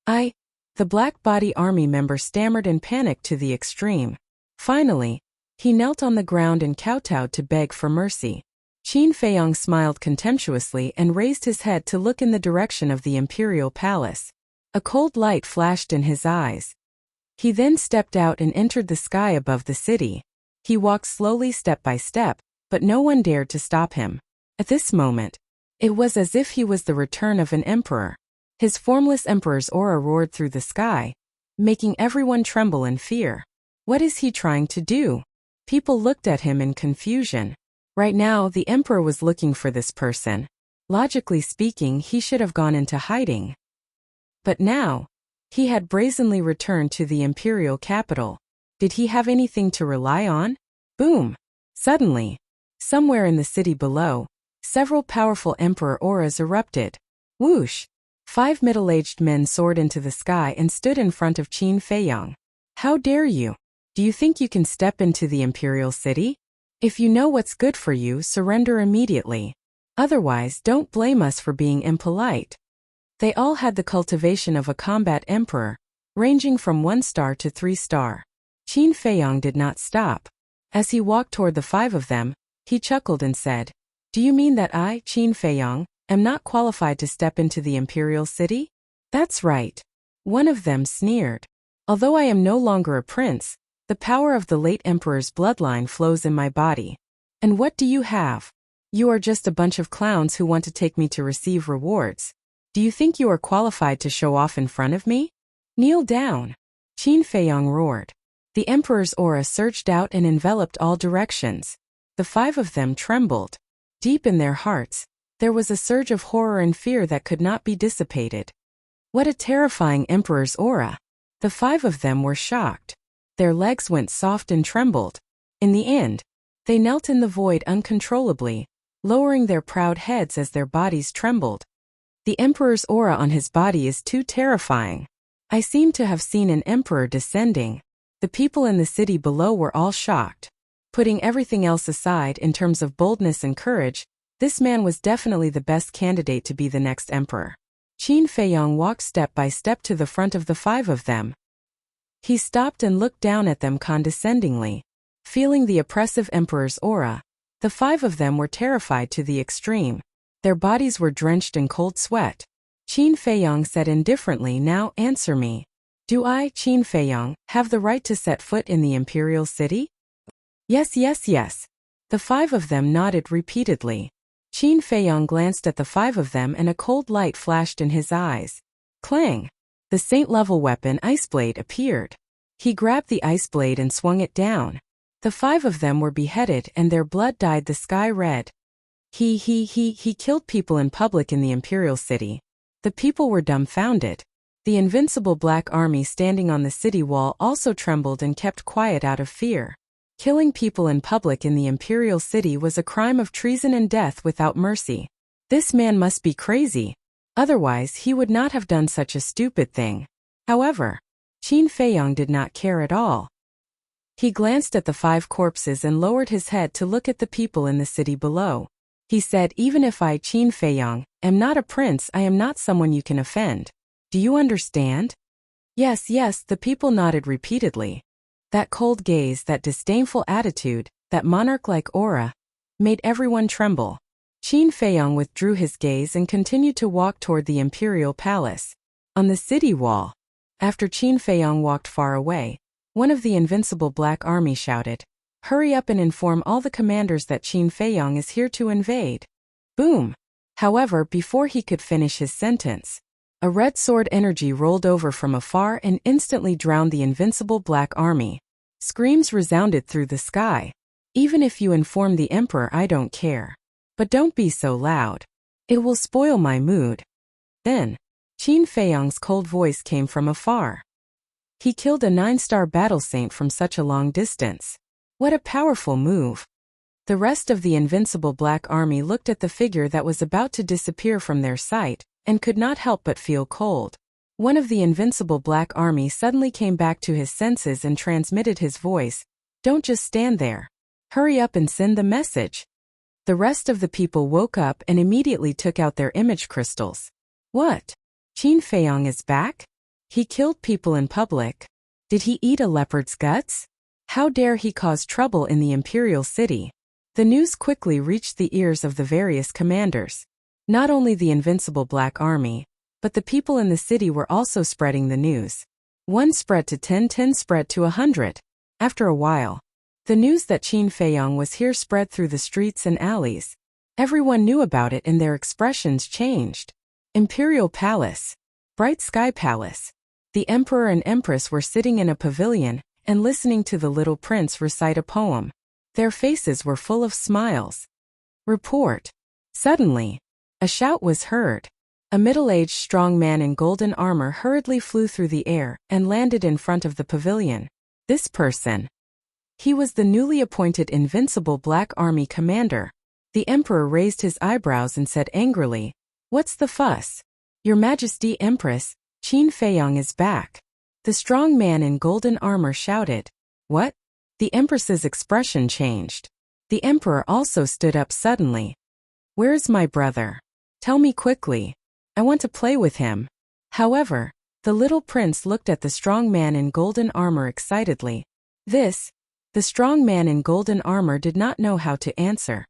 The Black Body Army member stammered in panic to the extreme. Finally, he knelt on the ground and kowtowed to beg for mercy. Qin Feiyang smiled contemptuously and raised his head to look in the direction of the imperial palace. A cold light flashed in his eyes. He then stepped out and entered the sky above the city. He walked slowly step by step, but no one dared to stop him. At this moment, it was as if he was the return of an emperor. His formless emperor's aura roared through the sky, making everyone tremble in fear. What is he trying to do? People looked at him in confusion. Right now, the emperor was looking for this person. Logically speaking, he should have gone into hiding. But now, he had brazenly returned to the imperial capital. Did he have anything to rely on? Boom! Suddenly, somewhere in the city below, several powerful emperor auras erupted. Whoosh! 5 middle-aged men soared into the sky and stood in front of Qin Feiyang. How dare you? Do you think you can step into the imperial city? If you know what's good for you, surrender immediately. Otherwise, don't blame us for being impolite. They all had the cultivation of a combat emperor, ranging from 1 star to 3 star. Qin Feiyang did not stop. As he walked toward the 5 of them, he chuckled and said, "Do you mean that I, Qin Feiyang, am not qualified to step into the imperial city?" "That's right." One of them sneered. "Although I am no longer a prince, the power of the late emperor's bloodline flows in my body. And what do you have? You are just a bunch of clowns who want to take me to receive rewards. Do you think you are qualified to show off in front of me? Kneel down." Qin Feiyang roared. The emperor's aura surged out and enveloped all directions. The 5 of them trembled. Deep in their hearts, there was a surge of horror and fear that could not be dissipated. What a terrifying emperor's aura! The 5 of them were shocked. Their legs went soft and trembled. In the end, they knelt in the void uncontrollably, lowering their proud heads as their bodies trembled. The emperor's aura on his body is too terrifying. I seem to have seen an emperor descending. The people in the city below were all shocked. Putting everything else aside in terms of boldness and courage, this man was definitely the best candidate to be the next emperor. Qin Feiyang walked step by step to the front of the 5 of them. He stopped and looked down at them condescendingly. Feeling the oppressive emperor's aura, the 5 of them were terrified to the extreme. Their bodies were drenched in cold sweat. Qin Feiyang said indifferently, "Now answer me. Do I, Qin Feiyang, have the right to set foot in the imperial city?" "Yes, yes, yes." The 5 of them nodded repeatedly. Qin Feiyang glanced at the 5 of them and a cold light flashed in his eyes. Clang! The saint-level weapon Iceblade appeared. He grabbed the Iceblade and swung it down. The 5 of them were beheaded and their blood dyed the sky red. He killed people in public in the imperial city. The people were dumbfounded. The invincible black army standing on the city wall also trembled and kept quiet out of fear. Killing people in public in the imperial city was a crime of treason and death without mercy. This man must be crazy. Otherwise, he would not have done such a stupid thing. However, Qin Feiyang did not care at all. He glanced at the 5 corpses and lowered his head to look at the people in the city below. He said, "Even if I, Qin Feiyang, am not a prince, I am not someone you can offend. Do you understand?" "Yes, yes," the people nodded repeatedly. That cold gaze, that disdainful attitude, that monarch-like aura, made everyone tremble. Qin Feiyang withdrew his gaze and continued to walk toward the imperial palace. On the city wall, after Qin Feiyang walked far away, one of the invincible black army shouted, "Hurry up and inform all the commanders that Qin Feiyang is here to invade." Boom! However, before he could finish his sentence, a red sword energy rolled over from afar and instantly drowned the invincible black army. Screams resounded through the sky. "Even if you inform the emperor, I don't care. But don't be so loud. It will spoil my mood." Then, Qin Feiyang's cold voice came from afar. He killed a 9-star battle saint from such a long distance. What a powerful move. The rest of the invincible black army looked at the figure that was about to disappear from their sight, and could not help but feel cold. One of the invincible black army suddenly came back to his senses and transmitted his voice, "Don't just stand there. Hurry up and send the message." The rest of the people woke up and immediately took out their image crystals. What? Qin Feiyang is back? He killed people in public. Did he eat a leopard's guts? How dare he cause trouble in the imperial city? The news quickly reached the ears of the various commanders. Not only the invincible black army, but the people in the city were also spreading the news. 1 spread to 10, 10 spread to 100. After a while, the news that Qin Feiyang was here spread through the streets and alleys. Everyone knew about it and their expressions changed. Imperial Palace. Bright Sky Palace. The emperor and empress were sitting in a pavilion and listening to the little prince recite a poem. Their faces were full of smiles. Report. Suddenly, a shout was heard. A middle-aged strong man in golden armor hurriedly flew through the air and landed in front of the pavilion. This person. He was the newly appointed Invincible Black Army commander. The emperor raised his eyebrows and said angrily, "What's the fuss? Your Majesty Empress, Qin Feiyang is back." The strong man in golden armor shouted, "What?" The empress's expression changed. The emperor also stood up suddenly. "Where's my brother? Tell me quickly. I want to play with him." However, the little prince looked at the strong man in golden armor excitedly. The strong man in golden armor did not know how to answer.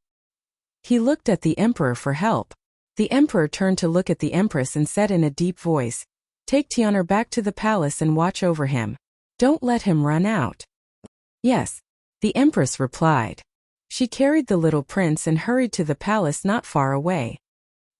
He looked at the emperor for help. The emperor turned to look at the empress and said in a deep voice, "Take Tian'er back to the palace and watch over him. Don't let him run out." "Yes," the empress replied. She carried the little prince and hurried to the palace not far away.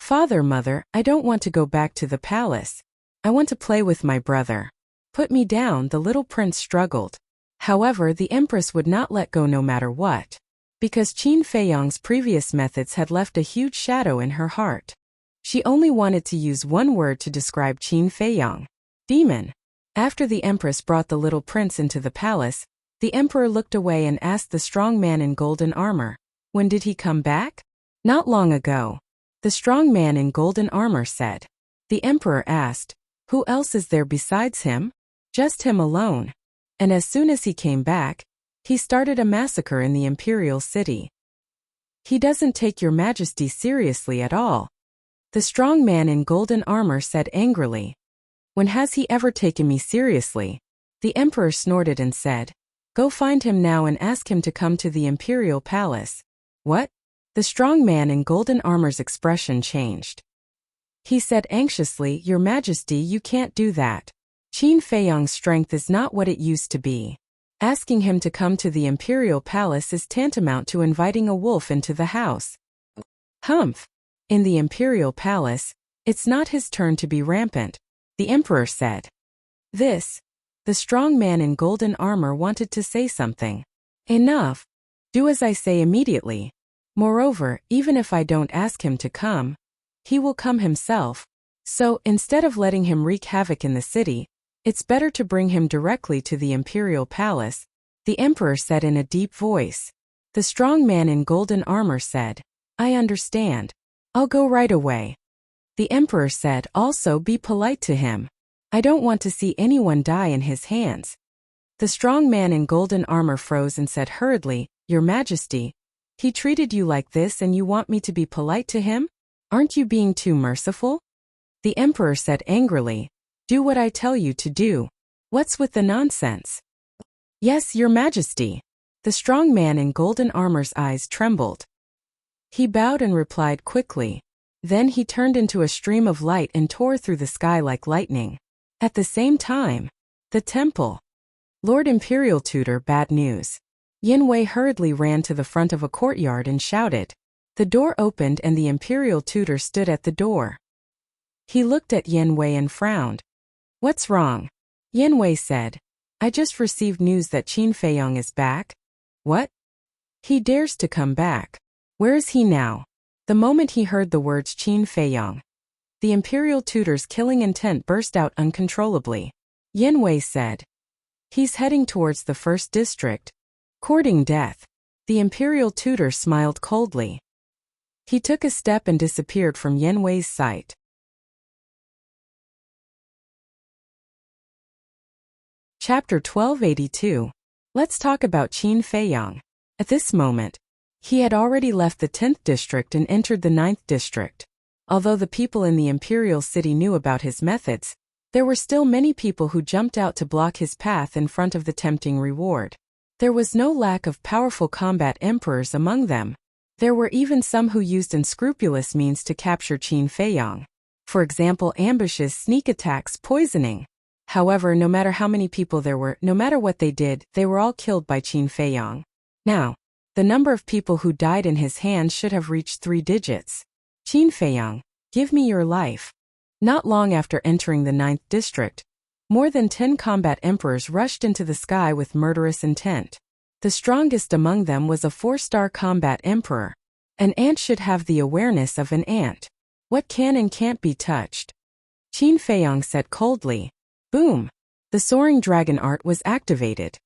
"Father, mother, I don't want to go back to the palace. I want to play with my brother. Put me down," the little prince struggled. However, the empress would not let go no matter what. Because Qin Feiyang's previous methods had left a huge shadow in her heart. She only wanted to use one word to describe Qin Feiyang: demon. After the empress brought the little prince into the palace, the emperor looked away and asked the strong man in golden armor, "When did he come back?" "Not long ago," the strong man in golden armor said. The emperor asked, "Who else is there besides him?" "Just him alone. And as soon as he came back, he started a massacre in the imperial city." "He doesn't take your majesty seriously at all," the strong man in golden armor said angrily. "When has he ever taken me seriously?" The emperor snorted and said, "Go find him now and ask him to come to the imperial palace." "What?" The strong man in golden armor's expression changed. He said anxiously, "Your majesty, you can't do that. Qin Feiyang's strength is not what it used to be. Asking him to come to the imperial palace is tantamount to inviting a wolf into the house." "Humph! In the imperial palace, it's not his turn to be rampant," the emperor said. The strong man in golden armor wanted to say something. "Enough. Do as I say immediately. Moreover, even if I don't ask him to come, he will come himself. So, instead of letting him wreak havoc in the city, it's better to bring him directly to the imperial palace," the emperor said in a deep voice. The strong man in golden armor said, "I understand. I'll go right away." The emperor said, "Also be polite to him. I don't want to see anyone die in his hands." The strong man in golden armor froze and said hurriedly, "Your Majesty, he treated you like this and you want me to be polite to him? Aren't you being too merciful?" The emperor said angrily, "Do what I tell you to do. What's with the nonsense?" "Yes, Your Majesty." The strong man in golden armor's eyes trembled. He bowed and replied quickly. Then he turned into a stream of light and tore through the sky like lightning. At the same time, the temple. Lord Imperial Tutor, bad news. Yin Wei hurriedly ran to the front of a courtyard and shouted. The door opened and the Imperial Tutor stood at the door. He looked at Yin Wei and frowned. "What's wrong?" Yin Wei said, "I just received news that Qin Feiyang is back." "What?" "He dares to come back. Where is he now?" The moment he heard the words Qin Feiyang, the Imperial Tutor's killing intent burst out uncontrollably. Yin Wei said, "He's heading towards the first district, courting death." The Imperial Tutor smiled coldly. He took a step and disappeared from Yin Wei's sight. Chapter 1282. Let's talk about Qin Feiyang. At this moment, he had already left the 10th district and entered the 9th district. Although the people in the imperial city knew about his methods, there were still many people who jumped out to block his path in front of the tempting reward. There was no lack of powerful combat emperors among them. There were even some who used unscrupulous means to capture Qin Feiyang. For example, ambushes, sneak attacks, poisoning. However, no matter how many people there were, no matter what they did, they were all killed by Qin Feiyang. Now, the number of people who died in his hands should have reached 3 digits. "Qin Feiyang, give me your life." Not long after entering the 9th district, more than 10 combat emperors rushed into the sky with murderous intent. The strongest among them was a 4-star combat emperor. An ant should have the awareness of an ant. What can and can't be touched? Qin Feiyong said coldly. Boom! The soaring dragon art was activated.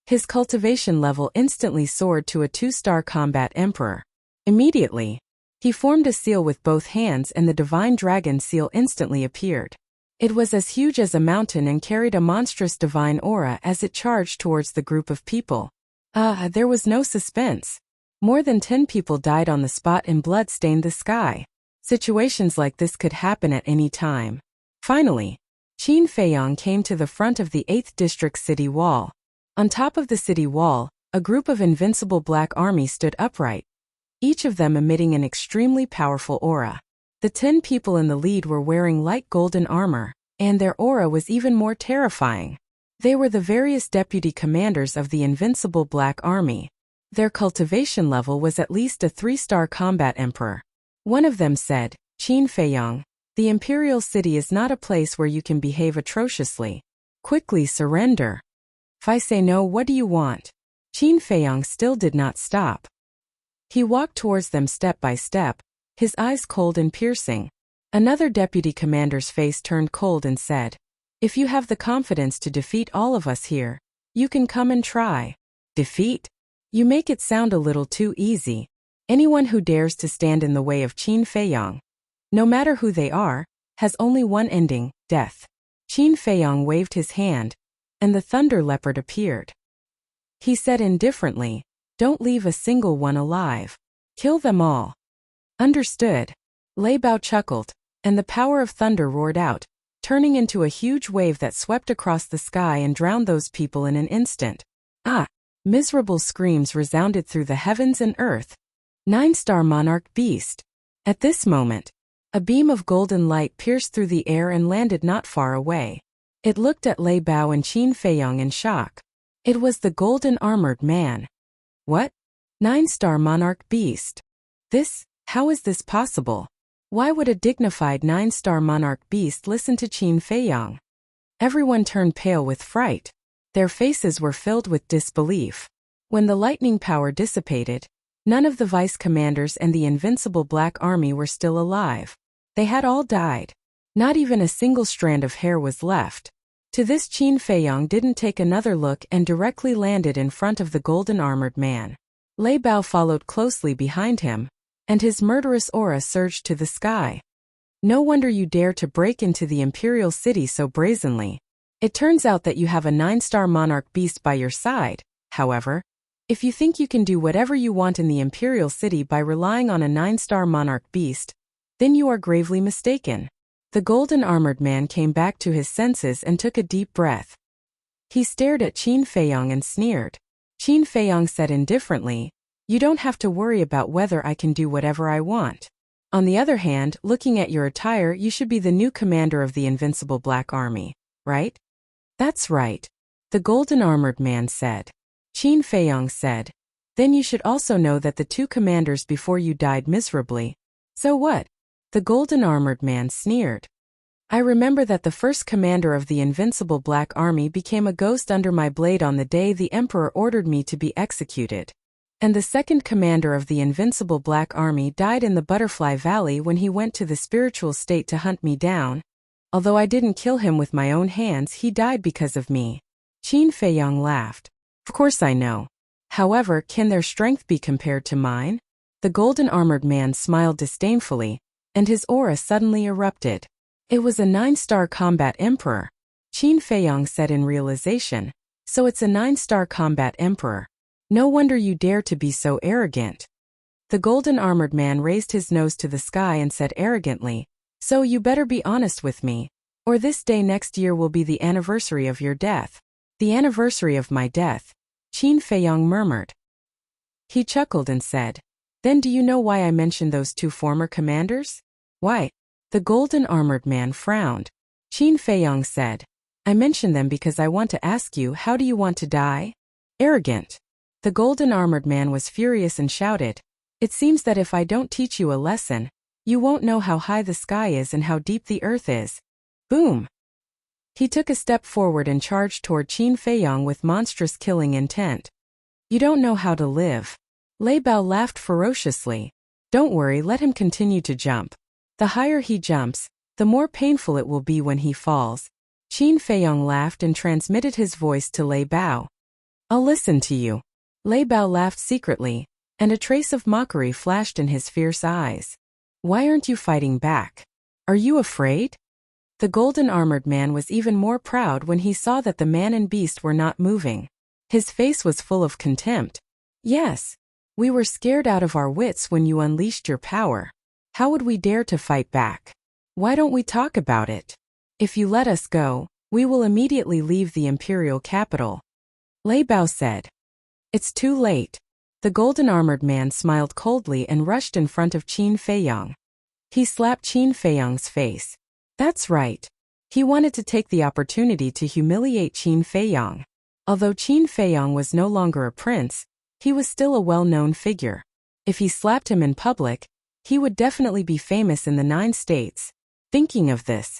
His cultivation level instantly soared to a 2-star combat emperor. Immediately, he formed a seal with both hands and the divine dragon seal instantly appeared. It was as huge as a mountain and carried a monstrous divine aura as it charged towards the group of people. There was no suspense. More than 10 people died on the spot and blood stained the sky. Situations like this could happen at any time. Finally, Qin Feiyong came to the front of the 8th district city wall. On top of the city wall, a group of invincible black army stood upright, each of them emitting an extremely powerful aura. The 10 people in the lead were wearing light golden armor, and their aura was even more terrifying. They were the various deputy commanders of the invincible black army. Their cultivation level was at least a 3-star combat emperor. One of them said, Qin Feiyong, the imperial city is not a place where you can behave atrociously. Quickly surrender. If I say no, what do you want? Qin Feiyong still did not stop. He walked towards them step by step, his eyes cold and piercing. Another deputy commander's face turned cold and said, If you have the confidence to defeat all of us here, you can come and try. Defeat? You make it sound a little too easy. Anyone who dares to stand in the way of Qin Feiyong, no matter who they are, has only one ending, death. Qin Feiyong waved his hand, and the thunder leopard appeared. He said indifferently, Don't leave a single one alive. Kill them all. Understood. Lei Bao chuckled, and the power of thunder roared out, turning into a huge wave that swept across the sky and drowned those people in an instant. Miserable screams resounded through the heavens and earth. 9-star monarch beast. At this moment, a beam of golden light pierced through the air and landed not far away. It looked at Lei Bao and Qin Feiyong in shock. It was the golden armored man. What? 9-star monarch beast. How is this possible? Why would a dignified 9-star monarch beast listen to Qin Feiyong? Everyone turned pale with fright. Their faces were filled with disbelief. When the lightning power dissipated, none of the vice commanders and the invincible black army were still alive. They had all died. Not even a single strand of hair was left. To this, Qin Feiyong didn't take another look and directly landed in front of the golden armored man. Lei Bao followed closely behind him, and his murderous aura surged to the sky. No wonder you dare to break into the imperial city so brazenly. It turns out that you have a 9-star monarch beast by your side. However, if you think you can do whatever you want in the imperial city by relying on a 9-star monarch beast, then you are gravely mistaken. The golden armored man came back to his senses and took a deep breath. He stared at Qin Feiyong and sneered. Qin Feiyong said indifferently, You don't have to worry about whether I can do whatever I want. On the other hand, looking at your attire, you should be the new commander of the invincible black army, right? That's right. The golden armored man said. Qin Feiyong said, Then you should also know that the 2 commanders before you died miserably. So what? The golden armored man sneered. I remember that the first commander of the invincible black army became a ghost under my blade on the day the emperor ordered me to be executed. And the second commander of the invincible black army died in the Butterfly Valley when he went to the spiritual state to hunt me down. Although I didn't kill him with my own hands, he died because of me. Qin Feiyong laughed. Of course I know. However, can their strength be compared to mine? The golden armored man smiled disdainfully, and his aura suddenly erupted. It was a 9-star combat emperor. Qin Feiyong said in realization, So it's a 9-star combat emperor. No wonder you dare to be so arrogant. The golden armored man raised his nose to the sky and said arrogantly, So you better be honest with me, or this day next year will be the anniversary of your death. The anniversary of my death, Qin Feiyong murmured. He chuckled and said, Then do you know why I mentioned those 2 former commanders? Why? The golden armored man frowned. Qin Feiyong said, I mentioned them because I want to ask you, how do you want to die? Arrogant. The golden armored man was furious and shouted, It seems that if I don't teach you a lesson, You won't know how high the sky is and how deep the earth is. Boom! He took a step forward and charged toward Qin Feiyong with monstrous killing intent. You don't know how to live. Lei Bao laughed ferociously. Don't worry, let him continue to jump. The higher he jumps, the more painful it will be when he falls. Qin Feiyong laughed and transmitted his voice to Lei Bao. I'll listen to you. Lei Bao laughed secretly, and a trace of mockery flashed in his fierce eyes. Why aren't you fighting back? Are you afraid? The golden-armored man was even more proud when he saw that the man and beast were not moving. His face was full of contempt. Yes. We were scared out of our wits when you unleashed your power. How would we dare to fight back? Why don't we talk about it? If you let us go, we will immediately leave the imperial capital. Lei Bao said. It's too late. The golden-armored man smiled coldly and rushed in front of Qin Feiyong. He slapped Qin Feiyong's face. That's right. He wanted to take the opportunity to humiliate Qin Feiyong. Although Qin Feiyong was no longer a prince, he was still a well-known figure. If he slapped him in public, he would definitely be famous in the 9 states. Thinking of this,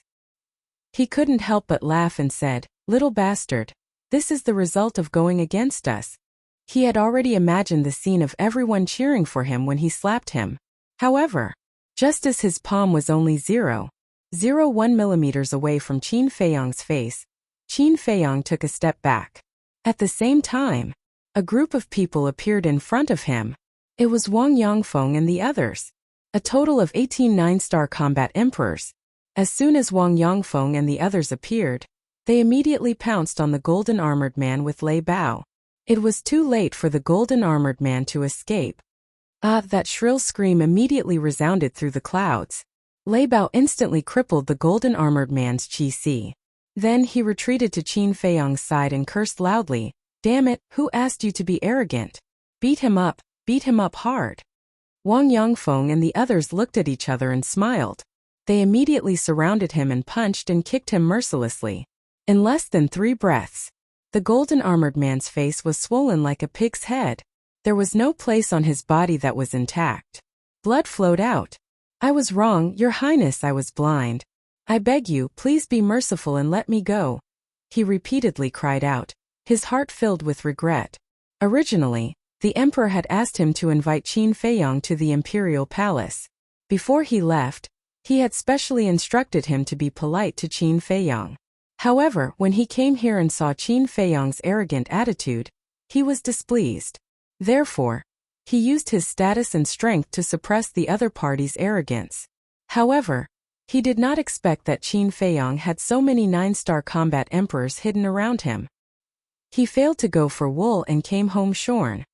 he couldn't help but laugh and said, Little bastard, this is the result of going against us. He had already imagined the scene of everyone cheering for him when he slapped him. However, just as his palm was only 0.01 millimeters away from Qin Feiyong's face, Qin Feiyong took a step back. At the same time, a group of people appeared in front of him. It was Wang Yongfeng and the others. A total of 18 9-star combat emperors. As soon as Wang Yongfeng and the others appeared, they immediately pounced on the golden-armored man with Lei Bao. It was too late for the golden-armored man to escape. That shrill scream immediately resounded through the clouds. Lei Bao instantly crippled the golden-armored man's qi. Then he retreated to Qin Feiyong's side and cursed loudly. Damn it, who asked you to be arrogant? Beat him up hard. Wang Yongfeng and the others looked at each other and smiled. They immediately surrounded him and punched and kicked him mercilessly. In less than 3 breaths, the golden-armored man's face was swollen like a pig's head. There was no place on his body that was intact. Blood flowed out. I was wrong, Your Highness, I was blind. I beg you, please be merciful and let me go. He repeatedly cried out, his heart filled with regret. Originally, the emperor had asked him to invite Qin Feiyong to the imperial palace. Before he left, he had specially instructed him to be polite to Qin Feiyong. However, when he came here and saw Qin Feiyong's arrogant attitude, he was displeased. Therefore, he used his status and strength to suppress the other party's arrogance. However, he did not expect that Qin Feiyong had so many 9-star combat emperors hidden around him. He failed to go for wool and came home shorn.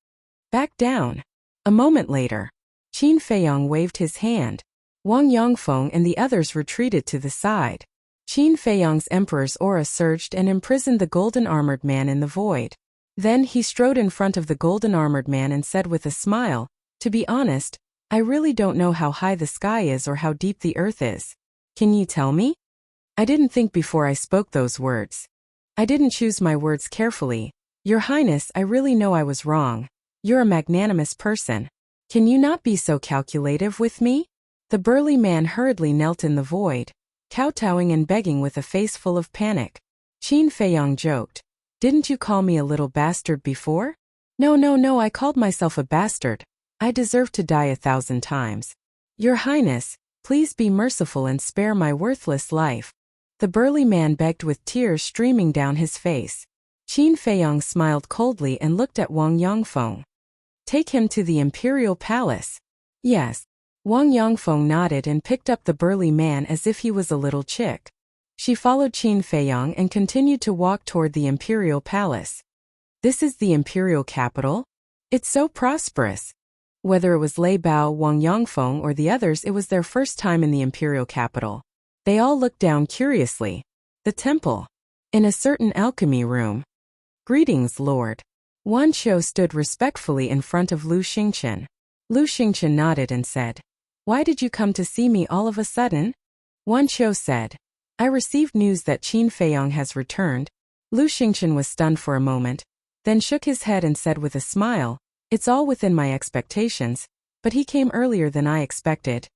Back down. A moment later, Qin Feiyong waved his hand. Wang Yongfeng and the others retreated to the side. Qin Feiyong's emperor's aura surged and imprisoned the golden-armored man in the void. Then he strode in front of the golden-armored man and said with a smile, To be honest, I really don't know how high the sky is or how deep the earth is. Can you tell me? I didn't think before I spoke those words. I didn't choose my words carefully. Your Highness, I really know I was wrong. You're a magnanimous person. Can you not be so calculative with me? The burly man hurriedly knelt in the void, kowtowing and begging with a face full of panic. Qin Feiyong joked. Didn't you call me a little bastard before? No, I called myself a bastard. I deserve to die 1,000 times. Your Highness, please be merciful and spare my worthless life. The burly man begged with tears streaming down his face. Qin Feiyong smiled coldly and looked at Wang Yongfeng. Take him to the imperial palace. Yes. Wang Yongfeng nodded and picked up the burly man as if he was a little chick. She followed Qin Feiyong and continued to walk toward the imperial palace. This is the imperial capital? It's so prosperous. Whether it was Lei Bao, Wang Yongfeng, or the others, it was their first time in the imperial capital. They all looked down curiously. The temple. In a certain alchemy room. Greetings, Lord. Wan Qiu stood respectfully in front of Lu Xingchen. Lu Xingchen nodded and said, Why did you come to see me all of a sudden? Wan Qiu said, I received news that Qin Feiyong has returned. Lu Xingchen was stunned for a moment, then shook his head and said with a smile, It's all within my expectations, but he came earlier than I expected.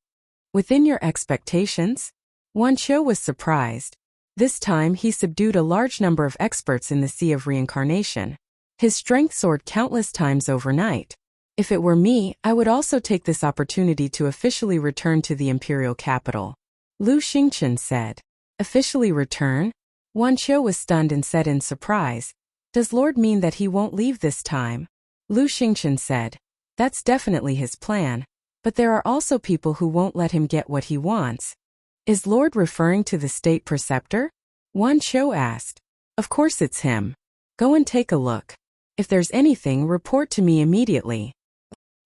Within your expectations? Wan Qiu was surprised. This time he subdued a large number of experts in the Sea of Reincarnation. His strength soared countless times overnight. If it were me, I would also take this opportunity to officially return to the imperial capital. Lu Xingchen said. Officially return? Wan Qiu was stunned and said in surprise. Does Lord mean that he won't leave this time? Lu Xingchen said. That's definitely his plan. But there are also people who won't let him get what he wants. Is Lord referring to the state preceptor? Wan Qiu asked. Of course it's him. Go and take a look. If there's anything, report to me immediately.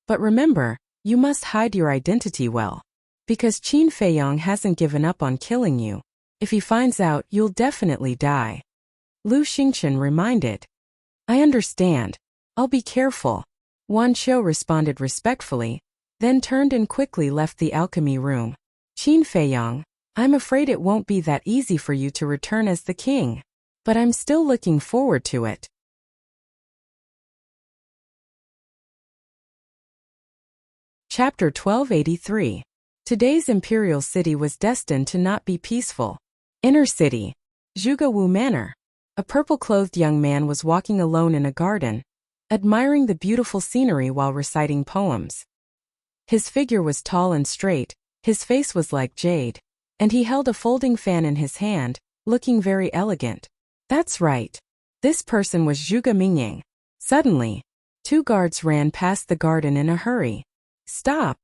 But remember, you must hide your identity well. Because Qin Feiyong hasn't given up on killing you. If he finds out, you'll definitely die. Lu Xingchen reminded. I understand. I'll be careful. Wan Qiu responded respectfully, then turned and quickly left the alchemy room. Qin Feiyong, I'm afraid it won't be that easy for you to return as the king. But I'm still looking forward to it. Chapter 1283. Today's imperial city was destined to not be peaceful. Inner city. Zhuge Manor. A purple-clothed young man was walking alone in a garden, admiring the beautiful scenery while reciting poems. His figure was tall and straight, his face was like jade, and he held a folding fan in his hand, looking very elegant. That's right. This person was Zhuge Mingyang. Suddenly, 2 guards ran past the garden in a hurry. Stop!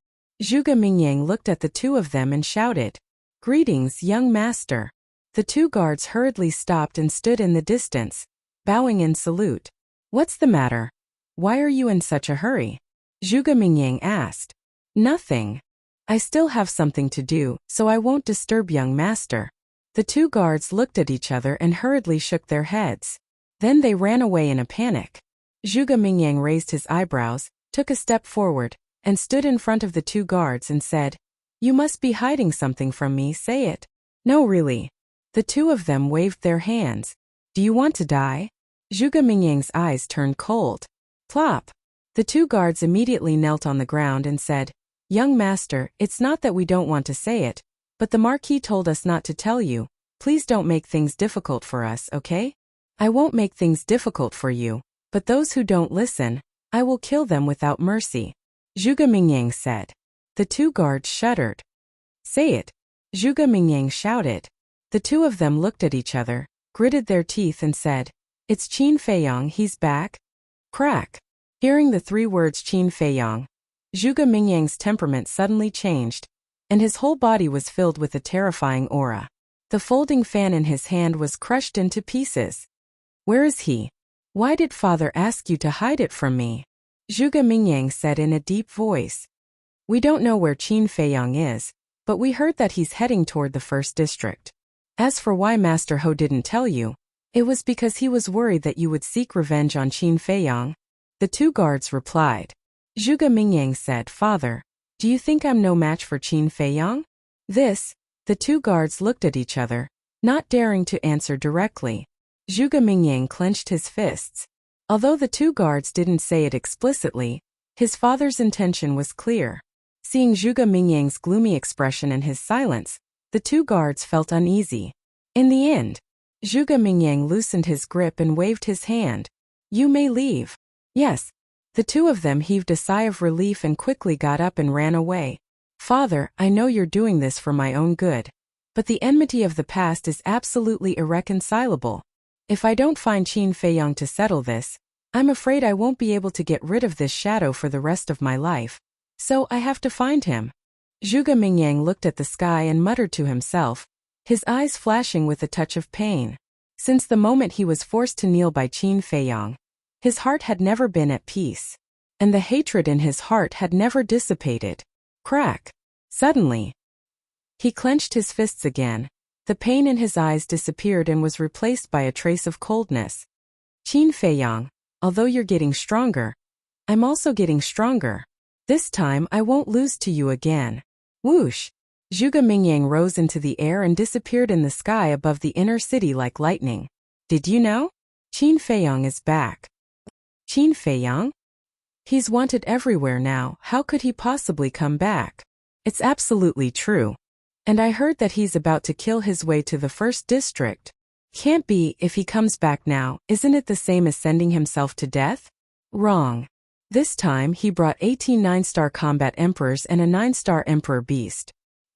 Zhuge Mingyang looked at the 2 of them and shouted. Greetings, young master. The 2 guards hurriedly stopped and stood in the distance, bowing in salute. What's the matter? Why are you in such a hurry? Zhuge Mingyang asked. Nothing. I still have something to do, so I won't disturb young master. The 2 guards looked at each other and hurriedly shook their heads. Then they ran away in a panic. Zhuge Mingyang raised his eyebrows, took a step forward, and stood in front of the 2 guards and said, You must be hiding something from me, say it. No, really. The 2 of them waved their hands. Do you want to die? Zhuge Mingyang's eyes turned cold. Plop! The 2 guards immediately knelt on the ground and said, Young master, it's not that we don't want to say it, but the Marquis told us not to tell you. Please don't make things difficult for us, okay? I won't make things difficult for you, but those who don't listen, I will kill them without mercy. Zhuge Mingyang said. The 2 guards shuddered. Say it. Zhuge Mingyang shouted. The 2 of them looked at each other, gritted their teeth and said, It's Qin Feiyong, he's back. Crack. Hearing the 3 words Qin Feiyong, Zhuge Mingyang's temperament suddenly changed, and his whole body was filled with a terrifying aura. The folding fan in his hand was crushed into pieces. Where is he? Why did father ask you to hide it from me? Zhuge Mingyang said in a deep voice. We don't know where Qin Feiyong is, but we heard that he's heading toward the 1st district. As for why Master Ho didn't tell you, it was because he was worried that you would seek revenge on Qin Feiyong. The 2 guards replied. Zhuge Mingyang said, Father, do you think I'm no match for Qin Feiyong? The 2 guards looked at each other, not daring to answer directly. Zhuge Mingyang clenched his fists. Although the 2 guards didn't say it explicitly, his father's intention was clear. Seeing Zhuge Mingyang's gloomy expression and his silence, the 2 guards felt uneasy. In the end, Zhuge Mingyang loosened his grip and waved his hand. You may leave. Yes. The 2 of them heaved a sigh of relief and quickly got up and ran away. Father, I know you're doing this for my own good. But the enmity of the past is absolutely irreconcilable. If I don't find Qin Feiyong to settle this, I'm afraid I won't be able to get rid of this shadow for the rest of my life. So I have to find him. Zhuge Mingyang looked at the sky and muttered to himself, his eyes flashing with a touch of pain. Since the moment he was forced to kneel by Qin Feiyong, his heart had never been at peace, and the hatred in his heart had never dissipated. Crack! Suddenly, he clenched his fists again. The pain in his eyes disappeared and was replaced by a trace of coldness. Qin Feiyong, although you're getting stronger, I'm also getting stronger. This time I won't lose to you again. Whoosh! Zhuge Mingyang rose into the air and disappeared in the sky above the inner city like lightning. Did you know? Qin Feiyong is back. Qin Feiyong? He's wanted everywhere now, how could he possibly come back? It's absolutely true. And I heard that he's about to kill his way to the first district. Can't be. If he comes back now, isn't it the same as sending himself to death? Wrong. This time he brought 18 9-star combat emperors and a 9-star emperor beast.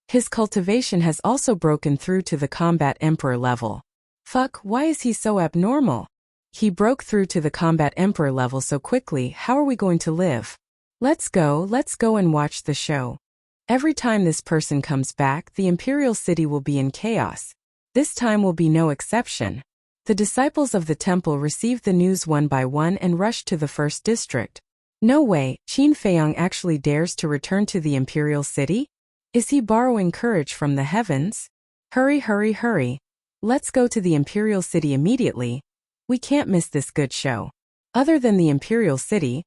His cultivation has also broken through to the combat emperor level. Fuck, why is he so abnormal? He broke through to the combat emperor level so quickly. How are we going to live? Let's go and watch the show. Every time this person comes back, the imperial city will be in chaos. This time will be no exception. The disciples of the temple received the news one by one and rushed to the first district. No way, Qin Feiyang actually dares to return to the imperial city? Is he borrowing courage from the heavens? Hurry. Let's go to the imperial city immediately. We can't miss this good show. Other than the imperial city,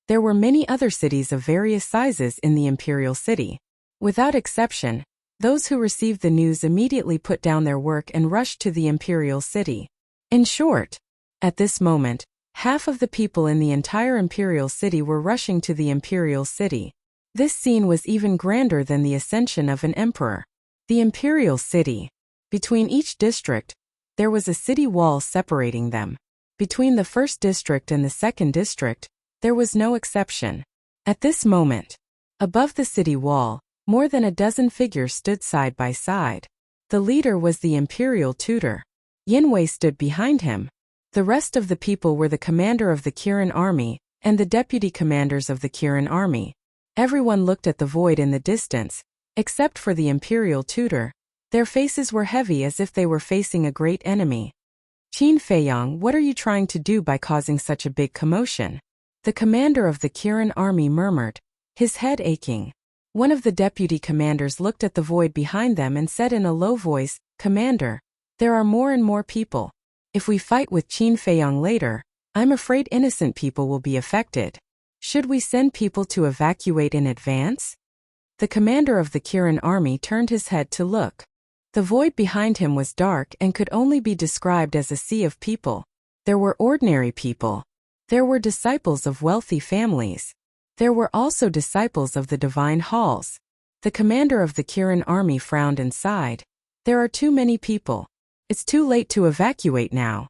there were many other cities of various sizes in the imperial city. Without exception, those who received the news immediately put down their work and rushed to the imperial city. In short, at this moment, half of the people in the entire imperial city were rushing to the imperial city. This scene was even grander than the ascension of an emperor. The imperial city. Between each district, there was a city wall separating them. Between the first district and the second district, there was no exception. At this moment, above the city wall, more than a dozen figures stood side by side. The leader was the imperial tutor. Yinwei stood behind him. The rest of the people were the commander of the Kirin army and the deputy commanders of the Kirin army. Everyone looked at the void in the distance, except for the imperial tutor. Their faces were heavy as if they were facing a great enemy. Qin Feiyang, what are you trying to do by causing such a big commotion? The commander of the Kirin army murmured, his head aching. One of the deputy commanders looked at the void behind them and said in a low voice, Commander, there are more and more people. If we fight with Qin Feiyang later, I'm afraid innocent people will be affected. Should we send people to evacuate in advance? The commander of the Kirin army turned his head to look. The void behind him was dark and could only be described as a sea of people. There were ordinary people. There were disciples of wealthy families. There were also disciples of the divine halls. The commander of the Kirin army frowned and sighed. There are too many people. It's too late to evacuate now.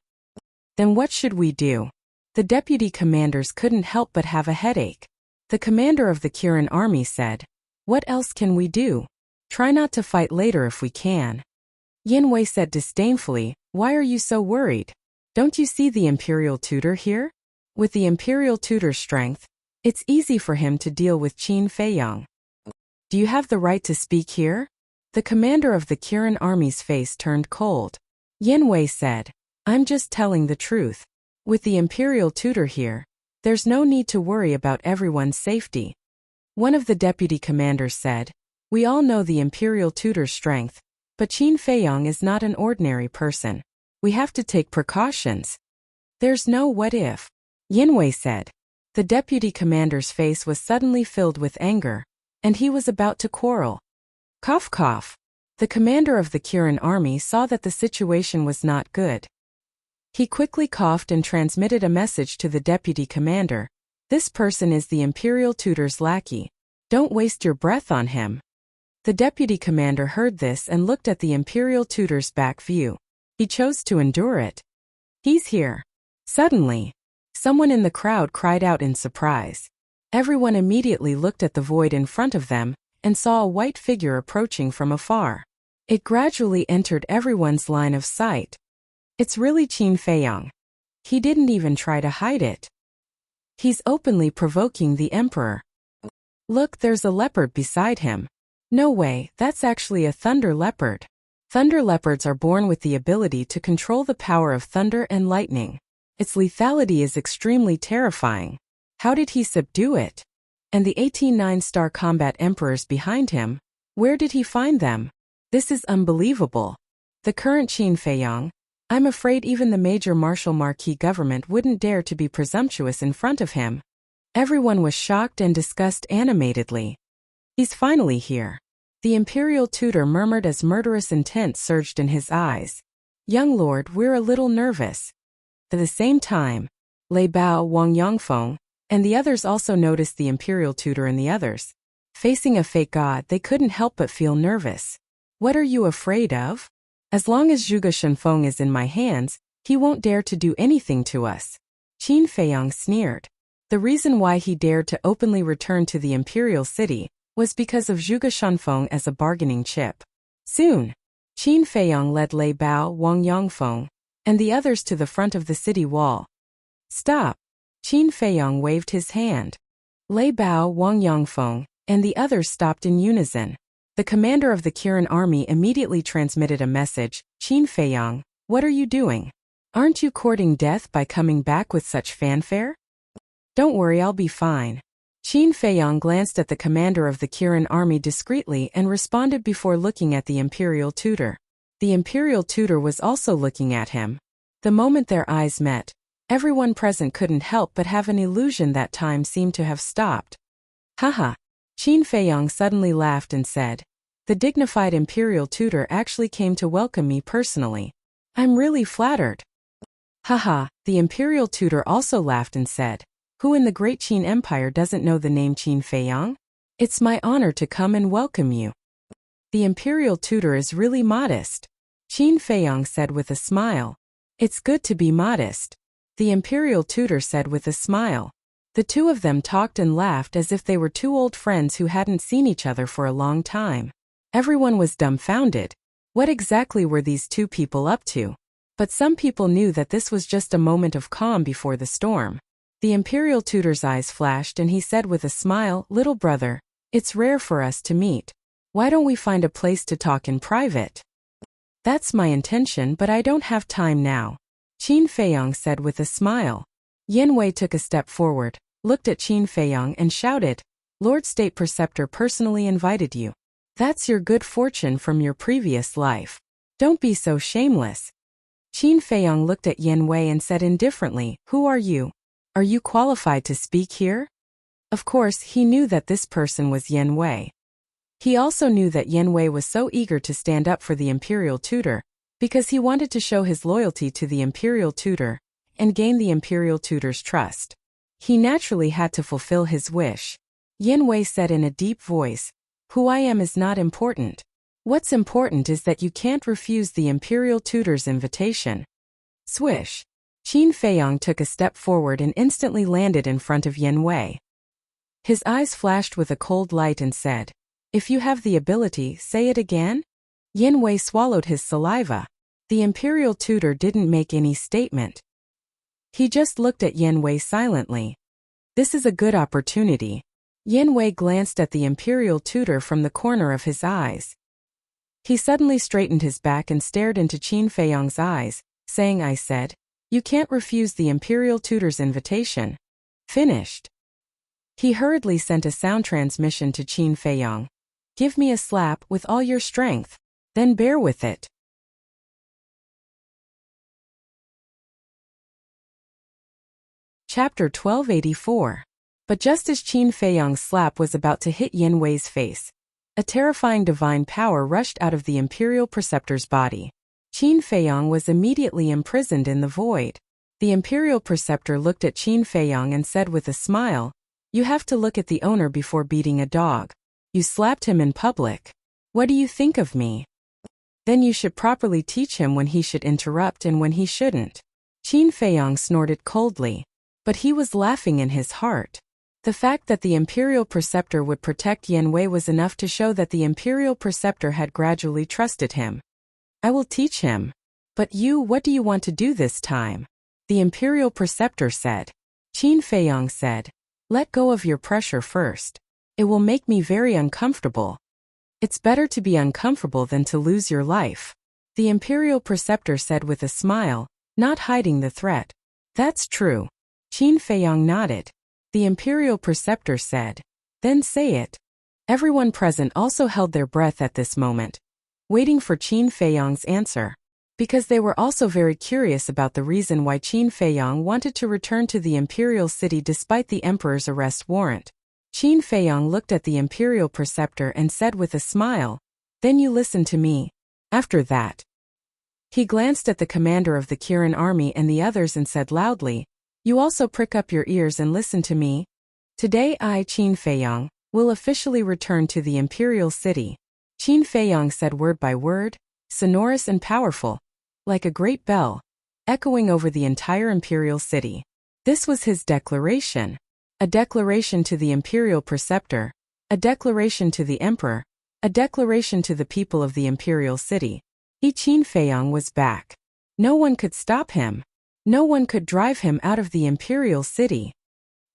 Then what should we do? The deputy commanders couldn't help but have a headache. The commander of the Kirin army said, what else can we do? Try not to fight later if we can. Yinwei said disdainfully, why are you so worried? Don't you see the imperial tutor here? With the imperial tutor's strength, it's easy for him to deal with Qin Feiyang. Do you have the right to speak here? The commander of the Kirin army's face turned cold. Yinwei said, I'm just telling the truth. With the imperial tutor here, there's no need to worry about everyone's safety. One of the deputy commanders said, we all know the imperial tutor's strength, but Qin Feiyang is not an ordinary person. We have to take precautions. There's no what if. Yinwei said. The deputy commander's face was suddenly filled with anger, and he was about to quarrel. Cough cough. The commander of the Kirin army saw that the situation was not good. He quickly coughed and transmitted a message to the deputy commander. This person is the imperial tutor's lackey. Don't waste your breath on him. The deputy commander heard this and looked at the imperial tutor's back view. He chose to endure it. He's here. Suddenly, someone in the crowd cried out in surprise. Everyone immediately looked at the void in front of them and saw a white figure approaching from afar. It gradually entered everyone's line of sight. It's really Qin Feiyang. He didn't even try to hide it. He's openly provoking the emperor. Look, there's a leopard beside him. No way, that's actually a thunder leopard. Thunder leopards are born with the ability to control the power of thunder and lightning. Its lethality is extremely terrifying. How did he subdue it? And the 18 9-star combat emperors behind him, where did he find them? This is unbelievable. The current Qin Feiyang, I'm afraid even the major martial marquis government wouldn't dare to be presumptuous in front of him. Everyone was shocked and discussed animatedly. He's finally here. The imperial tutor murmured as murderous intent surged in his eyes. Young lord, we're a little nervous. At the same time, Lei Bao, Wang Yongfeng, and the others also noticed the imperial tutor and the others. Facing a fake god, they couldn't help but feel nervous. What are you afraid of? As long as Zhuge Shenfeng is in my hands, he won't dare to do anything to us. Qin Feiyang sneered. The reason why he dared to openly return to the imperial city was because of Zhuge Shenfeng as a bargaining chip. Soon, Qin Feiyang led Lei Bao, Wang Yangfeng, and the others to the front of the city wall. Stop! Qin Feiyang waved his hand. Lei Bao, Wang Yangfeng, and the others stopped in unison. The commander of the Kirin army immediately transmitted a message. Qin Feiyang, what are you doing? Aren't you courting death by coming back with such fanfare? Don't worry, I'll be fine. Qin Feiyang glanced at the commander of the Kirin army discreetly and responded before looking at the imperial tutor. The imperial tutor was also looking at him. The moment their eyes met, everyone present couldn't help but have an illusion that time seemed to have stopped. Haha. Qin Feiyang suddenly laughed and said, the dignified imperial tutor actually came to welcome me personally. I'm really flattered. Haha. The imperial tutor also laughed and said, who in the great Qin Empire doesn't know the name Qin Feiyang? It's my honor to come and welcome you. The imperial tutor is really modest. Qin Feiyang said with a smile. It's good to be modest. The imperial tutor said with a smile. The two of them talked and laughed as if they were two old friends who hadn't seen each other for a long time. Everyone was dumbfounded. What exactly were these two people up to? But some people knew that this was just a moment of calm before the storm. The imperial tutor's eyes flashed and he said with a smile, little brother, it's rare for us to meet. Why don't we find a place to talk in private? That's my intention, but I don't have time now. Qin Feiyang said with a smile. Yin Wei took a step forward, looked at Qin Feiyang and shouted, Lord State Preceptor personally invited you. That's your good fortune from your previous life. Don't be so shameless. Qin Feiyang looked at Yin Wei and said indifferently, who are you? Are you qualified to speak here? Of course, he knew that this person was Yin Wei. He also knew that Yin Wei was so eager to stand up for the imperial tutor, because he wanted to show his loyalty to the imperial tutor and gain the imperial tutor's trust. He naturally had to fulfill his wish. Yin Wei said in a deep voice, who I am is not important. What's important is that you can't refuse the imperial tutor's invitation. Swish. Qin Feiyang took a step forward and instantly landed in front of Yin Wei. His eyes flashed with a cold light and said, if you have the ability, say it again? Yin Wei swallowed his saliva. The imperial tutor didn't make any statement. He just looked at Yin Wei silently. This is a good opportunity. Yin Wei glanced at the imperial tutor from the corner of his eyes. He suddenly straightened his back and stared into Qin Feiyang's eyes, saying, I said, you can't refuse the imperial tutor's invitation. Finished. He hurriedly sent a sound transmission to Qin Feiyang. Give me a slap with all your strength. Then bear with it. Chapter 1284. But just as Qin Feiyang's slap was about to hit Yin Wei's face, a terrifying divine power rushed out of the imperial preceptor's body. Qin Feiyang was immediately imprisoned in the void. The imperial preceptor looked at Qin Feiyang and said with a smile, you have to look at the owner before beating a dog. You slapped him in public. What do you think of me? Then you should properly teach him when he should interrupt and when he shouldn't. Qin Feiyang snorted coldly. But he was laughing in his heart. The fact that the imperial preceptor would protect Yin Wei was enough to show that the imperial preceptor had gradually trusted him. I will teach him. But you, what do you want to do this time? The imperial preceptor said. Qin Feiyang said, let go of your pressure first. It will make me very uncomfortable. It's better to be uncomfortable than to lose your life. The imperial preceptor said with a smile, not hiding the threat. That's true. Qin Feiyang nodded. The imperial preceptor said, then say it. Everyone present also held their breath at this moment, waiting for Qin Feiyang's answer, because they were also very curious about the reason why Qin Feiyang wanted to return to the imperial city despite the emperor's arrest warrant. Qin Feiyang looked at the imperial preceptor and said with a smile, then you listen to me. After that, he glanced at the commander of the Kirin army and the others and said loudly, you also prick up your ears and listen to me. Today I, Qin Feiyang, will officially return to the imperial city. Qin Feiyang said word by word, sonorous and powerful, like a great bell, echoing over the entire imperial city. This was his declaration. A declaration to the imperial preceptor, a declaration to the emperor, a declaration to the people of the imperial city. Qin Feiyang was back. No one could stop him. No one could drive him out of the imperial city.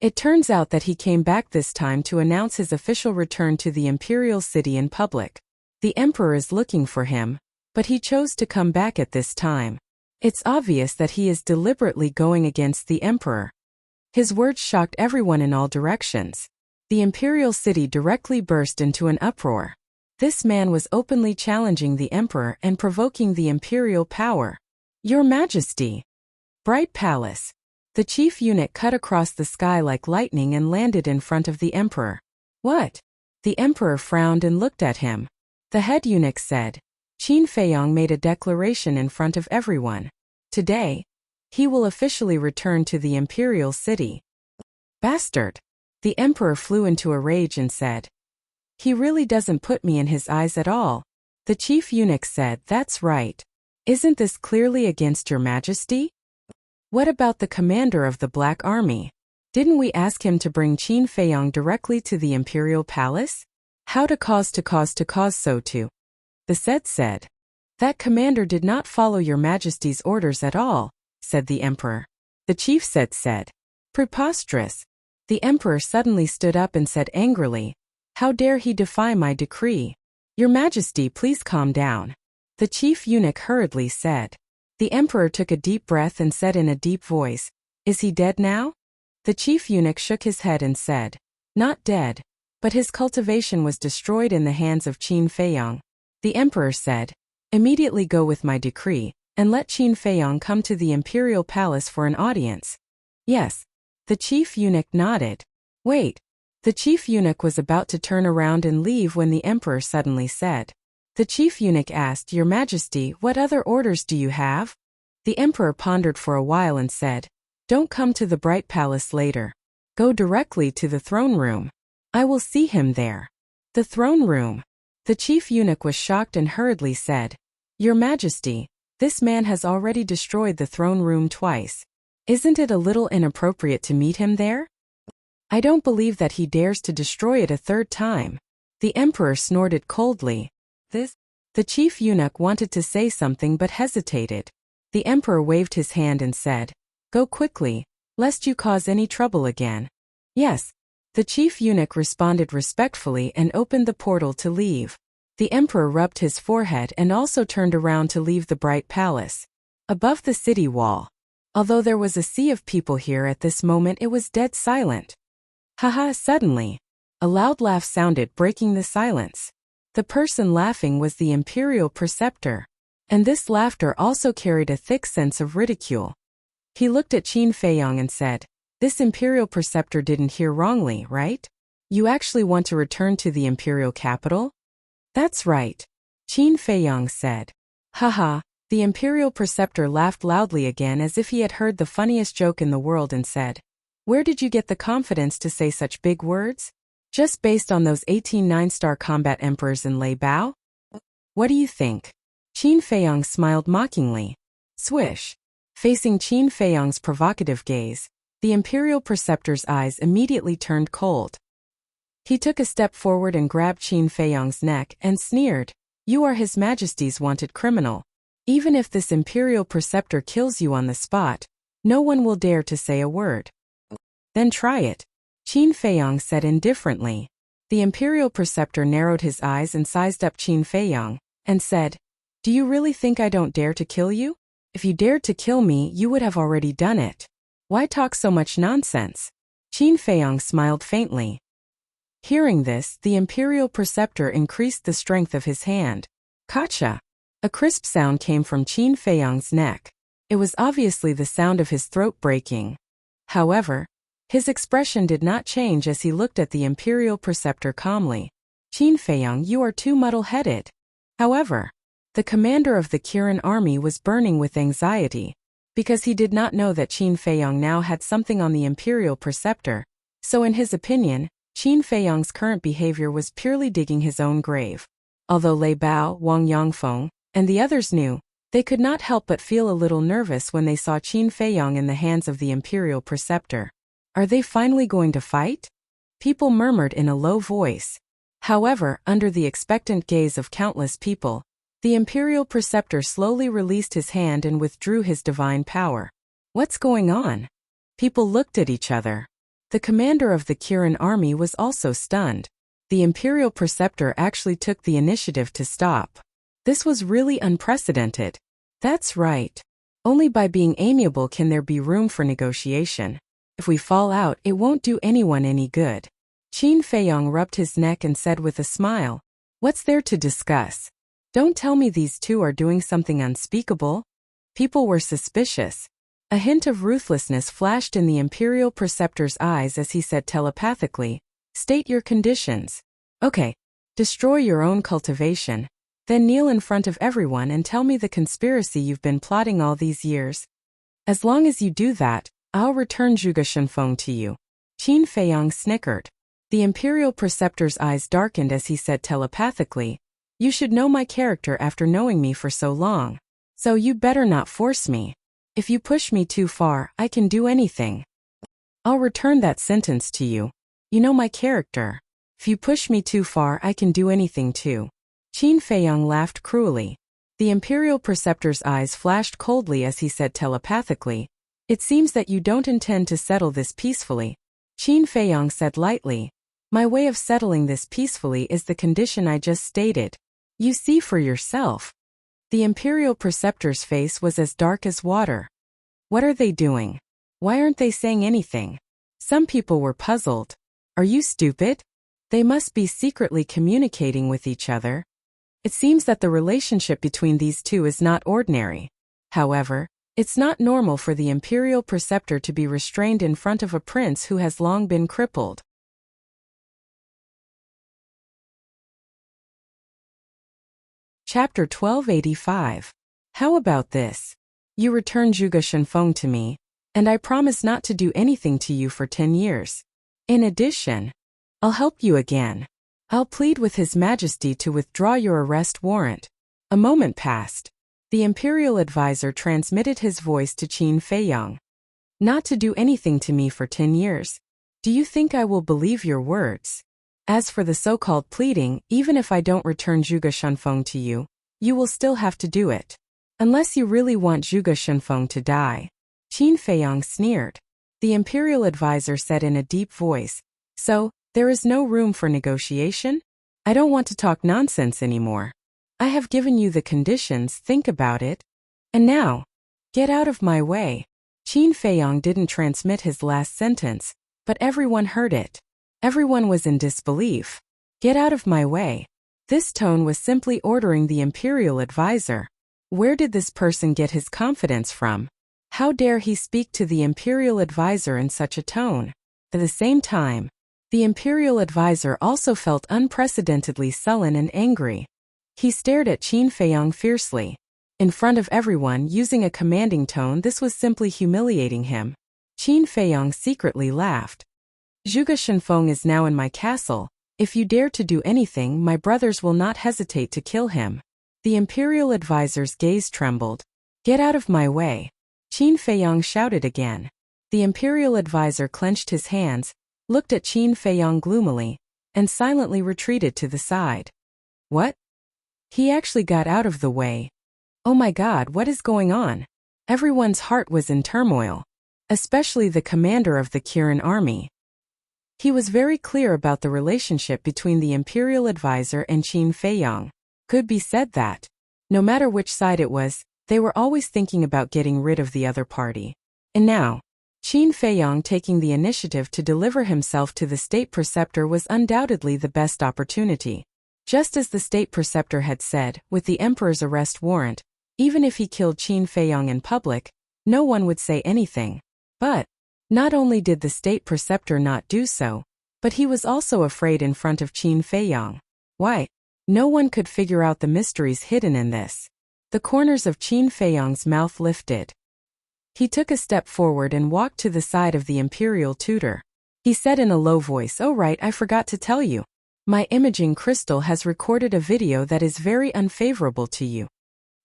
It turns out that he came back this time to announce his official return to the imperial city in public. The emperor is looking for him, but he chose to come back at this time. It's obvious that he is deliberately going against the emperor. His words shocked everyone in all directions. The imperial city directly burst into an uproar. This man was openly challenging the emperor and provoking the imperial power. Your Majesty! Bright Palace. The chief eunuch cut across the sky like lightning and landed in front of the emperor. What? The emperor frowned and looked at him. The head eunuch said, Qin Feiyang made a declaration in front of everyone. Today, he will officially return to the imperial city. Bastard! The emperor flew into a rage and said, he really doesn't put me in his eyes at all. The chief eunuch said, that's right. Isn't this clearly against your Majesty? What about the commander of the Black Army? Didn't we ask him to bring Qin Feiyang directly to the imperial palace? How to cause so to? The said, that commander did not follow your Majesty's orders at all, said the emperor. The chief said, preposterous. The emperor suddenly stood up and said angrily, how dare he defy my decree? Your Majesty, please calm down. The chief eunuch hurriedly said. The emperor took a deep breath and said in a deep voice, is he dead now? The chief eunuch shook his head and said, not dead, but his cultivation was destroyed in the hands of Qin Feiyang. The emperor said, immediately go with my decree, and let Qin Feiyang come to the imperial palace for an audience. Yes. The chief eunuch nodded. Wait. The chief eunuch was about to turn around and leave when the emperor suddenly said. The chief eunuch asked, Your Majesty, what other orders do you have? The emperor pondered for a while and said, don't come to the Bright Palace later. Go directly to the throne room. I will see him there. The throne room. The chief eunuch was shocked and hurriedly said, Your Majesty, this man has already destroyed the throne room twice. Isn't it a little inappropriate to meet him there? I don't believe that he dares to destroy it a third time. The emperor snorted coldly. The chief eunuch wanted to say something but hesitated. The emperor waved his hand and said, go quickly, lest you cause any trouble again. Yes. The chief eunuch responded respectfully and opened the portal to leave. The emperor rubbed his forehead and also turned around to leave the Bright Palace. Above the city wall. Although there was a sea of people here at this moment, it was dead silent. Haha, suddenly. A loud laugh sounded, breaking the silence. The person laughing was the imperial preceptor. And this laughter also carried a thick sense of ridicule. He looked at Qin Feiyang and said, this imperial preceptor didn't hear wrongly, right? You actually want to return to the imperial capital? That's right. Qin Feiyang said. Haha. The imperial preceptor laughed loudly again as if he had heard the funniest joke in the world and said, where did you get the confidence to say such big words? Just based on those 18 9-star combat emperors in Lei Bao? What do you think? Qin Feiyang smiled mockingly. Swish. Facing Qin Feiyang's provocative gaze, the imperial preceptor's eyes immediately turned cold. He took a step forward and grabbed Qin Feiyang's neck and sneered, you are His Majesty's wanted criminal. Even if this imperial preceptor kills you on the spot, no one will dare to say a word. Then try it. Qin Feiyang said indifferently. The imperial preceptor narrowed his eyes and sized up Qin Feiyang, and said, do you really think I don't dare to kill you? If you dared to kill me, you would have already done it. Why talk so much nonsense? Qin Feiyang smiled faintly. Hearing this, the imperial preceptor increased the strength of his hand. Kacha! A crisp sound came from Qin Feiyang's neck. It was obviously the sound of his throat breaking. However, his expression did not change as he looked at the imperial preceptor calmly. Qin Feiyang, you are too muddle-headed. However, the commander of the Kirin army was burning with anxiety, because he did not know that Qin Feiyang now had something on the imperial preceptor, so in his opinion, Qin Feiyang's current behavior was purely digging his own grave. Although Lei Bao, Wang Yangfeng, and the others knew, they could not help but feel a little nervous when they saw Qin Feiyang in the hands of the Imperial Preceptor. Are they finally going to fight? People murmured in a low voice. However, under the expectant gaze of countless people, the Imperial Preceptor slowly released his hand and withdrew his divine power. What's going on? People looked at each other. The commander of the Kirin army was also stunned. The Imperial Preceptor actually took the initiative to stop. This was really unprecedented. That's right. Only by being amiable can there be room for negotiation. If we fall out, it won't do anyone any good. Qin Feiyang rubbed his neck and said with a smile, "What's there to discuss? Don't tell me these two are doing something unspeakable." People were suspicious. A hint of ruthlessness flashed in the Imperial Preceptor's eyes as he said telepathically, "State your conditions. Okay. Destroy your own cultivation. Then kneel in front of everyone and tell me the conspiracy you've been plotting all these years. As long as you do that, I'll return Zhuge Shenfeng to you." Qin Feiyang snickered. The Imperial Preceptor's eyes darkened as he said telepathically, "You should know my character after knowing me for so long. So you better not force me. If you push me too far, I can do anything. I'll return that sentence to you. You know my character. If you push me too far, I can do anything too." Qin Feiyang laughed cruelly. The Imperial Preceptor's eyes flashed coldly as he said telepathically, "It seems that you don't intend to settle this peacefully." Qin Feiyang said lightly, "My way of settling this peacefully is the condition I just stated. You see for yourself." The Imperial Preceptor's face was as dark as water. What are they doing? Why aren't they saying anything? Some people were puzzled. Are you stupid? They must be secretly communicating with each other. It seems that the relationship between these two is not ordinary. However, it's not normal for the Imperial Preceptor to be restrained in front of a prince who has long been crippled. Chapter 1285. How about this? You return Zhuge Shenfeng to me, and I promise not to do anything to you for 10 years. In addition, I'll help you again. I'll plead with His Majesty to withdraw your arrest warrant." A moment passed. The Imperial Advisor transmitted his voice to Qin Feiyang. "Not to do anything to me for 10 years. Do you think I will believe your words? As for the so-called pleading, even if I don't return Zhuge Shenfeng to you, you will still have to do it. Unless you really want Zhuge Shenfeng to die." Qin Feiyang sneered. The Imperial Advisor said in a deep voice, "So, there is no room for negotiation? I don't want to talk nonsense anymore. I have given you the conditions, think about it. And now, get out of my way." Qin Feiyang didn't transmit his last sentence, but everyone heard it. Everyone was in disbelief. Get out of my way. This tone was simply ordering the Imperial Advisor. Where did this person get his confidence from? How dare he speak to the Imperial Advisor in such a tone? At the same time, the Imperial Advisor also felt unprecedentedly sullen and angry. He stared at Qin Feiyang fiercely. In front of everyone, using a commanding tone, this was simply humiliating him. Qin Feiyang secretly laughed. "Zhuge Shenfeng is now in my castle. If you dare to do anything, my brothers will not hesitate to kill him." The Imperial Advisor's gaze trembled. "Get out of my way." Qin Feiyang shouted again. The Imperial Advisor clenched his hands, looked at Qin Feiyang gloomily, and silently retreated to the side. What? He actually got out of the way. Oh my God, what is going on? Everyone's heart was in turmoil, especially the commander of the Kirin army. He was very clear about the relationship between the Imperial Advisor and Qin Feiyang. Could be said that, no matter which side it was, they were always thinking about getting rid of the other party. And now, Qin Feiyang taking the initiative to deliver himself to the State Preceptor was undoubtedly the best opportunity. Just as the State Preceptor had said, with the Emperor's arrest warrant, even if he killed Qin Feiyang in public, no one would say anything. But, not only did the State Preceptor not do so, but he was also afraid in front of Qin Feiyang. Why? No one could figure out the mysteries hidden in this. The corners of Qin Feiyang's mouth lifted. He took a step forward and walked to the side of the Imperial tutor. He said in a low voice, "Oh right, I forgot to tell you. My imaging crystal has recorded a video that is very unfavorable to you."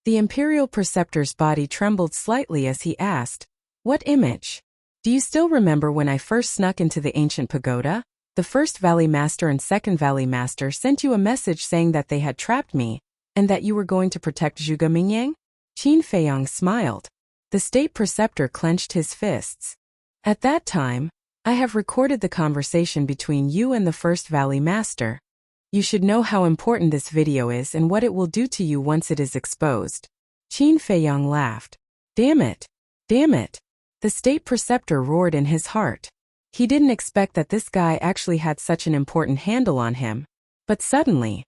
The Imperial Preceptor's body trembled slightly as he asked, "What image? Do you still remember when I first snuck into the ancient pagoda? The first Valley Master and second Valley Master sent you a message saying that they had trapped me, and that you were going to protect Zhuge Mingyang?" Qin Feiyang smiled. The State Preceptor clenched his fists. "At that time, I have recorded the conversation between you and the First Valley Master. You should know how important this video is and what it will do to you once it is exposed." Qin Feiyang laughed. Damn it! Damn it! The State Preceptor roared in his heart. He didn't expect that this guy actually had such an important handle on him. But suddenly,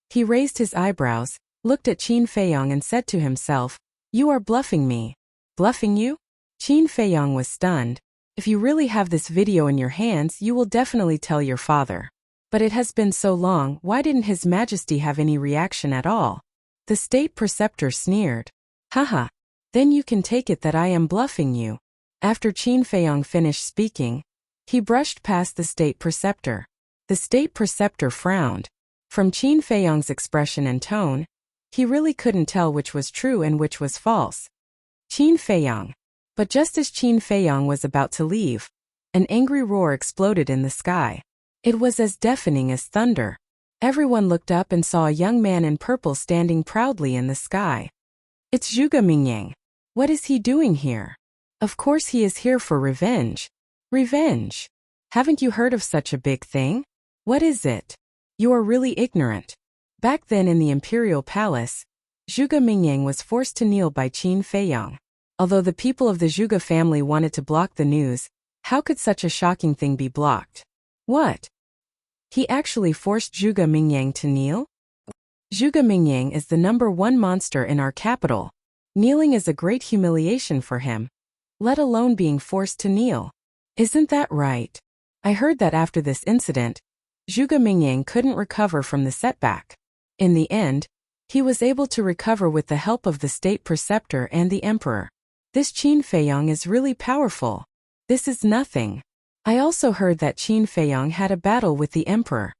he raised his eyebrows, looked at Qin Feiyang and said to himself, "You are bluffing me." "Bluffing you?" Qin Feiyang was stunned. "If you really have this video in your hands, you will definitely tell your father. But it has been so long, why didn't His Majesty have any reaction at all?" The State Preceptor sneered. "Haha. Then you can take it that I am bluffing you." After Qin Feiyang finished speaking, he brushed past the State Preceptor. The State Preceptor frowned. From Qin Feiyang's expression and tone, he really couldn't tell which was true and which was false. Qin Feiyang. But just as Qin Feiyang was about to leave, an angry roar exploded in the sky. It was as deafening as thunder. Everyone looked up and saw a young man in purple standing proudly in the sky. "It's Zhuge Mingyang. What is he doing here? Of course he is here for revenge." "Revenge? Haven't you heard of such a big thing? What is it? You are really ignorant." Back then in the Imperial Palace, Zhuge Mingyang was forced to kneel by Qin Feiyang. Although the people of the Zhuge family wanted to block the news, how could such a shocking thing be blocked? What? He actually forced Zhuge Mingyang to kneel? Zhuge Mingyang is the #1 monster in our capital. Kneeling is a great humiliation for him, let alone being forced to kneel. Isn't that right? I heard that after this incident, Zhuge Mingyang couldn't recover from the setback. In the end, he was able to recover with the help of the State Preceptor and the Emperor. This Qin Feiyang is really powerful. This is nothing. I also heard that Qin Feiyang had a battle with the Emperor.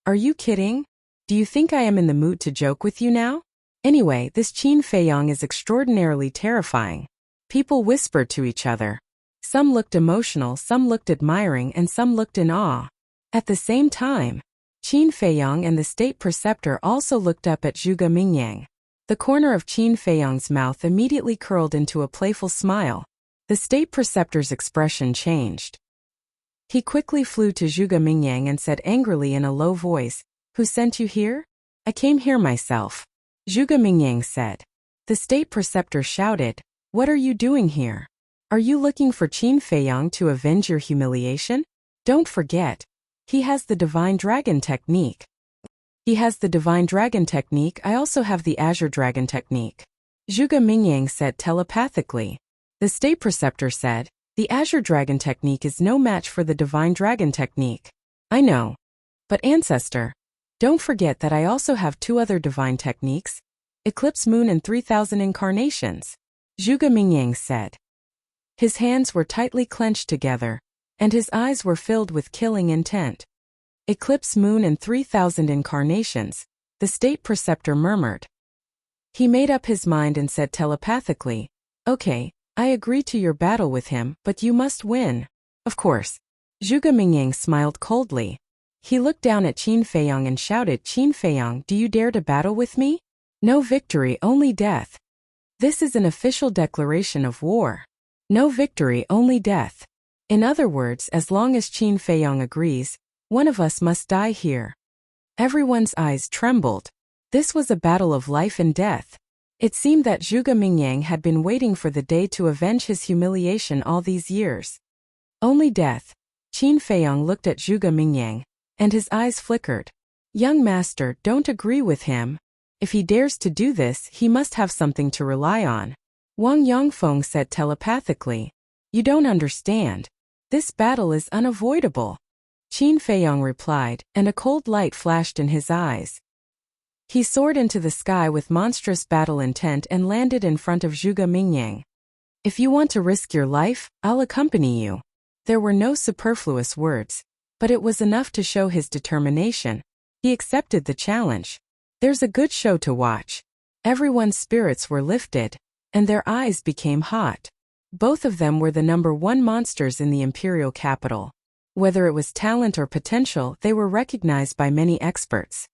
Are you kidding? Do you think I am in the mood to joke with you now? Anyway, this Qin Feiyang is extraordinarily terrifying. People whispered to each other. Some looked emotional, some looked admiring, and some looked in awe. At the same time, Qin Feiyang and the State Preceptor also looked up at Zhuge Mingyang. The corner of Qin Feiyang's mouth immediately curled into a playful smile. The State Preceptor's expression changed. He quickly flew to Zhuge Mingyang and said angrily in a low voice, "Who sent you here?" "I came here myself," Zhuge Mingyang said. The State Preceptor shouted, "What are you doing here? Are you looking for Qin Feiyang to avenge your humiliation? Don't forget, he has the Divine Dragon technique." "He has the Divine Dragon technique, I also have the Azure Dragon technique," Zhuge Mingyang said telepathically. The State Preceptor said, "The Azure Dragon technique is no match for the Divine Dragon technique." "I know. But Ancestor, don't forget that I also have 2 other divine techniques, Eclipse Moon and 3,000 Incarnations," Zhuge Mingyang said. His hands were tightly clenched together, and his eyes were filled with killing intent. "Eclipse Moon and 3,000 Incarnations," the State Preceptor murmured. He made up his mind and said telepathically, "Okay, I agree to your battle with him, but you must win." "Of course." Zhuge Mingyang smiled coldly. He looked down at Qin Feiyang and shouted, "Qin Feiyang, do you dare to battle with me? No victory, only death. This is an official declaration of war. No victory, only death. In other words, as long as Qin Feiyang agrees, one of us must die here." Everyone's eyes trembled. This was a battle of life and death. It seemed that Zhuge Mingyang had been waiting for the day to avenge his humiliation all these years. "Only death." Qin Feiyang looked at Zhuge Mingyang, and his eyes flickered. "Young master, don't agree with him. If he dares to do this, he must have something to rely on," Wang Yongfeng said telepathically. "You don't understand. This battle is unavoidable," Qin Feiyang replied, and a cold light flashed in his eyes. He soared into the sky with monstrous battle intent and landed in front of Zhuge Mingyang. "If you want to risk your life, I'll accompany you." There were no superfluous words, but it was enough to show his determination. He accepted the challenge. There's a good show to watch. Everyone's spirits were lifted, and their eyes became hot. Both of them were the #1 monsters in the imperial capital. Whether it was talent or potential, they were recognized by many experts.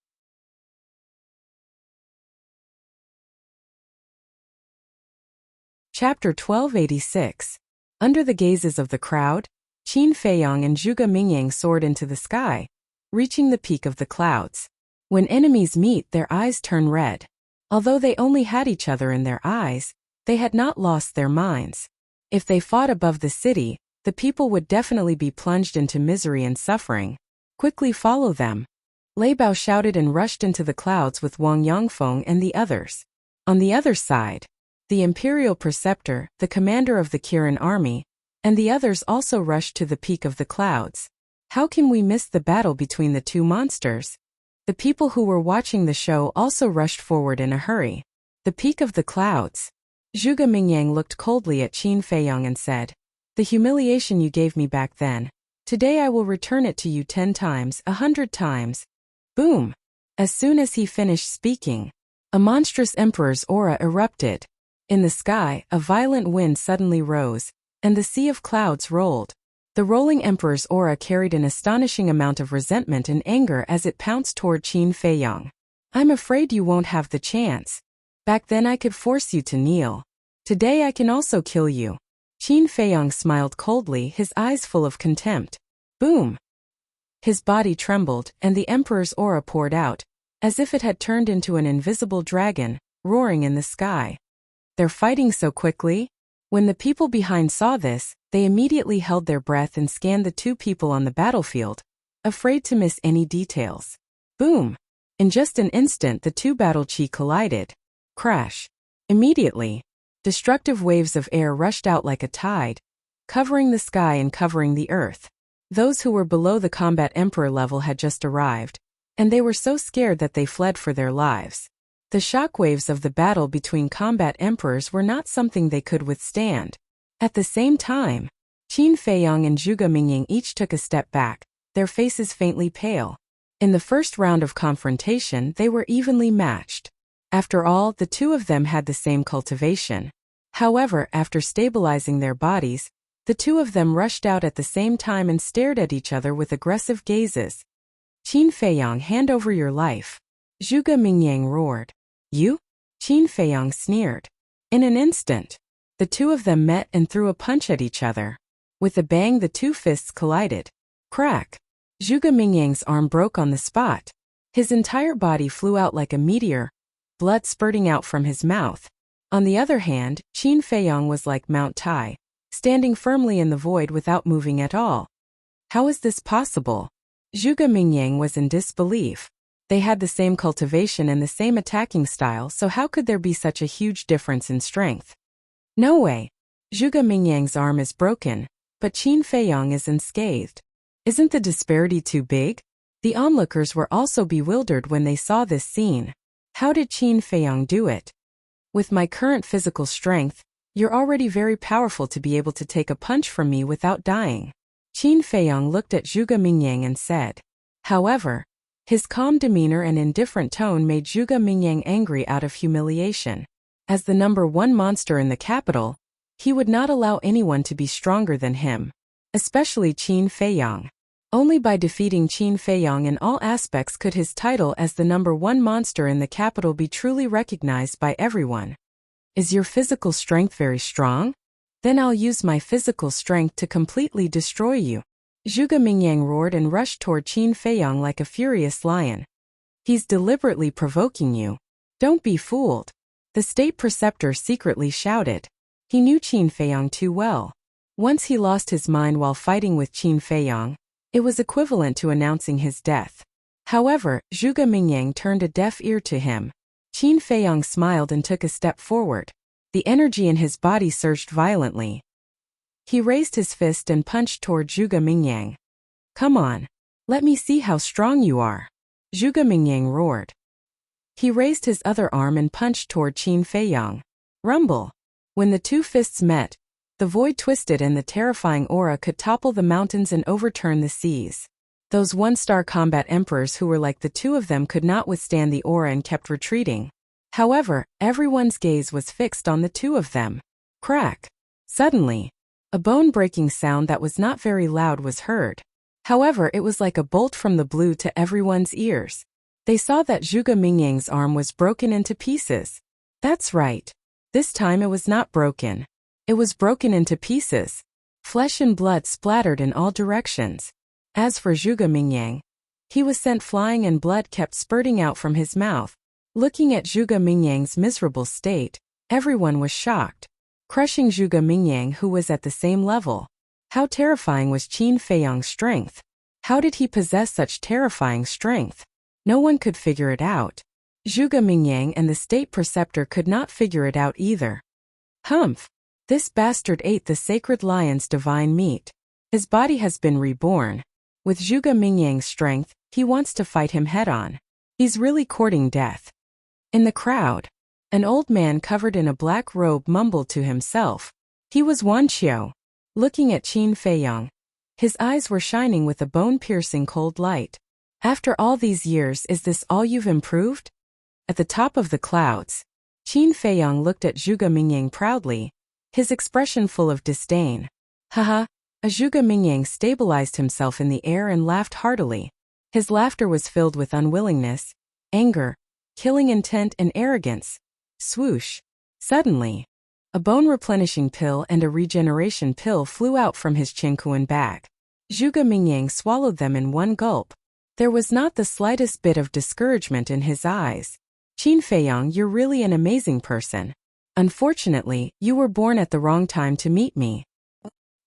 Chapter 1286. Under the gazes of the crowd, Qin Feiyang and Zhuge Mingyang soared into the sky, reaching the peak of the clouds. When enemies meet, their eyes turn red. Although they only had each other in their eyes, they had not lost their minds. If they fought above the city, the people would definitely be plunged into misery and suffering. Quickly follow them. Lei Bao shouted and rushed into the clouds with Wang Yangfeng and the others. On the other side, the Imperial Preceptor, the commander of the Kirin army, and the others also rushed to the peak of the clouds. How can we miss the battle between the two monsters? The people who were watching the show also rushed forward in a hurry. The peak of the clouds. Zhuge Mingyang looked coldly at Qin Feiyang and said, "The humiliation you gave me back then, today I will return it to you 10 times, 100 times. Boom! As soon as he finished speaking, a monstrous emperor's aura erupted. In the sky, a violent wind suddenly rose, and the sea of clouds rolled. The rolling emperor's aura carried an astonishing amount of resentment and anger as it pounced toward Qin Feiyang. I'm afraid you won't have the chance. Back then I could force you to kneel. Today I can also kill you." Qin Feiyang smiled coldly, his eyes full of contempt. Boom! His body trembled, and the emperor's aura poured out, as if it had turned into an invisible dragon, roaring in the sky. They're fighting so quickly? When the people behind saw this, they immediately held their breath and scanned the two people on the battlefield, afraid to miss any details. Boom! In just an instant the two battle chi collided. Crash! Immediately, destructive waves of air rushed out like a tide, covering the sky and covering the earth. Those who were below the combat emperor level had just arrived, and they were so scared that they fled for their lives. The shockwaves of the battle between combat emperors were not something they could withstand. At the same time, Qin Feiyang and Zhuge Mingyang each took a step back, their faces faintly pale. In the first round of confrontation, they were evenly matched. After all, the two of them had the same cultivation. However, after stabilizing their bodies, the two of them rushed out at the same time and stared at each other with aggressive gazes. "Qin Feiyang, hand over your life," Zhuge Mingyang roared. "You?" Qin Feiyang sneered. In an instant, the two of them met and threw a punch at each other. With a bang, the two fists collided. Crack! Zhuge Mingyang's arm broke on the spot. His entire body flew out like a meteor, blood spurting out from his mouth. On the other hand, Qin Feiyang was like Mount Tai, standing firmly in the void without moving at all. How is this possible? Zhuge Mingyang was in disbelief. They had the same cultivation and the same attacking style, so how could there be such a huge difference in strength? No way. Zhuge Mingyang's arm is broken, but Qin Feiyang is unscathed. Isn't the disparity too big? The onlookers were also bewildered when they saw this scene. How did Qin Feiyang do it? With my current physical strength, you're already very powerful to be able to take a punch from me without dying. Qin Feiyang looked at Zhuge Mingyang and said. However, his calm demeanor and indifferent tone made Zhuge Mingyang angry out of humiliation. As the #1 monster in the capital, he would not allow anyone to be stronger than him, especially Qin Feiyang. Only by defeating Qin Feiyang in all aspects could his title as the #1 monster in the capital be truly recognized by everyone. Is your physical strength very strong? Then I'll use my physical strength to completely destroy you. Zhuge Mingyang roared and rushed toward Qin Feiyang like a furious lion. He's deliberately provoking you. Don't be fooled. The state preceptor secretly shouted. He knew Qin Feiyang too well. Once he lost his mind while fighting with Qin Feiyang, it was equivalent to announcing his death. However, Zhuge Mingyang turned a deaf ear to him. Qin Feiyang smiled and took a step forward. The energy in his body surged violently. He raised his fist and punched toward Zhuge Mingyang. Come on. Let me see how strong you are. Zhuge Mingyang roared. He raised his other arm and punched toward Qin Feiyang. Rumble. When the two fists met, The void twisted and the terrifying aura could topple the mountains and overturn the seas. Those one-star combat emperors who were like the two of them could not withstand the aura and kept retreating. However, everyone's gaze was fixed on the two of them. Crack! Suddenly, a bone-breaking sound that was not very loud was heard. However, it was like a bolt from the blue to everyone's ears. They saw that Zhuge Mingyang's arm was broken into pieces. That's right. This time it was not broken. It was broken into pieces. Flesh and blood splattered in all directions. As for Zhuge Mingyang, he was sent flying and blood kept spurting out from his mouth. Looking at Zhuge Mingyang's miserable state, everyone was shocked. Crushing Zhuge Mingyang, who was at the same level. How terrifying was Qin Feiyang's strength? How did he possess such terrifying strength? No one could figure it out. Zhuge Mingyang and the state preceptor could not figure it out either. Humph! This bastard ate the sacred lion's divine meat. His body has been reborn. With Zhuge Mingyang's strength, he wants to fight him head-on. He's really courting death. In the crowd, an old man covered in a black robe mumbled to himself. He was Wan Qiu. Looking at Qin Feiyang, his eyes were shining with a bone-piercing cold light. After all these years, is this all you've improved? At the top of the clouds, Qin Feiyang looked at Zhuge Mingyang proudly, his expression full of disdain. Haha! Zhuge Mingyang stabilized himself in the air and laughed heartily. His laughter was filled with unwillingness, anger, killing intent and arrogance. Swoosh! Suddenly, a bone-replenishing pill and a regeneration pill flew out from his Qingquan bag. Zhuge Mingyang swallowed them in one gulp. There was not the slightest bit of discouragement in his eyes. Qin Feiyang, you're really an amazing person. Unfortunately, you were born at the wrong time to meet me.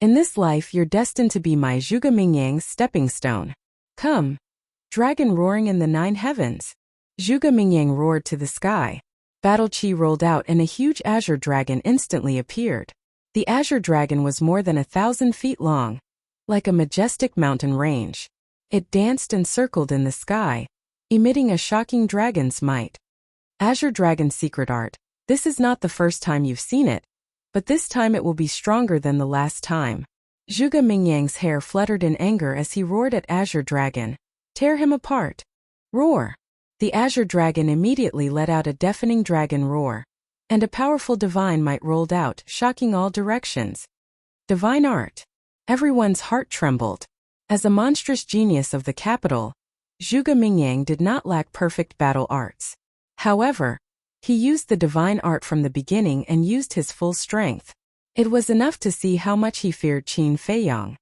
In this life, you're destined to be my Zhuge Mingyang's stepping stone. Come! Dragon roaring in the 9 heavens. Zhuge Mingyang roared to the sky. Battle Qi rolled out and a huge azure dragon instantly appeared. The azure dragon was more than 1,000 feet long, like a majestic mountain range. It danced and circled in the sky, emitting a shocking dragon's might. Azure Dragon's secret art. This is not the first time you've seen it, but this time it will be stronger than the last time. Zhuge Mingyang's hair fluttered in anger as he roared at Azure Dragon. Tear him apart. Roar! The Azure Dragon immediately let out a deafening dragon roar, and a powerful divine might rolled out, shocking all directions. Divine art. Everyone's heart trembled. As a monstrous genius of the capital, Zhuge Mingyang did not lack perfect battle arts. However, he used the divine art from the beginning and used his full strength. It was enough to see how much he feared Qin Feiyang.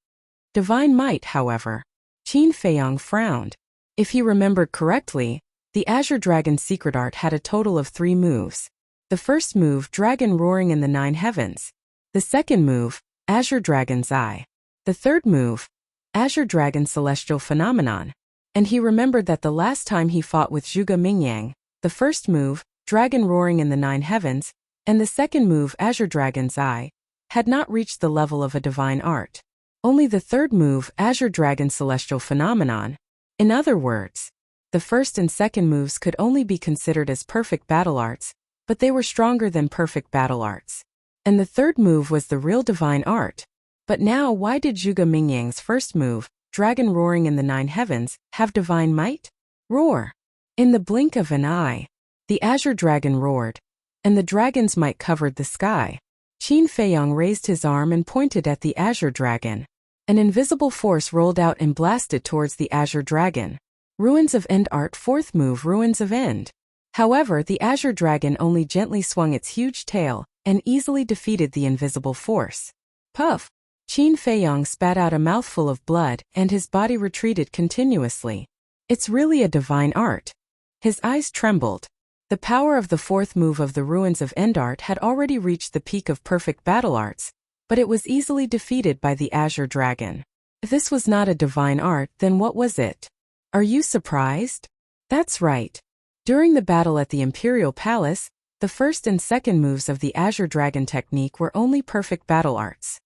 Divine might, however. Qin Feiyang frowned. If he remembered correctly, the Azure Dragon's secret art had a total of 3 moves. The first move, Dragon Roaring in the 9 Heavens. The second move, Azure Dragon's Eye. The third move, Azure Dragon Celestial Phenomenon. And he remembered that the last time he fought with Zhuge Mingyang, the first move, Dragon Roaring in the 9 Heavens, and the second move, Azure Dragon's Eye, had not reached the level of a divine art. Only the third move, Azure Dragon Celestial Phenomenon. In other words, the first and second moves could only be considered as perfect battle arts, but they were stronger than perfect battle arts. And the third move was the real divine art. But now, why did Zhuge Mingyang's first move, Dragon Roaring in the 9 Heavens, have divine might? Roar! In the blink of an eye, the Azure Dragon roared, and the dragon's might covered the sky. Qin Feiyang raised his arm and pointed at the Azure Dragon. An invisible force rolled out and blasted towards the Azure Dragon. Ruins of End art. Fourth move, Ruins of End. However, the Azure Dragon only gently swung its huge tail and easily defeated the invisible force. Puff! Qin Feiyang spat out a mouthful of blood and his body retreated continuously. It's really a divine art. His eyes trembled. The power of the fourth move of the Ruins of End art had already reached the peak of perfect battle arts, but it was easily defeated by the Azure Dragon. If this was not a divine art, then what was it? Are you surprised? That's right. During the battle at the Imperial Palace, the first and second moves of the Azure Dragon technique were only perfect battle arts.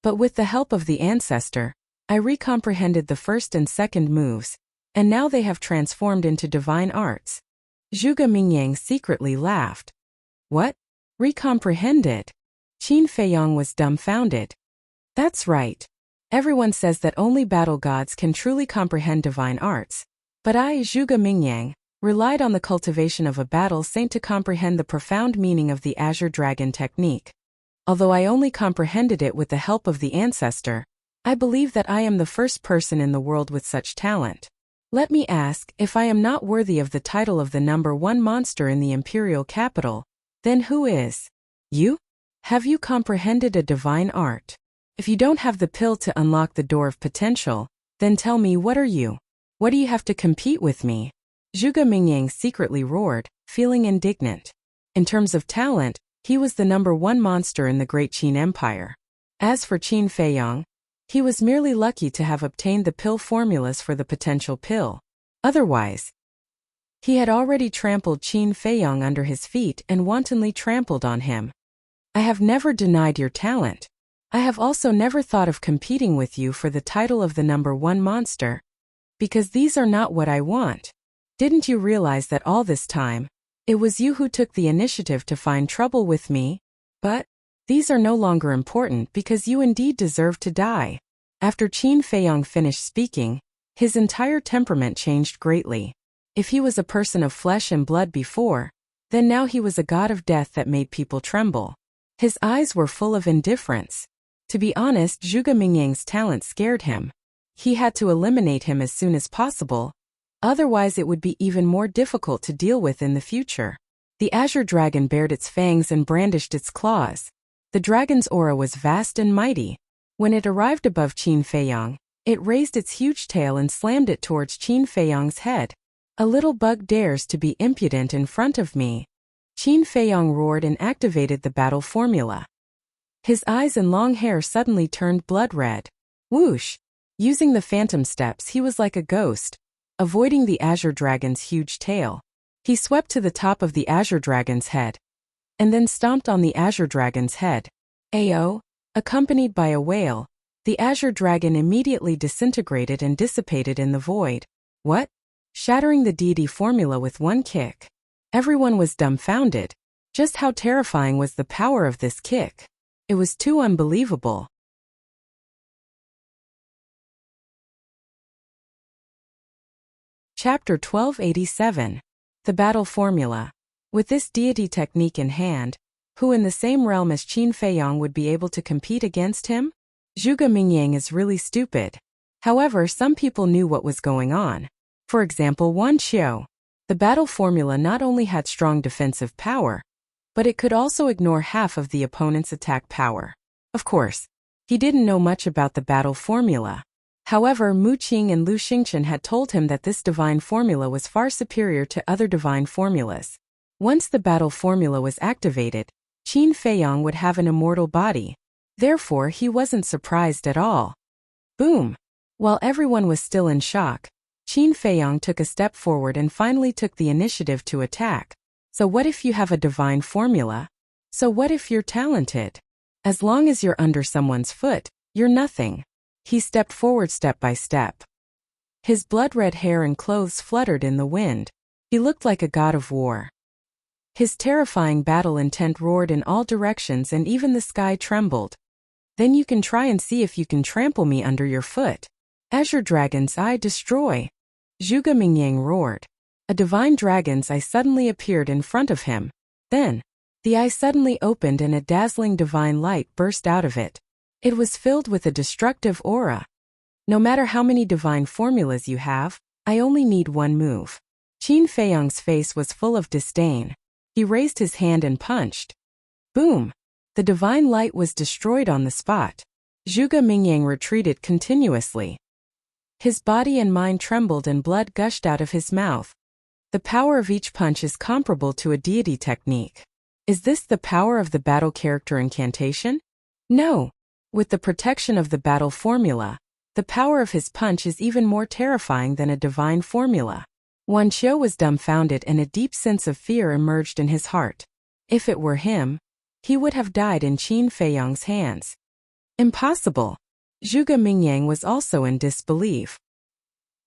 But with the help of the Ancestor, I recomprehended the first and second moves, and now they have transformed into divine arts. Zhuge Mingyang secretly laughed. What? Recomprehended? Qin Feiyong was dumbfounded. That's right. Everyone says that only battle gods can truly comprehend divine arts. But I, Zhuge Mingyang, relied on the cultivation of a battle saint to comprehend the profound meaning of the Azure Dragon technique. Although I only comprehended it with the help of the ancestor, I believe that I am the first person in the world with such talent. Let me ask, if I am not worthy of the title of the #1 monster in the imperial capital, then who is? You? Have you comprehended a divine art? If you don't have the pill to unlock the door of potential, then tell me, what are you? What do you have to compete with me? Zhuge Mingyang secretly roared, feeling indignant. In terms of talent, he was the #1 monster in the Great Qin Empire. As for Qin Feiyong, he was merely lucky to have obtained the pill formulas for the potential pill. Otherwise, he had already trampled Qin Feiyong under his feet and wantonly trampled on him. I have never denied your talent. I have also never thought of competing with you for the title of the #1 monster, because these are not what I want. Didn't you realize that all this time, it was you who took the initiative to find trouble with me? But these are no longer important because you indeed deserve to die. After Qin Feiyong finished speaking, his entire temperament changed greatly. If he was a person of flesh and blood before, then now he was a god of death that made people tremble. His eyes were full of indifference. To be honest, Zhuge Mingyang's talent scared him. He had to eliminate him as soon as possible. Otherwise it would be even more difficult to deal with in the future. The Azure Dragon bared its fangs and brandished its claws. The dragon's aura was vast and mighty. When it arrived above Qin Feiyong, it raised its huge tail and slammed it towards Qin Feiyong's head. A little bug dares to be impudent in front of me. Qin Feiyong roared and activated the battle formula. His eyes and long hair suddenly turned blood red. Whoosh! Using the phantom steps, he was like a ghost, avoiding the Azure Dragon's huge tail. He swept to the top of the Azure Dragon's head, and then stomped on the Azure Dragon's head. Ayo! Accompanied by a wail, the Azure Dragon immediately disintegrated and dissipated in the void. What? Shattering the Deity formula with one kick. Everyone was dumbfounded. Just how terrifying was the power of this kick? It was too unbelievable. Chapter 1287. The Battle Formula. With this deity technique in hand, who in the same realm as Qin Feiyong would be able to compete against him? Zhuge Mingyang is really stupid. However, some people knew what was going on. For example, Wan Qiu. The battle formula not only had strong defensive power, but it could also ignore half of the opponent's attack power. Of course, he didn't know much about the battle formula. However, Mu Qing and Lu Xingchen had told him that this divine formula was far superior to other divine formulas. Once the battle formula was activated, Qin Feiyong would have an immortal body. Therefore, he wasn't surprised at all. Boom! While everyone was still in shock, Qin Feiyong took a step forward and finally took the initiative to attack. So what if you have a divine formula? So what if you're talented? As long as you're under someone's foot, you're nothing. He stepped forward step by step. His blood-red hair and clothes fluttered in the wind. He looked like a god of war. His terrifying battle intent roared in all directions and even the sky trembled. Then you can try and see if you can trample me under your foot. Azure Dragon's Eye destroy! Zhuge Mingyang roared. A divine dragon's eye suddenly appeared in front of him. Then, the eye suddenly opened and a dazzling divine light burst out of it. It was filled with a destructive aura. No matter how many divine formulas you have, I only need one move. Qin Feiyong's face was full of disdain. He raised his hand and punched. Boom! The divine light was destroyed on the spot. Zhuge Mingyang retreated continuously. His body and mind trembled and blood gushed out of his mouth. The power of each punch is comparable to a deity technique. Is this the power of the battle character incantation? No. With the protection of the battle formula, the power of his punch is even more terrifying than a divine formula. Wan Qiu was dumbfounded and a deep sense of fear emerged in his heart. If it were him, he would have died in Qin Feiyong's hands. Impossible. Zhuge Mingyang was also in disbelief.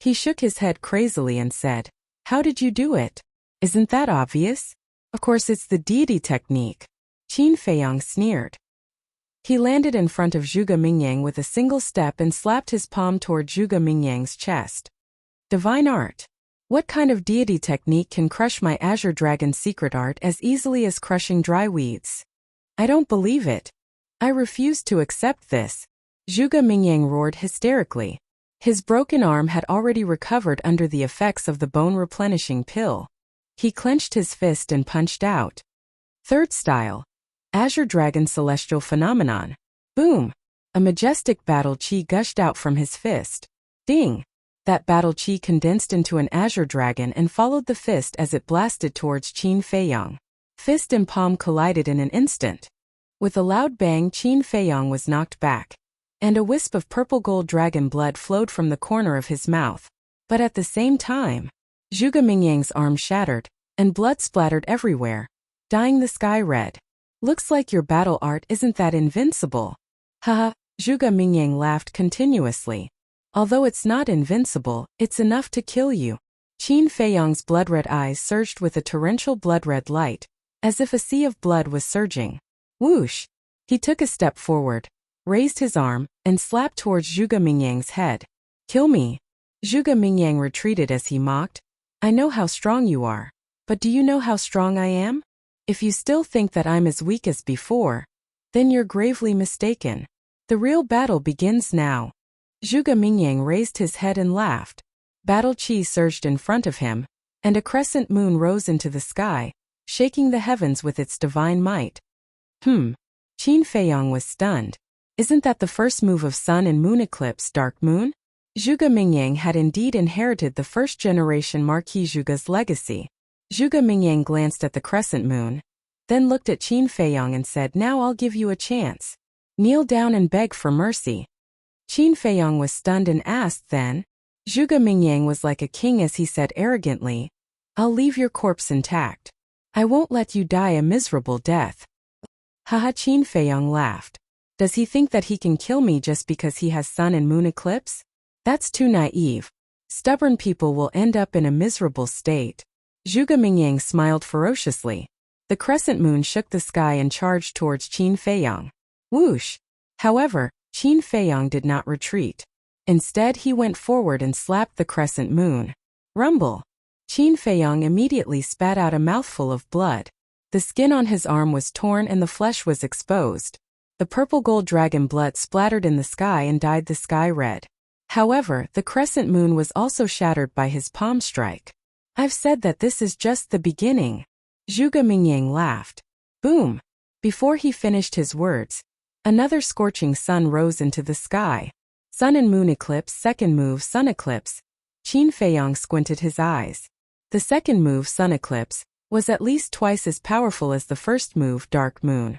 He shook his head crazily and said, "How did you do it? Isn't that obvious? Of course it's the deity technique." Qin Feiyong sneered. He landed in front of Zhuge Mingyang with a single step and slapped his palm toward Zhuge Mingyang's chest. Divine art. What kind of deity technique can crush my Azure Dragon's secret art as easily as crushing dry weeds? I don't believe it. I refuse to accept this. Zhuge Mingyang roared hysterically. His broken arm had already recovered under the effects of the bone-replenishing pill. He clenched his fist and punched out. Third style. Azure Dragon Celestial Phenomenon. Boom! A majestic battle chi gushed out from his fist. Ding! That battle chi condensed into an Azure Dragon and followed the fist as it blasted towards Qin Feiyang. Fist and palm collided in an instant. With a loud bang, Qin Feiyang was knocked back, and a wisp of purple-gold dragon blood flowed from the corner of his mouth. But at the same time, Zhuge Mingyang's arm shattered, and blood splattered everywhere, dyeing the sky red. Looks like your battle art isn't that invincible. Haha, Zhuge Mingyang laughed continuously. Although it's not invincible, it's enough to kill you. Qin Feiyang's blood-red eyes surged with a torrential blood-red light, as if a sea of blood was surging. Whoosh! He took a step forward, raised his arm, and slapped towards Zhuge Mingyang's head. Kill me. Zhuge Mingyang retreated as he mocked. I know how strong you are. But do you know how strong I am? If you still think that I'm as weak as before, then you're gravely mistaken. The real battle begins now. Zhuge Mingyang raised his head and laughed. Battle chi surged in front of him, and a crescent moon rose into the sky, shaking the heavens with its divine might. Qin Feiyang was stunned. Isn't that the first move of sun and moon eclipse, Dark Moon? Zhuge Mingyang had indeed inherited the first-generation Marquis Zhuge's legacy. Zhuge Mingyang glanced at the crescent moon, then looked at Qin Feiyang and said, "Now I'll give you a chance. Kneel down and beg for mercy." Qin Feiyang was stunned and asked then. Zhuge Mingyang was like a king as he said arrogantly, "I'll leave your corpse intact. I won't let you die a miserable death." Haha, Qin Feiyang laughed. Does he think that he can kill me just because he has sun and moon eclipse? That's too naive. Stubborn people will end up in a miserable state. Zhuge Mingyang smiled ferociously. The crescent moon shook the sky and charged towards Qin Feiyang. Whoosh! However, Qin Feiyang did not retreat. Instead, he went forward and slapped the crescent moon. Rumble! Qin Feiyang immediately spat out a mouthful of blood. The skin on his arm was torn and the flesh was exposed. The purple-gold dragon blood splattered in the sky and dyed the sky red. However, the crescent moon was also shattered by his palm strike. I've said that this is just the beginning. Zhuge Mingyang laughed. Boom! Before he finished his words, another scorching sun rose into the sky. Sun and moon eclipse, second move, sun eclipse. Qin Feiyang squinted his eyes. The second move, sun eclipse, was at least twice as powerful as the first move, dark moon.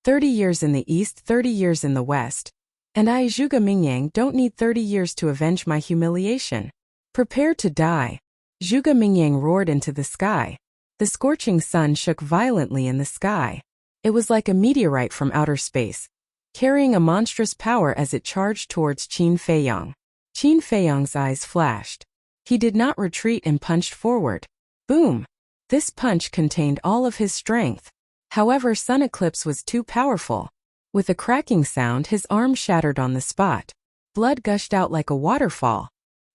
30 years in the east, 30 years in the west. And I, Zhuge Mingyang, don't need 30 years to avenge my humiliation. Prepare to die. Zhuge Mingyang roared into the sky. The scorching sun shook violently in the sky. It was like a meteorite from outer space, carrying a monstrous power as it charged towards Qin Feiyang. Qin Feiyang's eyes flashed. He did not retreat and punched forward. Boom! This punch contained all of his strength. However, sun eclipse was too powerful. With a cracking sound, his arm shattered on the spot. Blood gushed out like a waterfall.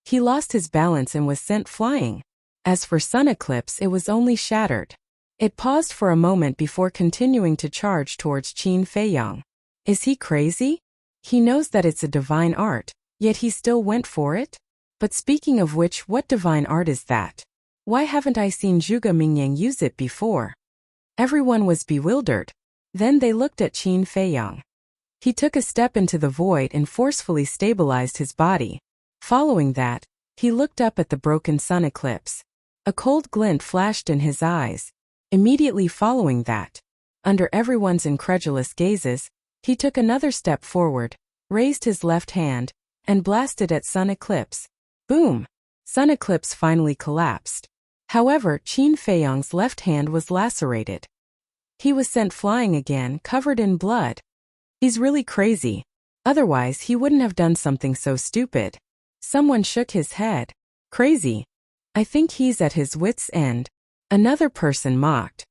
He lost his balance and was sent flying. As for sun eclipse, it was only shattered. It paused for a moment before continuing to charge towards Qin Feiyang. Is he crazy? He knows that it's a divine art, yet he still went for it? But speaking of which, what divine art is that? Why haven't I seen Zhuge Mingyang use it before? Everyone was bewildered. Then they looked at Qin Feiyang. He took a step into the void and forcefully stabilized his body. Following that, he looked up at the broken sun eclipse. A cold glint flashed in his eyes. Immediately following that, under everyone's incredulous gazes, he took another step forward, raised his left hand, and blasted at sun eclipse. Boom! Sun eclipse finally collapsed. However, Qin Feiyang's left hand was lacerated. He was sent flying again, covered in blood. He's really crazy. Otherwise, he wouldn't have done something so stupid. Someone shook his head. Crazy. I think he's at his wit's end. Another person mocked.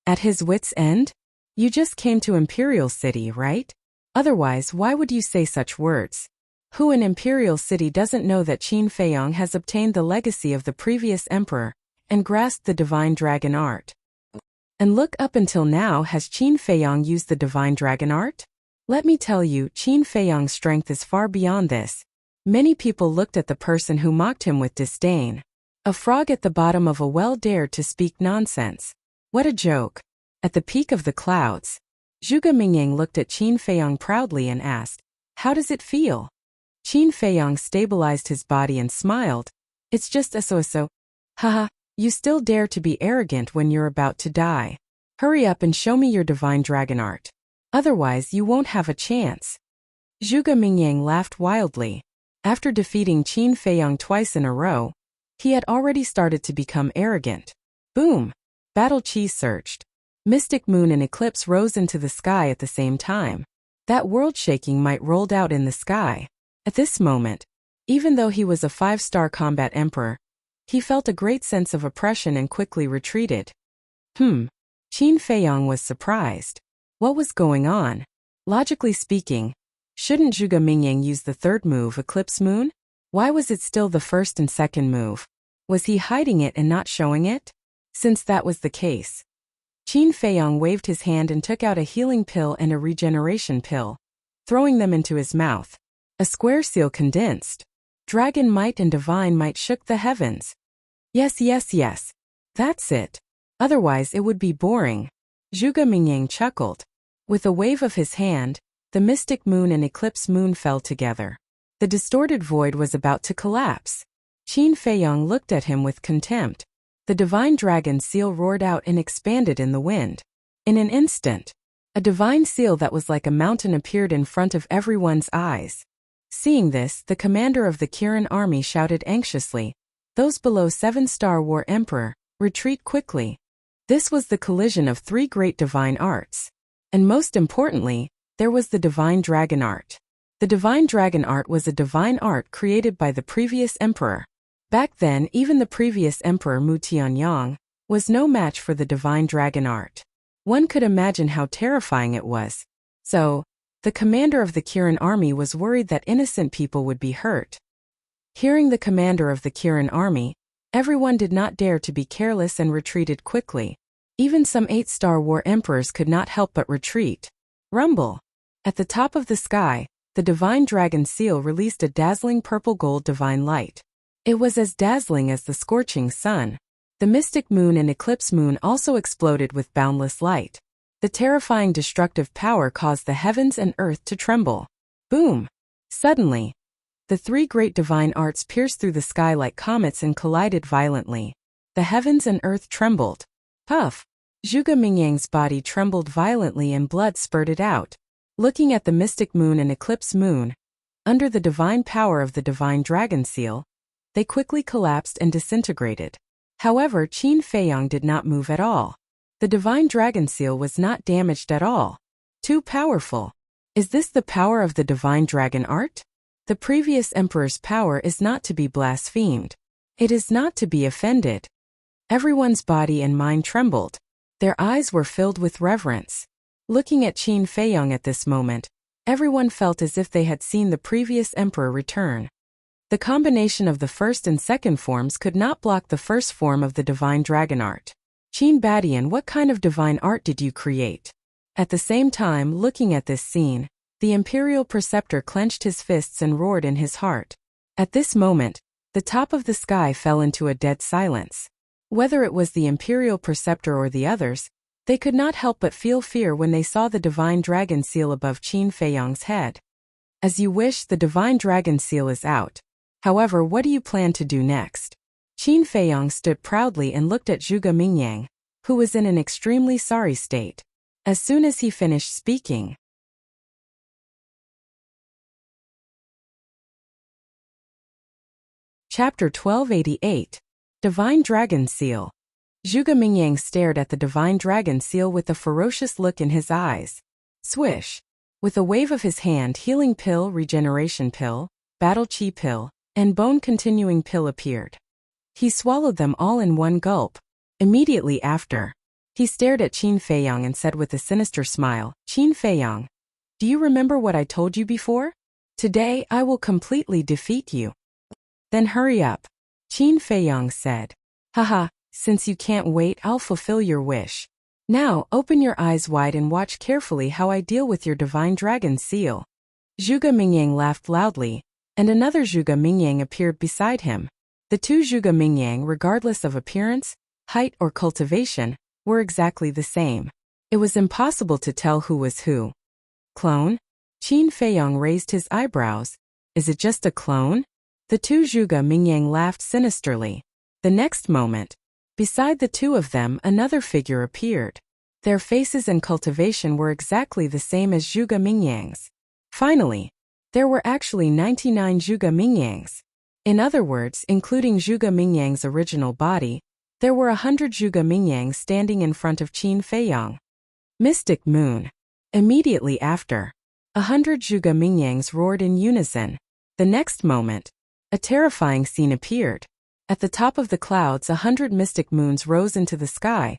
At his wit's end? You just came to Imperial City, right? Otherwise, why would you say such words? Who in Imperial City doesn't know that Qin Feiyong has obtained the legacy of the previous emperor and grasped the divine dragon art? And look, up until now, has Qin Feiyong used the divine dragon art? Let me tell you, Qin Feiyong's strength is far beyond this. Many people looked at the person who mocked him with disdain. A frog at the bottom of a well dared to speak nonsense. What a joke. At the peak of the clouds, Zhuge Mingyang looked at Qin Feiyong proudly and asked, "How does it feel?" Qin Feiyong stabilized his body and smiled. "It's just a so-so. Haha, you still dare to be arrogant when you're about to die. Hurry up and show me your divine dragon art. Otherwise you won't have a chance." Zhuge Mingyang laughed wildly. After defeating Qin Feiyong twice in a row, he had already started to become arrogant. Boom! Battle chi surged. Mystic moon and eclipse rose into the sky at the same time. That world-shaking might rolled out in the sky. At this moment, even though he was a 5-star combat emperor, he felt a great sense of oppression and quickly retreated. Qin Feiyong was surprised. What was going on? Logically speaking, shouldn't Zhuge Mingyang use the third move, Eclipse Moon? Why was it still the first and second move? Was he hiding it and not showing it? Since that was the case, Qin Feiyong waved his hand and took out a healing pill and a regeneration pill, throwing them into his mouth. A square seal condensed. Dragon might and divine might shook the heavens. Yes. That's it. Otherwise it would be boring. Zhuge Mingyang chuckled. With a wave of his hand, the mystic moon and eclipse moon fell together. The distorted void was about to collapse. Qin Feiyong looked at him with contempt. The divine dragon seal roared out and expanded in the wind. In an instant, a divine seal that was like a mountain appeared in front of everyone's eyes. Seeing this, the commander of the Kirin army shouted anxiously, "Those below 7-star war emperor, retreat quickly." This was the collision of 3 great divine arts. And most importantly, there was the divine dragon art. The divine dragon art was a divine art created by the previous emperor. Back then, even the previous emperor Mu Tianyang was no match for the divine dragon art. One could imagine how terrifying it was. So, the commander of the Kirin army was worried that innocent people would be hurt. Hearing the commander of the Kirin army, everyone did not dare to be careless and retreated quickly. Even some 8-star war emperors could not help but retreat. Rumble! At the top of the sky, the divine dragon seal released a dazzling purple-gold divine light. It was as dazzling as the scorching sun. The mystic moon and eclipse moon also exploded with boundless light. The terrifying destructive power caused the heavens and earth to tremble. Boom! Suddenly, the 3 great divine arts pierced through the sky like comets and collided violently. The heavens and earth trembled. Puff! Zhuge Mingyang's body trembled violently and blood spurted out. Looking at the mystic moon and eclipse moon, under the divine power of the divine dragon seal, they quickly collapsed and disintegrated. However, Qin Feiyong did not move at all. The divine dragon seal was not damaged at all. Too powerful. Is this the power of the divine dragon art? The previous emperor's power is not to be blasphemed. It is not to be offended. Everyone's body and mind trembled. Their eyes were filled with reverence. Looking at Qin Feiyong at this moment, everyone felt as if they had seen the previous emperor return. The combination of the first and second forms could not block the first form of the divine dragon art. Qin Badian, what kind of divine art did you create? At the same time, looking at this scene, the imperial preceptor clenched his fists and roared in his heart. At this moment, the top of the sky fell into a dead silence. Whether it was the imperial preceptor or the others, they could not help but feel fear when they saw the divine dragon seal above Qin Feiyong's head. As you wish, the divine dragon seal is out. However, what do you plan to do next? Qin Feiyong stood proudly and looked at Zhuge Mingyang, who was in an extremely sorry state. As soon as he finished speaking, Chapter 1288, Divine Dragon Seal. Zhuge Mingyang stared at the divine dragon seal with a ferocious look in his eyes. Swish! With a wave of his hand, healing pill, regeneration pill, battle chi pill, and bone continuing pill appeared. He swallowed them all in one gulp. Immediately after, he stared at Qin Feiyong and said with a sinister smile, "Qin Feiyong, Do you remember what I told you before? Today I will completely defeat you. Then hurry up, Qin Feiyong said. Haha, since you can't wait, I'll fulfill your wish. Now open your eyes wide and watch carefully how I deal with your divine dragon seal. Zhuge Mingyang laughed loudly, and another Zhuge Mingyang appeared beside him. The two Zhuge Mingyang, regardless of appearance, height, or cultivation, were exactly the same. It was impossible to tell who was who. Clone? Qin Feiyong raised his eyebrows. Is it just a clone? The two Zhuge Mingyang laughed sinisterly. The next moment, beside the two of them, another figure appeared. Their faces and cultivation were exactly the same as Zhuge Mingyang's. Finally, there were actually 99 Zhuge Mingyangs. In other words, including Zhuge Mingyang's original body, there were 100 Zhuge Mingyangs standing in front of Qin Feiyong. Mystic Moon. Immediately after, 100 Zhuge Mingyangs roared in unison. The next moment, a terrifying scene appeared. At the top of the clouds, 100 mystic moons rose into the sky,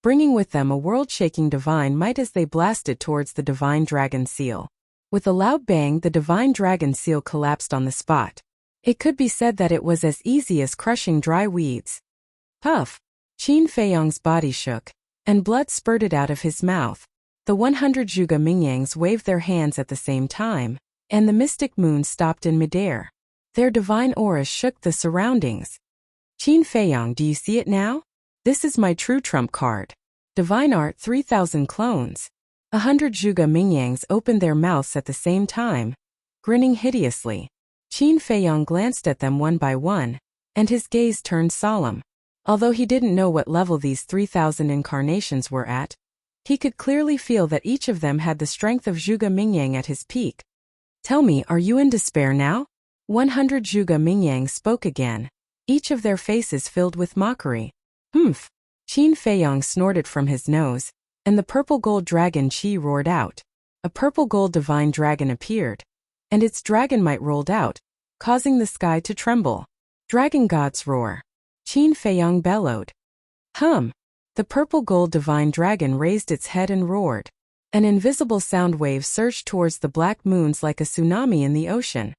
bringing with them a world-shaking divine might as they blasted towards the divine dragon seal. With a loud bang, the divine dragon seal collapsed on the spot. It could be said that it was as easy as crushing dry weeds. Puff! Qin Feiyong's body shook, and blood spurted out of his mouth. The 100 Zhuge Mingyangs waved their hands at the same time, and the mystic moons stopped in midair. Their divine auras shook the surroundings. Qin Feiyong, do you see it now? This is my true trump card. Divine Art 3000 clones. 100 Zhuge Mingyangs opened their mouths at the same time, grinning hideously. Qin Feiyong glanced at them one by one, and his gaze turned solemn. Although he didn't know what level these 3000 incarnations were at, he could clearly feel that each of them had the strength of Zhuge Mingyang at his peak. Tell me, are you in despair now? 100 Zhuge Mingyang spoke again, each of their faces filled with mockery. Humph! Qin Feiyong snorted from his nose, and the purple gold dragon Qi roared out. A purple gold divine dragon appeared, and its dragon might rolled out, causing the sky to tremble. Dragon God's roar. Qin Feiyong bellowed. The purple gold divine dragon raised its head and roared. An invisible sound wave surged towards the black moons like a tsunami in the ocean.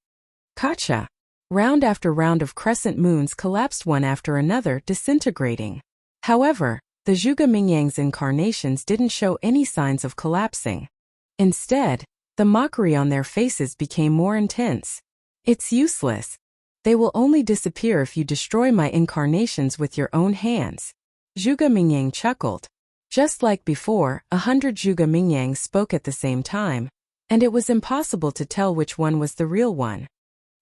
Kacha! Round after round of crescent moons collapsed one after another, disintegrating. However, the Zhuge Mingyang's incarnations didn't show any signs of collapsing. Instead, the mockery on their faces became more intense. It's useless. They will only disappear if you destroy my incarnations with your own hands. Zhuge Mingyang chuckled. Just like before, 100 Zhuge Mingyang spoke at the same time, and it was impossible to tell which one was the real one.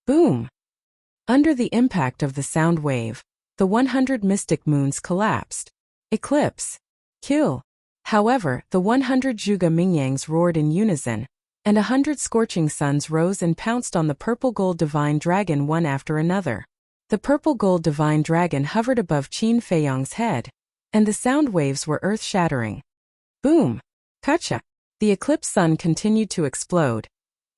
Boom! Under the impact of the sound wave, the 100 mystic moons collapsed. Eclipse. Kill. However, the 100 Zhuge Mingyangs roared in unison, and 100 scorching suns rose and pounced on the purple gold divine dragon one after another. The purple gold divine dragon hovered above Qin Feiyong's head, and the sound waves were earth-shattering. Boom! Kacha! The eclipse sun continued to explode,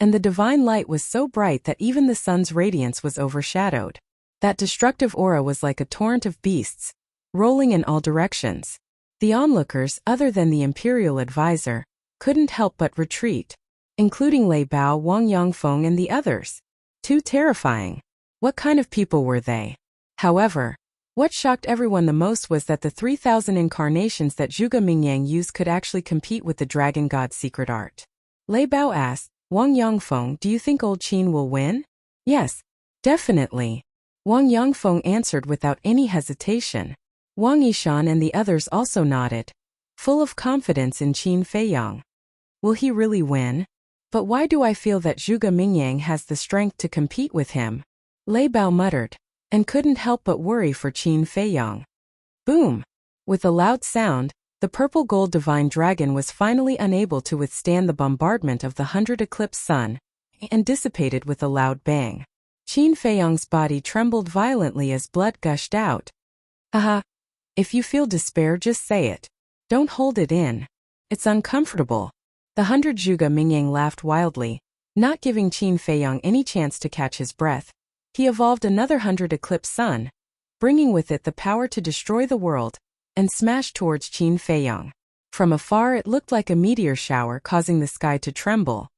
and the divine light was so bright that even the sun's radiance was overshadowed. That destructive aura was like a torrent of beasts, rolling in all directions. The onlookers, other than the imperial advisor, couldn't help but retreat, including Lei Bao, Wang Yongfeng, and the others. Too terrifying. What kind of people were they? However, what shocked everyone the most was that the 3000 incarnations that Zhuge Mingyang used could actually compete with the Dragon God's secret art. Lei Bao asked, Wang Yongfeng, do you think old Qin will win? Yes, definitely. Wang Yongfeng answered without any hesitation. Wang Yishan and the others also nodded, full of confidence in Qin Feiyong. Will he really win? But why do I feel that Zhuge Mingyang has the strength to compete with him? Lei Bao muttered, and couldn't help but worry for Qin Feiyong. Boom! With a loud sound, the purple gold divine dragon was finally unable to withstand the bombardment of the 100 eclipse sun, and dissipated with a loud bang. Qin Feiyong's body trembled violently as blood gushed out. Haha! If you feel despair, just say it. Don't hold it in. It's uncomfortable. The 100 Zhuge Mingyang laughed wildly, not giving Qin Feiyong any chance to catch his breath. He evolved another 100 eclipse sun, bringing with it the power to destroy the world, and smashed towards Qin Feiyong. From afar it looked like a meteor shower causing the sky to tremble.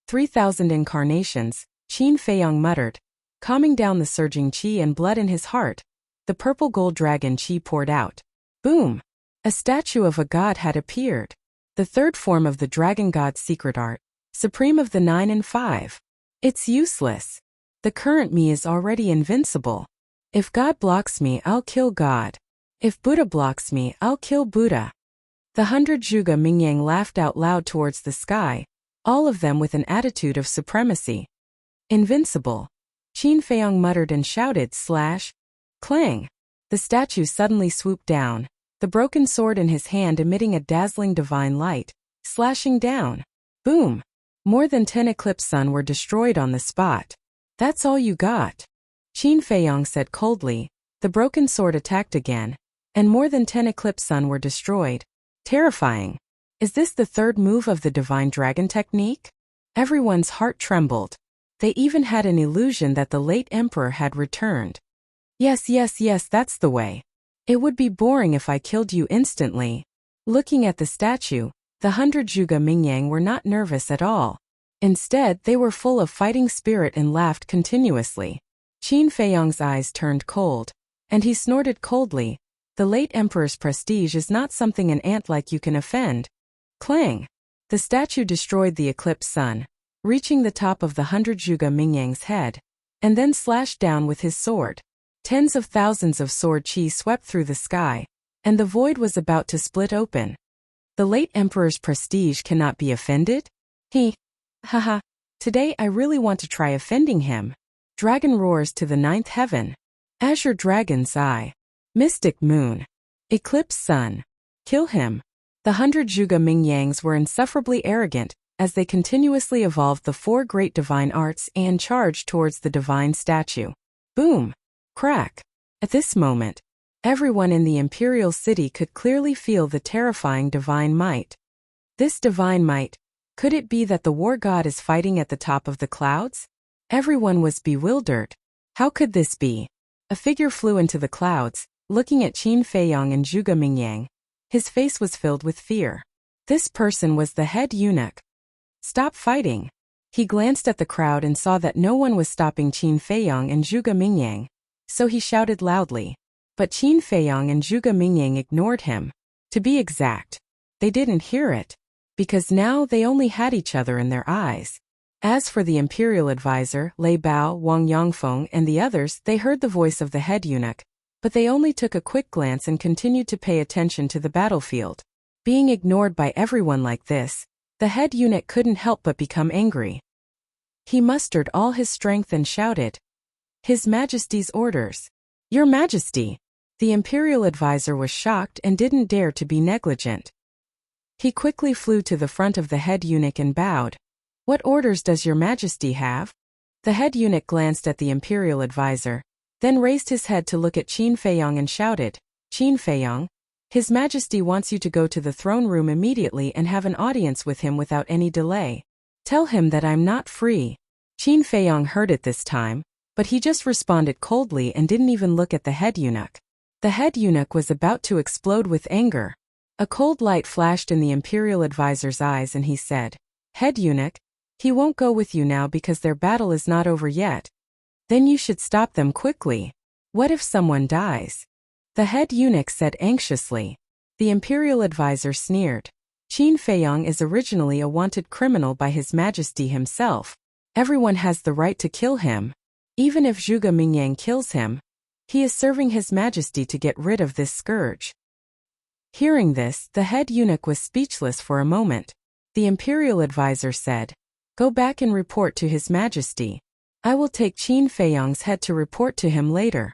3,000 incarnations, Qin Feiyang muttered. Calming down the surging qi and blood in his heart, the purple gold dragon qi poured out. Boom! A statue of a god had appeared. The third form of the dragon god's secret art, supreme of the 9 and 5. It's useless. The current me is already invincible. If God blocks me, I'll kill God. If Buddha blocks me, I'll kill Buddha. The 100 Zhuge Mingyang laughed out loud towards the sky, all of them with an attitude of supremacy. Invincible. Qin Feiyang muttered and shouted slash. Clang. The statue suddenly swooped down, the broken sword in his hand emitting a dazzling divine light, slashing down. Boom. More than 10 eclipse sun were destroyed on the spot. That's all you got? Qin Feiyang said coldly. The broken sword attacked again, and more than 10 eclipse sun were destroyed. Terrifying. Is this the third move of the divine dragon technique? Everyone's heart trembled. They even had an illusion that the late emperor had returned. Yes, that's the way. It would be boring if I killed you instantly. Looking at the statue, the 100 Zhuge Mingyang were not nervous at all. Instead, they were full of fighting spirit and laughed continuously. Qin Feiyang's eyes turned cold, and he snorted coldly. The late emperor's prestige is not something an ant like you can offend. Clang! The statue destroyed the eclipse sun, reaching the top of the 100 Zhuge Mingyang's head, and then slashed down with his sword. Tens of thousands of sword qi swept through the sky, and the void was about to split open. The late emperor's prestige cannot be offended? Haha. Today I really want to try offending him. Dragon roars to the 9th heaven. Azure dragon's eye. Mystic moon. Eclipse sun. Kill him. The 100 Zhuge Mingyangs were insufferably arrogant, as they continuously evolved the 4 great divine arts and charged towards the divine statue. Boom! Crack! At this moment, everyone in the imperial city could clearly feel the terrifying divine might. This divine might, could it be that the war god is fighting at the top of the clouds? Everyone was bewildered. How could this be? A figure flew into the clouds, looking at Qin Feiyang and Zhuge Mingyang. His face was filled with fear. This person was the head eunuch. Stop fighting. He glanced at the crowd and saw that no one was stopping Qin Feiyang and Zhuge Mingyang, so he shouted loudly. But Qin Feiyang and Zhuge Mingyang ignored him. To be exact, they didn't hear it, because now they only had each other in their eyes. As for the imperial advisor, Lei Bao, Wang Yangfeng, and the others, they heard the voice of the head eunuch, but they only took a quick glance and continued to pay attention to the battlefield. Being ignored by everyone like this, the head eunuch couldn't help but become angry. He mustered all his strength and shouted, "His Majesty's orders." "Your Majesty!" The imperial advisor was shocked and didn't dare to be negligent. He quickly flew to the front of the head eunuch and bowed. "What orders does your Majesty have?" The head eunuch glanced at the imperial advisor, then raised his head to look at Qin Feiyang and shouted, "Qin Feiyang, His Majesty wants you to go to the throne room immediately and have an audience with him without any delay. Tell him that I'm not free." Qin Feiyang heard it this time, but he just responded coldly and didn't even look at the head eunuch. The head eunuch was about to explode with anger. A cold light flashed in the imperial advisor's eyes and he said, "Head eunuch, he won't go with you now because their battle is not over yet. Then you should stop them quickly. What if someone dies?" The head eunuch said anxiously. The imperial advisor sneered. Qin Feiyang is originally a wanted criminal by His Majesty himself. Everyone has the right to kill him. Even if Zhuge Mingyang kills him, he is serving His Majesty to get rid of this scourge. Hearing this, the head eunuch was speechless for a moment. The imperial advisor said, "Go back and report to His Majesty. I will take Qin Feiyang's head to report to him later."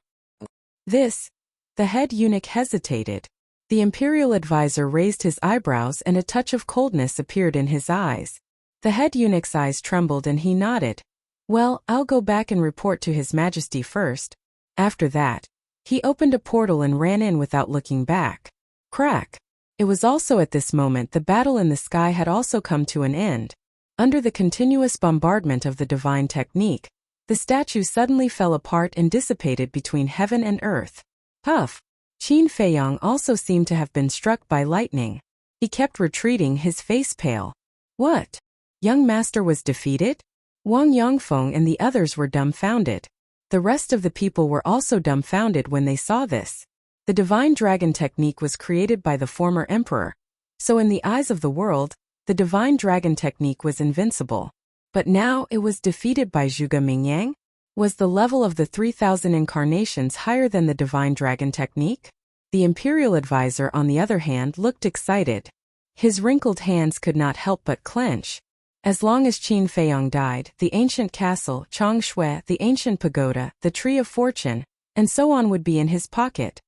The head eunuch hesitated. The imperial advisor raised his eyebrows and a touch of coldness appeared in his eyes. The head eunuch's eyes trembled and he nodded. "Well, I'll go back and report to His Majesty first." After that, he opened a portal and ran in without looking back. Crack! It was also at this moment the battle in the sky had also come to an end. Under the continuous bombardment of the divine technique, the statue suddenly fell apart and dissipated between heaven and earth. Puff! Qin Feiyang also seemed to have been struck by lightning. He kept retreating, his face pale. "What? Young master was defeated? Wang Yongfeng and the others were dumbfounded. The rest of the people were also dumbfounded when they saw this. The divine dragon technique was created by the former emperor. So in the eyes of the world, the divine dragon technique was invincible. But now it was defeated by Zhuge Mingyang? Was the level of the 3,000 incarnations higher than the divine dragon technique? The imperial advisor, on the other hand, looked excited. His wrinkled hands could not help but clench. As long as Qin Feiyong died, the ancient castle, Changshui, the ancient pagoda, the tree of fortune, and so on would be in his pocket.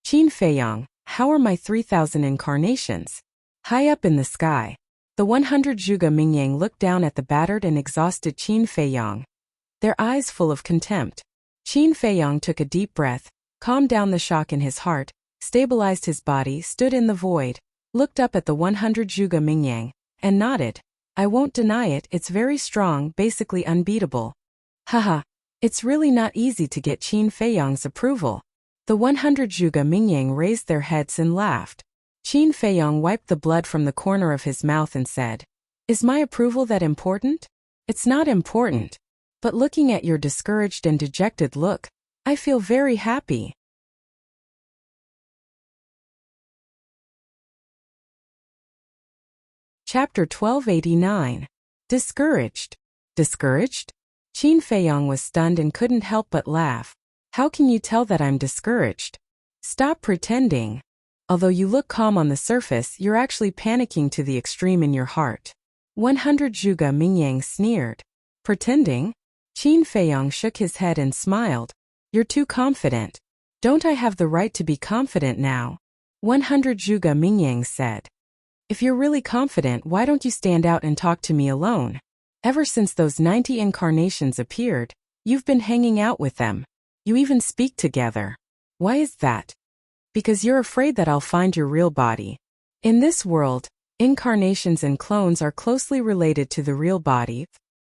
Qin Feiyong, how are my 3,000 incarnations? High up in the sky. The 100 Zhuge Mingyang looked down at the battered and exhausted Qin Feiyong, their eyes full of contempt. Qin Feiyong took a deep breath, calmed down the shock in his heart, stabilized his body, stood in the void, looked up at the 100 Zhuge Mingyang, and nodded. I won't deny it, it's very strong, basically unbeatable. Haha, it's really not easy to get Qin Feiyong's approval. The 100 Zhuge Mingyang raised their heads and laughed. Qin Feiyong wiped the blood from the corner of his mouth and said, Is my approval that important? It's not important. But looking at your discouraged and dejected look, I feel very happy. Chapter 1289. Discouraged. Discouraged? Qin Feiyong was stunned and couldn't help but laugh. How can you tell that I'm discouraged? Stop pretending. Although you look calm on the surface, you're actually panicking to the extreme in your heart. 100 Zhuge Mingyang sneered. Pretending? Qin Feiyong shook his head and smiled. You're too confident. Don't I have the right to be confident now? 100 Zhuge Mingyang said. If you're really confident, why don't you stand out and talk to me alone? Ever since those 90 incarnations appeared, you've been hanging out with them. You even speak together. Why is that? Because you're afraid that I'll find your real body. In this world, incarnations and clones are closely related to the real body.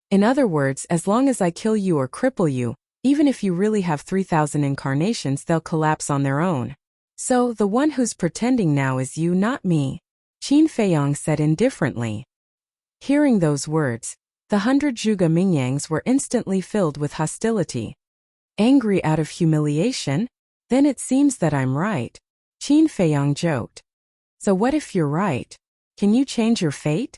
In other words, as long as I kill you or cripple you, even if you really have 3,000 incarnations, they'll collapse on their own. So, the one who's pretending now is you, not me, Qin Feiyong said indifferently. Hearing those words, the 100 Zhuge Mingyangs were instantly filled with hostility. Angry out of humiliation? Then it seems that I'm right, Qin Feiyong joked. So what if you're right? Can you change your fate?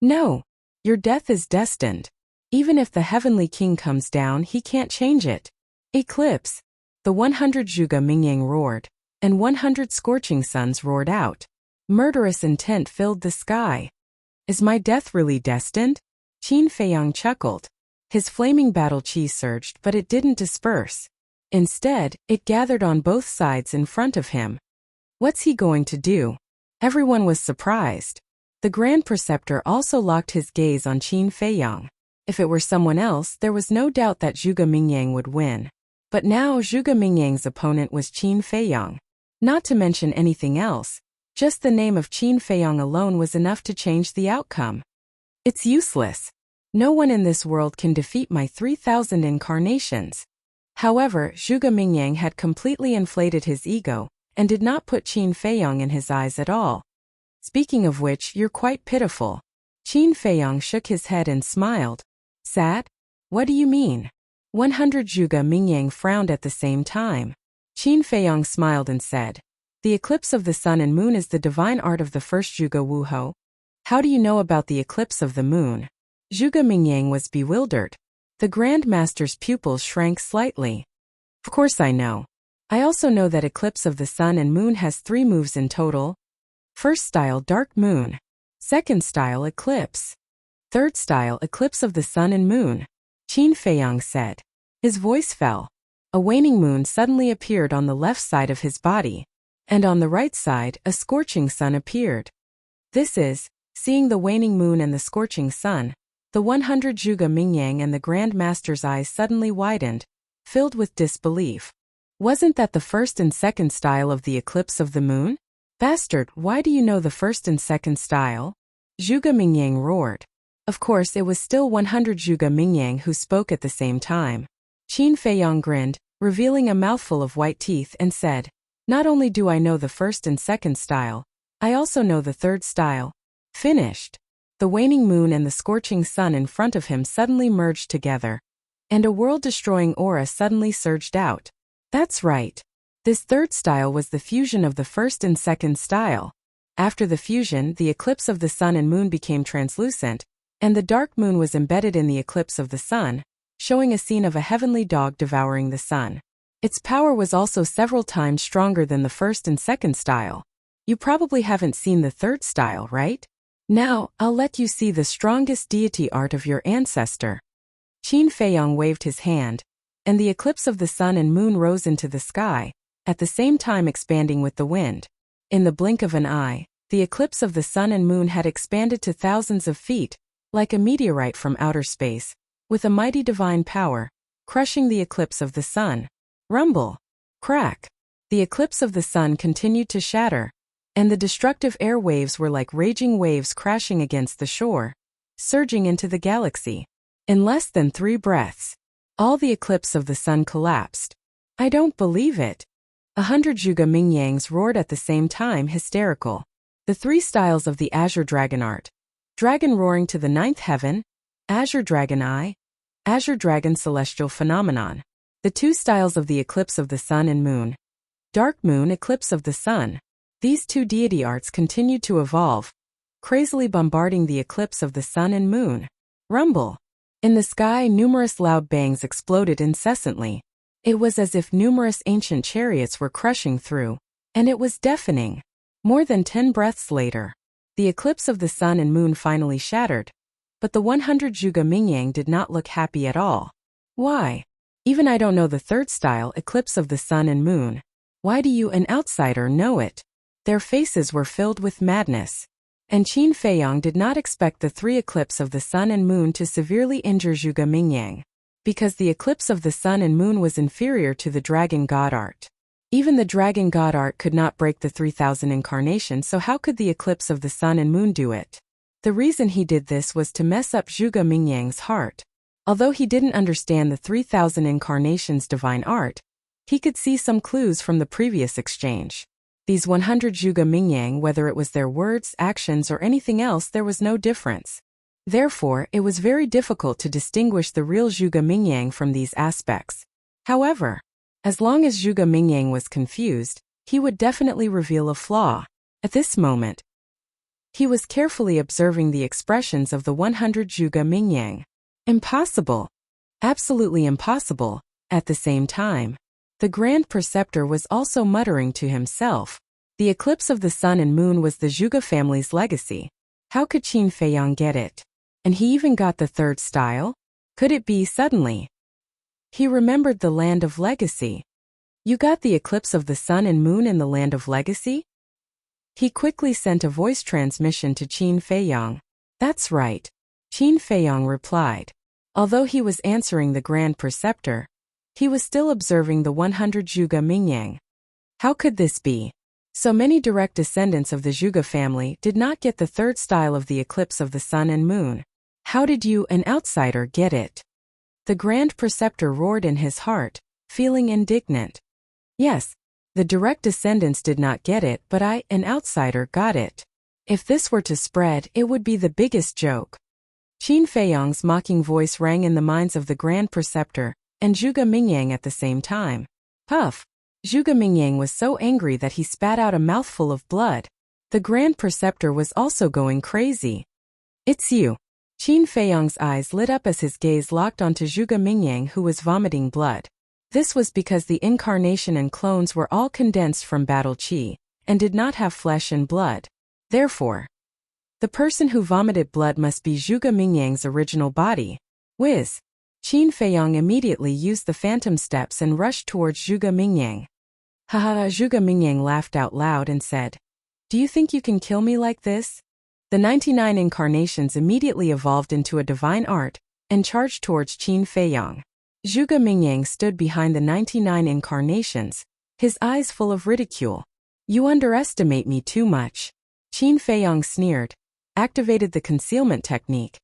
No. Your death is destined. Even if the heavenly king comes down, he can't change it. Eclipse. The 100 Zhuge Mingyang roared, and 100 scorching suns roared out. Murderous intent filled the sky. Is my death really destined? Qin Feiyong chuckled. His flaming battle chi surged, but it didn't disperse. Instead, it gathered on both sides in front of him. What's he going to do? Everyone was surprised. The Grand Preceptor also locked his gaze on Qin Feiyong. If it were someone else, there was no doubt that Zhuge Mingyang would win. But now Zhuge Mingyang's opponent was Qin Feiyong. Not to mention anything else, just the name of Qin Feiyong alone was enough to change the outcome. It's useless. No one in this world can defeat my 3,000 incarnations. However, Zhuge Mingyang had completely inflated his ego, and did not put Qin Feiyong in his eyes at all. Speaking of which, you're quite pitiful. Qin Feiyong shook his head and smiled. Sad? What do you mean? 100 Zhuge Mingyang frowned at the same time. Qin Feiyong smiled and said, The eclipse of the sun and moon is the divine art of the first Zhuge Wuhou. How do you know about the eclipse of the moon? Zhuge Mingyang was bewildered. The Grand Master's pupils shrank slightly. Of course I know. I also know that eclipse of the sun and moon has 3 moves in total. First style, dark moon. Second style, eclipse. Third style, eclipse of the sun and moon. Qin Feiyong said. His voice fell. A waning moon suddenly appeared on the left side of his body, and on the right side, a scorching sun appeared. This is, seeing the waning moon and the scorching sun, the 100 Zhuge Mingyang and the Grand Master's eyes suddenly widened, filled with disbelief. Wasn't that the first and second style of the eclipse of the moon? Bastard, why do you know the first and second style? Zhuge Mingyang roared. Of course, it was still 100 Zhuge Mingyang who spoke at the same time. Qin Feiyong grinned, revealing a mouthful of white teeth, and said, Not only do I know the first and second style, I also know the third style. Finished. The waning moon and the scorching sun in front of him suddenly merged together, and a world-destroying aura suddenly surged out. That's right. This third style was the fusion of the first and second style. After the fusion, the eclipse of the sun and moon became translucent, and the dark moon was embedded in the eclipse of the sun, showing a scene of a heavenly dog devouring the sun. Its power was also several times stronger than the first and second style. You probably haven't seen the third style, right? Now, I'll let you see the strongest deity art of your ancestor. Qin Feiyang waved his hand, and the eclipse of the sun and moon rose into the sky, at the same time expanding with the wind. In the blink of an eye, the eclipse of the sun and moon had expanded to thousands of feet, like a meteorite from outer space, with a mighty divine power, crushing the eclipse of the sun. Rumble. Crack. The eclipse of the sun continued to shatter, and the destructive air waves were like raging waves crashing against the shore, surging into the galaxy. In less than 3 breaths, all the eclipse of the sun collapsed. I don't believe it. 100 Zhuge Mingyangs roared at the same time, hysterical. The 3 styles of the Azure Dragon art. Dragon roaring to the 9th heaven, Azure Dragon Eye, Azure Dragon Celestial Phenomenon. The 2 styles of the eclipse of the sun and moon. Dark moon eclipse of the sun. These 2 deity arts continued to evolve, crazily bombarding the eclipse of the sun and moon. Rumble. In the sky, numerous loud bangs exploded incessantly. It was as if numerous ancient chariots were crushing through, and it was deafening. More than 10 breaths later, the eclipse of the sun and moon finally shattered, but the 100 Zhuge Mingyang did not look happy at all. Why? Even I don't know the third style eclipse of the sun and moon. Why do you, an outsider, know it? Their faces were filled with madness. And Qin Feiyang did not expect the 3 eclipse of the sun and moon to severely injure Zhuge Mingyang, because the eclipse of the sun and moon was inferior to the dragon god art. Even the dragon god art could not break the 3,000 incarnations, so how could the eclipse of the sun and moon do it? The reason he did this was to mess up Zhuge Mingyang's heart. Although he didn't understand the 3,000 incarnations divine art, he could see some clues from the previous exchange. These 100 Zhuge Mingyang, whether it was their words, actions, or anything else, there was no difference. Therefore, it was very difficult to distinguish the real Zhuge Mingyang from these aspects. However, as long as Zhuge Mingyang was confused, he would definitely reveal a flaw. At this moment, he was carefully observing the expressions of the 100 Zhuge Mingyang. Impossible. Absolutely impossible. At the same time, the Grand Preceptor was also muttering to himself. The eclipse of the sun and moon was the Zhuge family's legacy. How could Qin Feiyang get it? And he even got the third style? Could it be suddenly? He remembered the land of legacy. You got the eclipse of the sun and moon in the land of legacy? He quickly sent a voice transmission to Qin Feiyang. That's right. Qin Feiyang replied. Although he was answering the Grand Preceptor, he was still observing the 100 Zhuge Mingyang. How could this be? So many direct descendants of the Zhuge family did not get the third style of the eclipse of the sun and moon. How did you, an outsider, get it? The Grand Preceptor roared in his heart, feeling indignant. Yes, the direct descendants did not get it, but I, an outsider, got it. If this were to spread, it would be the biggest joke. Qin Feiyang's mocking voice rang in the minds of the Grand Preceptor and Zhuge Mingyang at the same time. Puff! Zhuge Mingyang was so angry that he spat out a mouthful of blood. The Grand Preceptor was also going crazy. It's you. Qin Feiyang's eyes lit up as his gaze locked onto Zhuge Mingyang, who was vomiting blood. This was because the incarnation and clones were all condensed from battle chi, and did not have flesh and blood. Therefore, the person who vomited blood must be Zhuge Mingyang's original body. Whiz! Qin Feiyang immediately used the phantom steps and rushed towards Zhuge Mingyang. Haha! Zhuge Mingyang laughed out loud and said, "Do you think you can kill me like this?" The 99 incarnations immediately evolved into a divine art and charged towards Qin Feiyang. Zhuge Mingyang stood behind the 99 incarnations, his eyes full of ridicule. "You underestimate me too much." Qin Feiyang sneered, activated the concealment technique,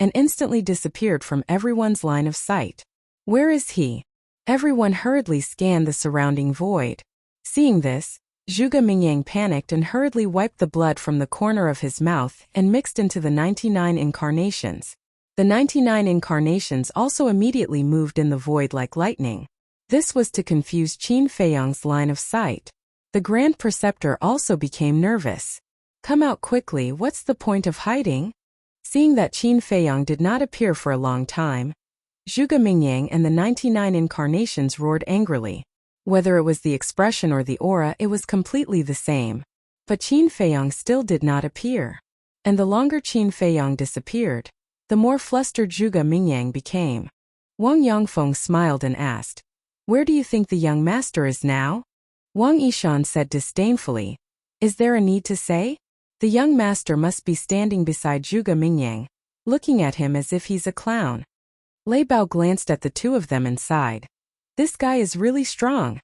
and instantly disappeared from everyone's line of sight. Where is he? Everyone hurriedly scanned the surrounding void. Seeing this, Zhuge Mingyang panicked and hurriedly wiped the blood from the corner of his mouth and mixed into the 99 incarnations. The 99 incarnations also immediately moved in the void like lightning. This was to confuse Qin Feiyang's line of sight. The Grand Preceptor also became nervous. "Come out quickly, what's the point of hiding?" Seeing that Qin Feiyang did not appear for a long time, Zhuge Mingyang and the 99 incarnations roared angrily. Whether it was the expression or the aura, it was completely the same. But Qin Feiyang still did not appear. And the longer Qin Feiyang disappeared, the more flustered Zhuge Mingyang became. Wang Yongfeng smiled and asked, "Where do you think the young master is now?" Wang Yishan said disdainfully, "Is there a need to say? The young master must be standing beside Zhuge Mingyang, looking at him as if he's a clown." Lei Bao glanced at the two of them and sighed. This guy is really strong.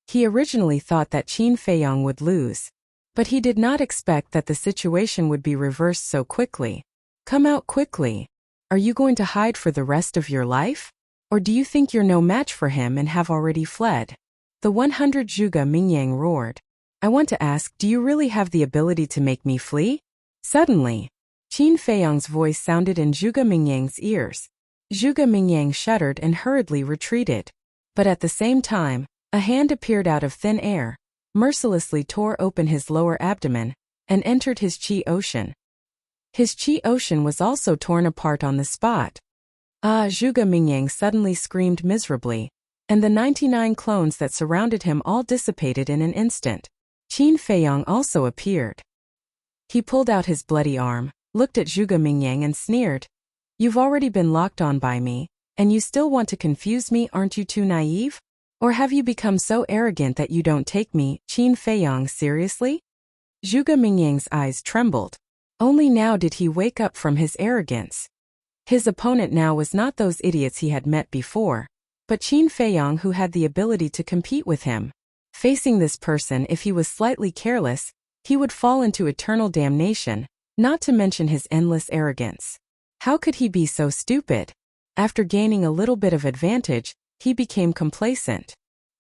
He originally thought that Qin Feiyang would lose, but he did not expect that the situation would be reversed so quickly. "Come out quickly. Are you going to hide for the rest of your life? Or do you think you're no match for him and have already fled?" The 100 Zhuge Mingyang roared. "I want to ask, do you really have the ability to make me flee?" Suddenly, Qin Feiyang's voice sounded in Zhuge Mingyang's ears. Zhuge Mingyang shuddered and hurriedly retreated. But at the same time, a hand appeared out of thin air, mercilessly tore open his lower abdomen, and entered his qi ocean. His qi ocean was also torn apart on the spot. "Ah!" Zhuge Mingyang suddenly screamed miserably, and the 99 clones that surrounded him all dissipated in an instant. Qin Feiyang also appeared. He pulled out his bloody arm, looked at Zhuge Mingyang and sneered. "You've already been locked on by me, and you still want to confuse me, aren't you too naive? Or have you become so arrogant that you don't take me, Qin Feiyang, seriously?" Zhuge Mingyang's eyes trembled. Only now did he wake up from his arrogance. His opponent now was not those idiots he had met before, but Qin Feiyang, who had the ability to compete with him. Facing this person, if he was slightly careless, he would fall into eternal damnation, not to mention his endless arrogance. How could he be so stupid? After gaining a little bit of advantage, he became complacent.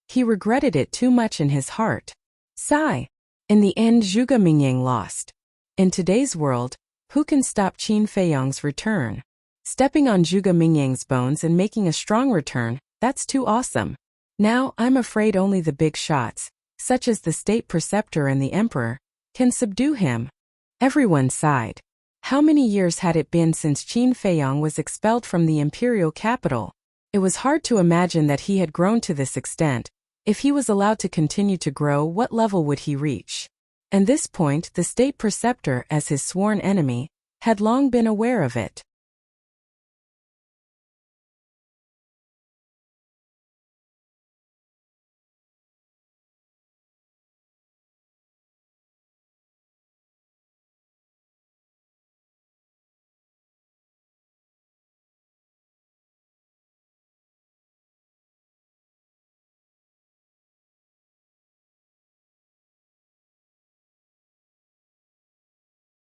He regretted it too much in his heart. Sigh. In the end, Zhuge Mingyang lost. In today's world, who can stop Qin Feiyang's return? Stepping on Zhuge Mingyang's bones and making a strong return, that's too awesome. Now, I'm afraid only the big shots, such as the State Preceptor and the Emperor, can subdue him. Everyone sighed. How many years had it been since Qin Feiyang was expelled from the imperial capital? It was hard to imagine that he had grown to this extent. If he was allowed to continue to grow, what level would he reach? At this point, the State Preceptor, as his sworn enemy, had long been aware of it.